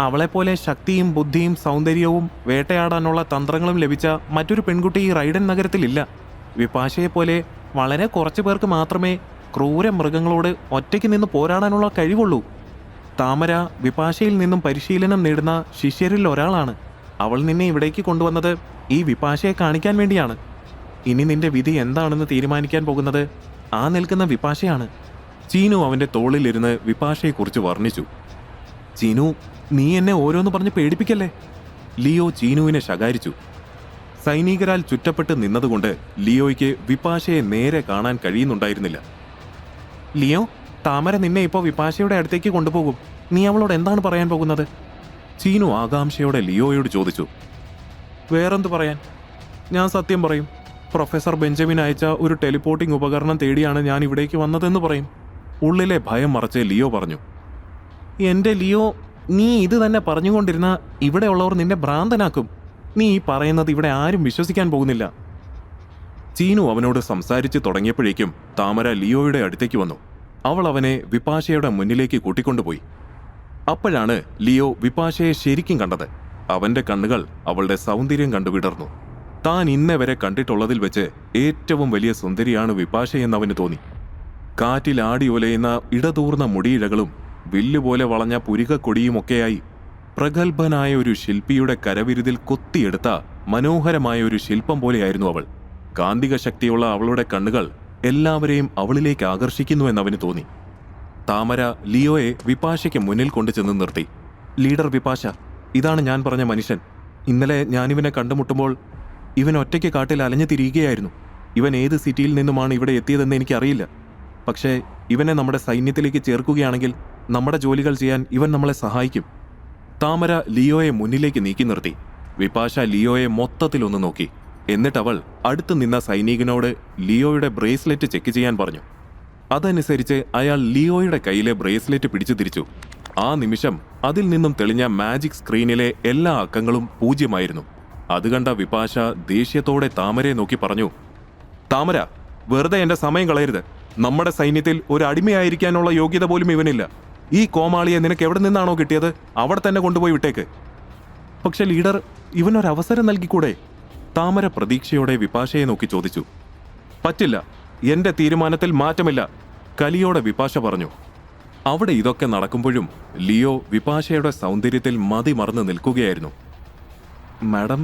അവളെപ്പോലെ ശക്തിയും ബുദ്ധിയും സൗന്ദര്യവും വേട്ടയാടാനുള്ള തന്ത്രങ്ങളും ലഭിച്ച മറ്റൊരു പെൺകുട്ടി ഈ റൈഡൻ നഗരത്തിലില്ല. വിപാശയെപ്പോലെ വളരെ കുറച്ചു പേർക്ക് മാത്രമേ ക്രൂര മൃഗങ്ങളോട് ഒറ്റയ്ക്ക് നിന്ന് പോരാടാനുള്ള കഴിവുള്ളൂ. താമര വിപാശയിൽ നിന്നും പരിശീലനം നേടുന്ന ശിഷ്യരിൽ ഒരാളാണ്. അവൾ നിന്നെ ഇവിടേക്ക് കൊണ്ടുവന്നത് ഈ വിപാശയെ കാണിക്കാൻ വേണ്ടിയാണ്. ഇനി നിന്റെ വിധി എന്താണെന്ന് തീരുമാനിക്കാൻ പോകുന്നത് ആ നിൽക്കുന്ന വിപാശയാണ്. ചീനു അവന്റെ തോളിലിരുന്ന് വിപാശയെക്കുറിച്ച് വർണ്ണിച്ചു. ചീനു, നീ എന്നെ ഓരോന്ന് പറഞ്ഞ് പേടിപ്പിക്കല്ലേ? ലിയോ ചീനുവിനെ ശകാരിച്ചു. സൈനികരാൽ ചുറ്റപ്പെട്ട് നിന്നതുകൊണ്ട് ലിയോയ്ക്ക് വിപാശയെ നേരെ കാണാൻ കഴിയുന്നുണ്ടായിരുന്നില്ല. ലിയോ, താമര നിന്നെ ഇപ്പോൾ വിപാശയുടെ അടുത്തേക്ക് കൊണ്ടുപോകും. നീ അവളോട് എന്താണ് പറയാൻ പോകുന്നത്? ചീനു ആകാംക്ഷയോടെ ലിയോയോട് ചോദിച്ചു. വേറെന്ത് പറയാൻ? ഞാൻ സത്യം പറയും. പ്രൊഫസർ ബെഞ്ചമിൻ അയച്ച ഒരു ടെലിപ്പോർട്ടിംഗ് ഉപകരണം തേടിയാണ് ഞാൻ ഇവിടേക്ക് വന്നതെന്ന് പറയും. ഉള്ളിലെ ഭയം മറച്ച് ലിയോ പറഞ്ഞു. എൻ്റെ ലിയോ, നീ ഇത് തന്നെ പറഞ്ഞുകൊണ്ടിരുന്ന ഇവിടെയുള്ളവർ നിന്നെ ഭ്രാന്തനാക്കും. നീ ഈ പറയുന്നത് ഇവിടെ ആരും വിശ്വസിക്കാൻ പോകുന്നില്ല. ചീനു അവനോട് സംസാരിച്ച് തുടങ്ങിയപ്പോഴേക്കും താമര ലിയോയുടെ അടുത്തേക്ക് വന്നു. അവൾ അവനെ വിപാശയുടെ മുന്നിലേക്ക് കൂട്ടിക്കൊണ്ടുപോയി. അപ്പോഴാണ് ലിയോ വിപാശയെ ശരിക്കും കണ്ടത്. അവന്റെ കണ്ണുകൾ അവളുടെ സൗന്ദര്യം കണ്ടുവിടർന്നു. താൻ ഇന്നേ വരെ കണ്ടിട്ടുള്ളതിൽ വെച്ച് ഏറ്റവും വലിയ സുന്ദരിയാണ് വിപാശയെന്നവന് തോന്നി. കാറ്റിൽ ആടി ഉലയുന്ന ഇടതൂർന്ന മുടിയിഴകളും വില്ലുപോലെ വളഞ്ഞ പുരികക്കൊടിയുമൊക്കെയായി പ്രഗത്ഭനായ ഒരു ശില്പിയുടെ കരവിരുതിൽ കൊത്തിയെടുത്ത മനോഹരമായ ഒരു ശില്പം പോലെയായിരുന്നു അവൾ. കാന്തിക ശക്തിയുള്ള അവളുടെ കണ്ണുകൾ എല്ലാവരെയും അവളിലേക്ക് ആകർഷിക്കുന്നുവെന്നവന് തോന്നി. താമര ലിയോയെ വിപാശയ്ക്ക് മുന്നിൽ കൊണ്ടു ചെന്ന് നിർത്തി. ലീഡർ വിപാശ, ഇതാണ് ഞാൻ പറഞ്ഞ മനുഷ്യൻ. ഇന്നലെ ഞാനിവനെ കണ്ടുമുട്ടുമ്പോൾ ഇവൻ ഒറ്റയ്ക്ക് കാട്ടിൽ അലഞ്ഞു തിരിയുകയായിരുന്നു. ഇവൻ ഏത് സിറ്റിയിൽ നിന്നുമാണ് ഇവിടെ എത്തിയതെന്ന് എനിക്കറിയില്ല. പക്ഷേ ഇവനെ നമ്മുടെ സൈന്യത്തിലേക്ക് ചേർക്കുകയാണെങ്കിൽ നമ്മുടെ ജോലികൾ ചെയ്യാൻ ഇവൻ നമ്മളെ സഹായിക്കും. താമര ലിയോയെ മുന്നിലേക്ക് നീക്കി നിർത്തി. വിപാശ ലിയോയെ മൊത്തത്തിലൊന്ന് നോക്കി. എന്നിട്ടവൾ അടുത്ത് നിന്ന സൈനികനോട് ലിയോയുടെ ബ്രേസ്ലെറ്റ് ചെക്ക് ചെയ്യാൻ പറഞ്ഞു. അതനുസരിച്ച് അയാൾ ലിയോയുടെ കയ്യിലെ ബ്രേസ്ലെറ്റ് പിടിച്ചു തിരിച്ചു. ആ നിമിഷം അതിൽ നിന്നും തെളിഞ്ഞ മാജിക് സ്ക്രീനിലെ എല്ലാ അക്കങ്ങളും 0 അത് കണ്ട വിപാശ ദേഷ്യത്തോടെ താമരയെ നോക്കി പറഞ്ഞു. താമര, വെറുതെ എന്റെ സമയം കളയരുത്. നമ്മുടെ സൈന്യത്തിൽ ഒരു അടിമയായിരിക്കാനുള്ള യോഗ്യത പോലും ഇവനില്ല. ഈ കോമാളിയെ നിനക്ക് എവിടെ നിന്നാണോ കിട്ടിയത് അവിടെ തന്നെ കൊണ്ടുപോയി വിട്ടേക്ക്. പക്ഷെ ലീഡർ, ഇവനൊരവസരം നൽകിക്കൂടെ? താമര പ്രതീക്ഷയോടെ വിപാശയെ നോക്കി ചോദിച്ചു. പറ്റില്ല, എന്റെ തീരുമാനത്തിൽ മാറ്റമില്ല, കലിയോടെ വിപാശ പറഞ്ഞു. അവിടെ ഇതൊക്കെ നടക്കുമ്പോഴും ലിയോ വിപാശയുടെ സൗന്ദര്യത്തിൽ മതിമറന്ന് നിൽക്കുകയായിരുന്നു. മാഡം,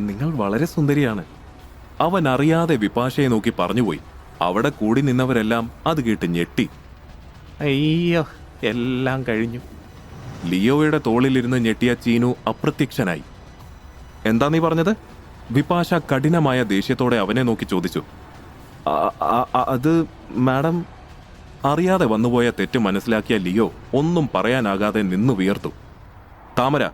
നിങ്ങൾ വളരെ സുന്ദരിയാണ്. അവൻ അറിയാതെ വിപാശയെ നോക്കി പറഞ്ഞുപോയി. അവിടെ കൂടി നിന്നവരെല്ലാം അത് കേട്ട് ഞെട്ടി. അയ്യോ, എല്ലാം കഴിഞ്ഞു. ലിയോയുടെ തോളിലിരുന്ന് ഞെട്ടിയ ചീനു അപ്രത്യക്ഷനായി. എന്താ നീ പറഞ്ഞത്? വിപാശ കഠിനമായ ദേഷ്യത്തോടെ അവനെ നോക്കി ചോദിച്ചു. അത് മാഡം. അറിയാതെ വന്നുപോയ തെറ്റ് മനസ്സിലാക്കിയ ലിയോ ഒന്നും പറയാനാകാതെ നിന്നു വിയർത്തു. താമര,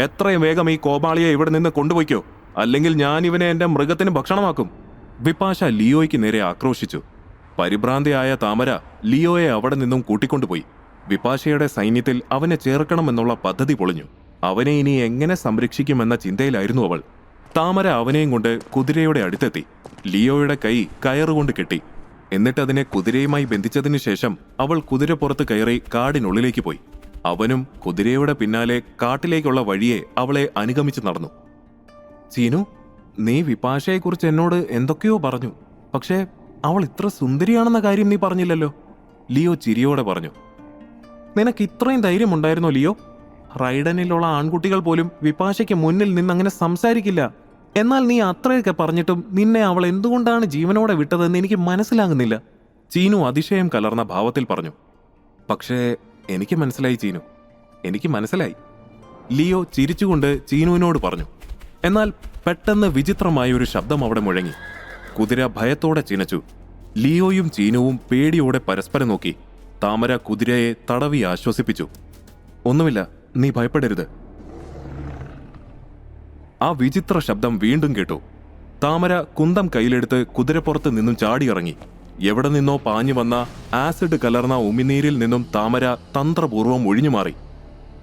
എത്രയും വേഗം ഈ കോമാളിയെ ഇവിടെ നിന്ന് കൊണ്ടുപോയിക്കോ, അല്ലെങ്കിൽ ഞാൻ ഇവനെ എന്റെ മൃഗത്തിന് ഭക്ഷണമാക്കും. വിപാശ ലിയോയ്ക്ക് നേരെ ആക്രോശിച്ചു. പരിഭ്രാന്തിയായ താമര ലിയോയെ അവിടെ നിന്നും കൂട്ടിക്കൊണ്ടുപോയി. വിപാശയുടെ സൈന്യത്തിൽ അവനെ ചേർക്കണമെന്നുള്ള പദ്ധതി പൊളിഞ്ഞു. അവനെ ഇനി എങ്ങനെ സംരക്ഷിക്കുമെന്ന ചിന്തയിലായിരുന്നു അവൾ. താമര അവനെയും കൊണ്ട് കുതിരയുടെ അടുത്തെത്തി. ലിയോയുടെ കൈ കയറുകൊണ്ട് കെട്ടി. എന്നിട്ടതിനെ കുതിരയുമായി ബന്ധിച്ചതിനു ശേഷം അവൾ കുതിരപ്പുറത്ത് കയറി കാടിനുള്ളിലേക്ക് പോയി. അവനും കുതിരയുടെ പിന്നാലെ കാട്ടിലേക്കുള്ള വഴിയെ അവളെ അനുഗമിച്ച് നടന്നു. ചീനു, നീ വിപാശയെക്കുറിച്ച് എന്നോട് എന്തൊക്കെയോ പറഞ്ഞു. പക്ഷേ അവൾ ഇത്ര സുന്ദരിയാണെന്ന കാര്യം നീ പറഞ്ഞില്ലല്ലോ. ലിയോ ചിരിയോടെ പറഞ്ഞു. നിനക്ക് ഇത്രയും ധൈര്യമുണ്ടായിരുന്നോ ലിയോ? റൈഡനിലുള്ള ആൺകുട്ടികൾ പോലും വിപാശയ്ക്ക് മുന്നിൽ നിന്നങ്ങനെ സംസാരിക്കില്ല. എന്നാൽ നീ അത്രയൊക്കെ പറഞ്ഞിട്ടും നിന്നെ അവൾ എന്തുകൊണ്ടാണ് ജീവനോടെ വിട്ടതെന്ന് എനിക്ക് മനസ്സിലാകുന്നില്ല. ചീനു അതിശയം കലർന്ന ഭാവത്തിൽ പറഞ്ഞു. പക്ഷേ എനിക്ക് മനസ്സിലായി ചീനു, എനിക്ക് മനസ്സിലായി. ലിയോ ചിരിച്ചുകൊണ്ട് ചീനുവിനോട് പറഞ്ഞു. എന്നാൽ പെട്ടെന്ന് വിചിത്രമായ ഒരു ശബ്ദം അവിടെ മുഴങ്ങി. കുതിര ഭയത്തോടെ ചിനച്ചു. ലിയോയും ചീനുവും പേടിയോടെ പരസ്പരം നോക്കി. താമര കുതിരയെ തടവി ആശ്വസിപ്പിച്ചു. ഒന്നുമില്ല, നീ ഭയപ്പെടരുത്. ആ വിചിത്ര ശബ്ദം വീണ്ടും കേട്ടു. താമര കുന്തം കയ്യിലെടുത്ത് കുതിരപ്പുറത്ത് നിന്നും ചാടിയിറങ്ങി. എവിടെ നിന്നോ പാഞ്ഞു വന്ന ആസിഡ് കലർന്ന ഉമിനീരിൽ നിന്നും താമര തന്ത്രപൂർവ്വം ഒഴിഞ്ഞുമാറി.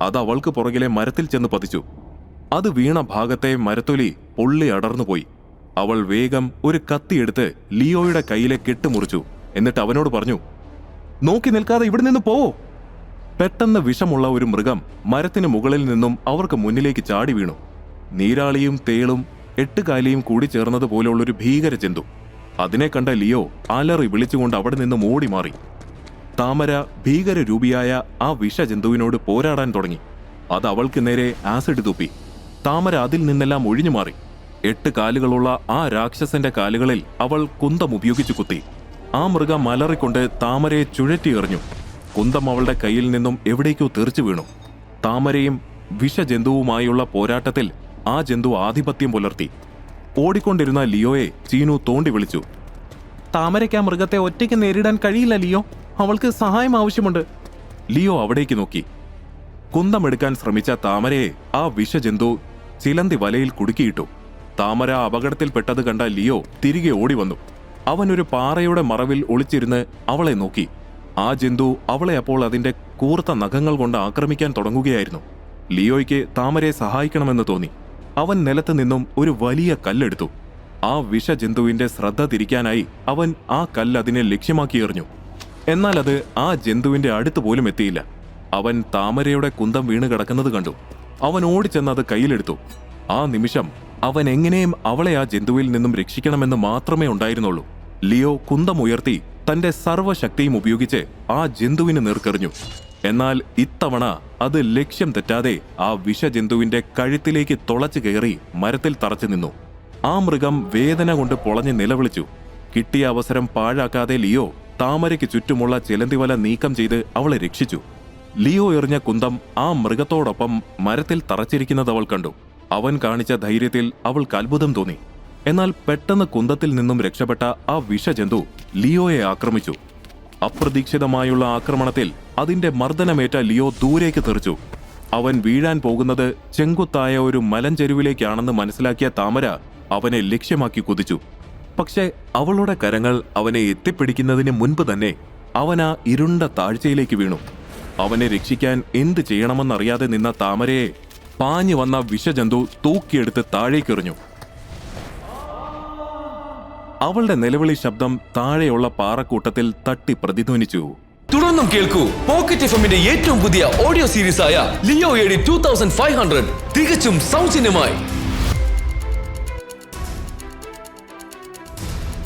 അത് അവൾക്ക് പുറകിലെ മരത്തിൽ ചെന്ന് പതിച്ചു. അത് വീണ ഭാഗത്തെ മരത്തൊലി പൊള്ളി അടർന്നുപോയി. അവൾ വേഗം ഒരു കത്തിയെടുത്ത് ലിയോയുടെ കയ്യിലെ കെട്ടുമുറിച്ചു. എന്നിട്ട് അവനോട് പറഞ്ഞു, നോക്കി നിൽക്കാതെ ഇവിടെ നിന്ന് പോവോ. പെട്ടെന്ന് വിഷമുള്ള ഒരു മൃഗം മരത്തിന് മുകളിൽ നിന്നും അവർക്ക് മുന്നിലേക്ക് ചാടി വീണു. നീരാളിയും തേളും 8 കാലിയും കൂടി ചേർന്നതുപോലുള്ളൊരു ഭീകര ജന്തു. അതിനെ കണ്ട ലിയോ അലറി വിളിച്ചുകൊണ്ട് അവിടെ നിന്നും ഓടി മാറി. താമര ഭീകരരൂപിയായ ആ വിഷജന്തുവിനോട് പോരാടാൻ തുടങ്ങി. അത് അവൾക്ക് നേരെ ആസിഡ് തുപ്പി. താമര അതിൽ നിന്നെല്ലാം ഒഴിഞ്ഞു മാറി. 8 കാലുകളുള്ള ആ രാക്ഷസന്റെ കാലുകളിൽ അവൾ കുന്തം ഉപയോഗിച്ചു കുത്തി. ആ മൃഗം അലറിക്കൊണ്ട് താമരയെ ചുഴറ്റിയെറിഞ്ഞു. കുന്തം അവളുടെ കയ്യിൽ നിന്നും എവിടേക്കോ തെറിച്ചു വീണു. താമരയും വിഷജന്തുവുമായുള്ള പോരാട്ടത്തിൽ ആ ജന്തു ആധിപത്യം പുലർത്തി. ഓടിക്കൊണ്ടിരുന്ന ലിയോയെ ചീനു തോണ്ടി വിളിച്ചു. താമരയ്ക്ക് ആ മൃഗത്തെ ഒറ്റയ്ക്ക് നേരിടാൻ കഴിയില്ല ലിയോ, അവൾക്ക് സഹായം ആവശ്യമുണ്ട്. ലിയോ അവിടേക്ക് നോക്കി. കുന്തമെടുക്കാൻ ശ്രമിച്ച താമരയെ ആ വിഷജന്തു ചിലന്തി വലയിൽ കുടുക്കിയിട്ടു. താമര അപകടത്തിൽപ്പെട്ടത് കണ്ട ലിയോ തിരികെ ഓടി വന്നു. അവനൊരു പാറയുടെ മറവിൽ ഒളിച്ചിരുന്ന് അവളെ നോക്കി. ആ ജന്തു അവളെ അപ്പോൾ അതിന്റെ കൂർത്ത നഖങ്ങൾ കൊണ്ട് ആക്രമിക്കാൻ തുടങ്ങുകയായിരുന്നു. ലിയോയ്ക്ക് താമരയെ സഹായിക്കണമെന്ന് തോന്നി. അവൻ നിലത്ത് നിന്നും ഒരു വലിയ കല്ലെടുത്തു. ആ വിഷജന്തുവിന്റെ ശ്രദ്ധ തിരിക്കാനായി അവൻ ആ കല്ല് അതിനെ ലക്ഷ്യമാക്കി എറിഞ്ഞു. എന്നാൽ അത് ആ ജന്തുവിന്റെ അടുത്ത് പോലും എത്തിയില്ല. അവൻ താമരയുടെ കുന്തം വീണ് കിടക്കുന്നത് കണ്ടു. അവൻ ഓടിച്ചെന്ന് അത് കയ്യിലെടുത്തു. ആ നിമിഷം അവൻ എങ്ങനെയും അവളെ ആ ജന്തുവിൽ നിന്നും രക്ഷിക്കണമെന്ന് മാത്രമേ ഉണ്ടായിരുന്നുള്ളൂ. ലിയോ കുന്തം ഉയർത്തി തന്റെ സർവ്വശക്തിയും ഉപയോഗിച്ച് ആ ജന്തുവിന് നേർക്കെറിഞ്ഞു. എന്നാൽ ഇത്തവണ അത് ലക്ഷ്യം തെറ്റാതെ ആ വിഷജന്തുവിന്റെ കഴുത്തിലേക്ക് തുളച്ചു കയറി മരത്തിൽ തറച്ചു നിന്നു. ആ മൃഗം വേദന കൊണ്ട് പൊളഞ്ഞ് നിലവിളിച്ചു. കിട്ടിയ അവസരം പാഴാക്കാതെ ലിയോ താമരയ്ക്ക് ചുറ്റുമുള്ള ചിലന്തിവല നീക്കം ചെയ്ത് അവളെ രക്ഷിച്ചു. ലിയോ എറിഞ്ഞ കുന്തം ആ മൃഗത്തോടൊപ്പം മരത്തിൽ തറച്ചിരിക്കുന്നത് അവൾ കണ്ടു. അവൻ കാണിച്ച ധൈര്യത്തിൽ അവൾക്ക് അത്ഭുതം തോന്നി. എന്നാൽ പെട്ടെന്ന് കുന്തത്തിൽ നിന്നും രക്ഷപ്പെട്ട ആ വിഷജന്തു ലിയോയെ ആക്രമിച്ചു. അപ്രതീക്ഷിതമായുള്ള ആക്രമണത്തിൽ അതിന്റെ മർദ്ദനമേറ്റ ലിയോ ദൂരേക്ക് തെറിച്ചു. അവൻ വീഴാൻ പോകുന്നത് ചെങ്കുത്തായ ഒരു മലഞ്ചെരുവിലേക്കാണെന്ന് മനസ്സിലാക്കിയ താമര അവനെ ലക്ഷ്യമാക്കി കുതിച്ചു. പക്ഷെ അവളുടെ കരങ്ങൾ അവനെ എത്തിപ്പിടിക്കുന്നതിന് മുൻപ് തന്നെ അവൻ ആ ഇരുണ്ട താഴ്ചയിലേക്ക് വീണു. അവനെ രക്ഷിക്കാൻ എന്ത് ചെയ്യണമെന്നറിയാതെ നിന്ന താമരയെ പാഞ്ഞു വന്ന വിഷജന്തു തൂക്കിയെടുത്ത് താഴേക്കെറിഞ്ഞു. അവളുടെ നിലവിളി ശബ്ദം താഴെയുള്ള പാറക്കൂട്ടത്തിൽ തട്ടി പ്രതിധ്വനിച്ചു. തുടർന്നും കേൾക്കൂ പോക്കറ്റ് എഫ്എമ്മിന്റെ ഏറ്റവും പുതിയ ഓഡിയോ സീരീസ് ആയ ലിയോ എഡി 2500 തികച്ചും സൗജന്യമായി.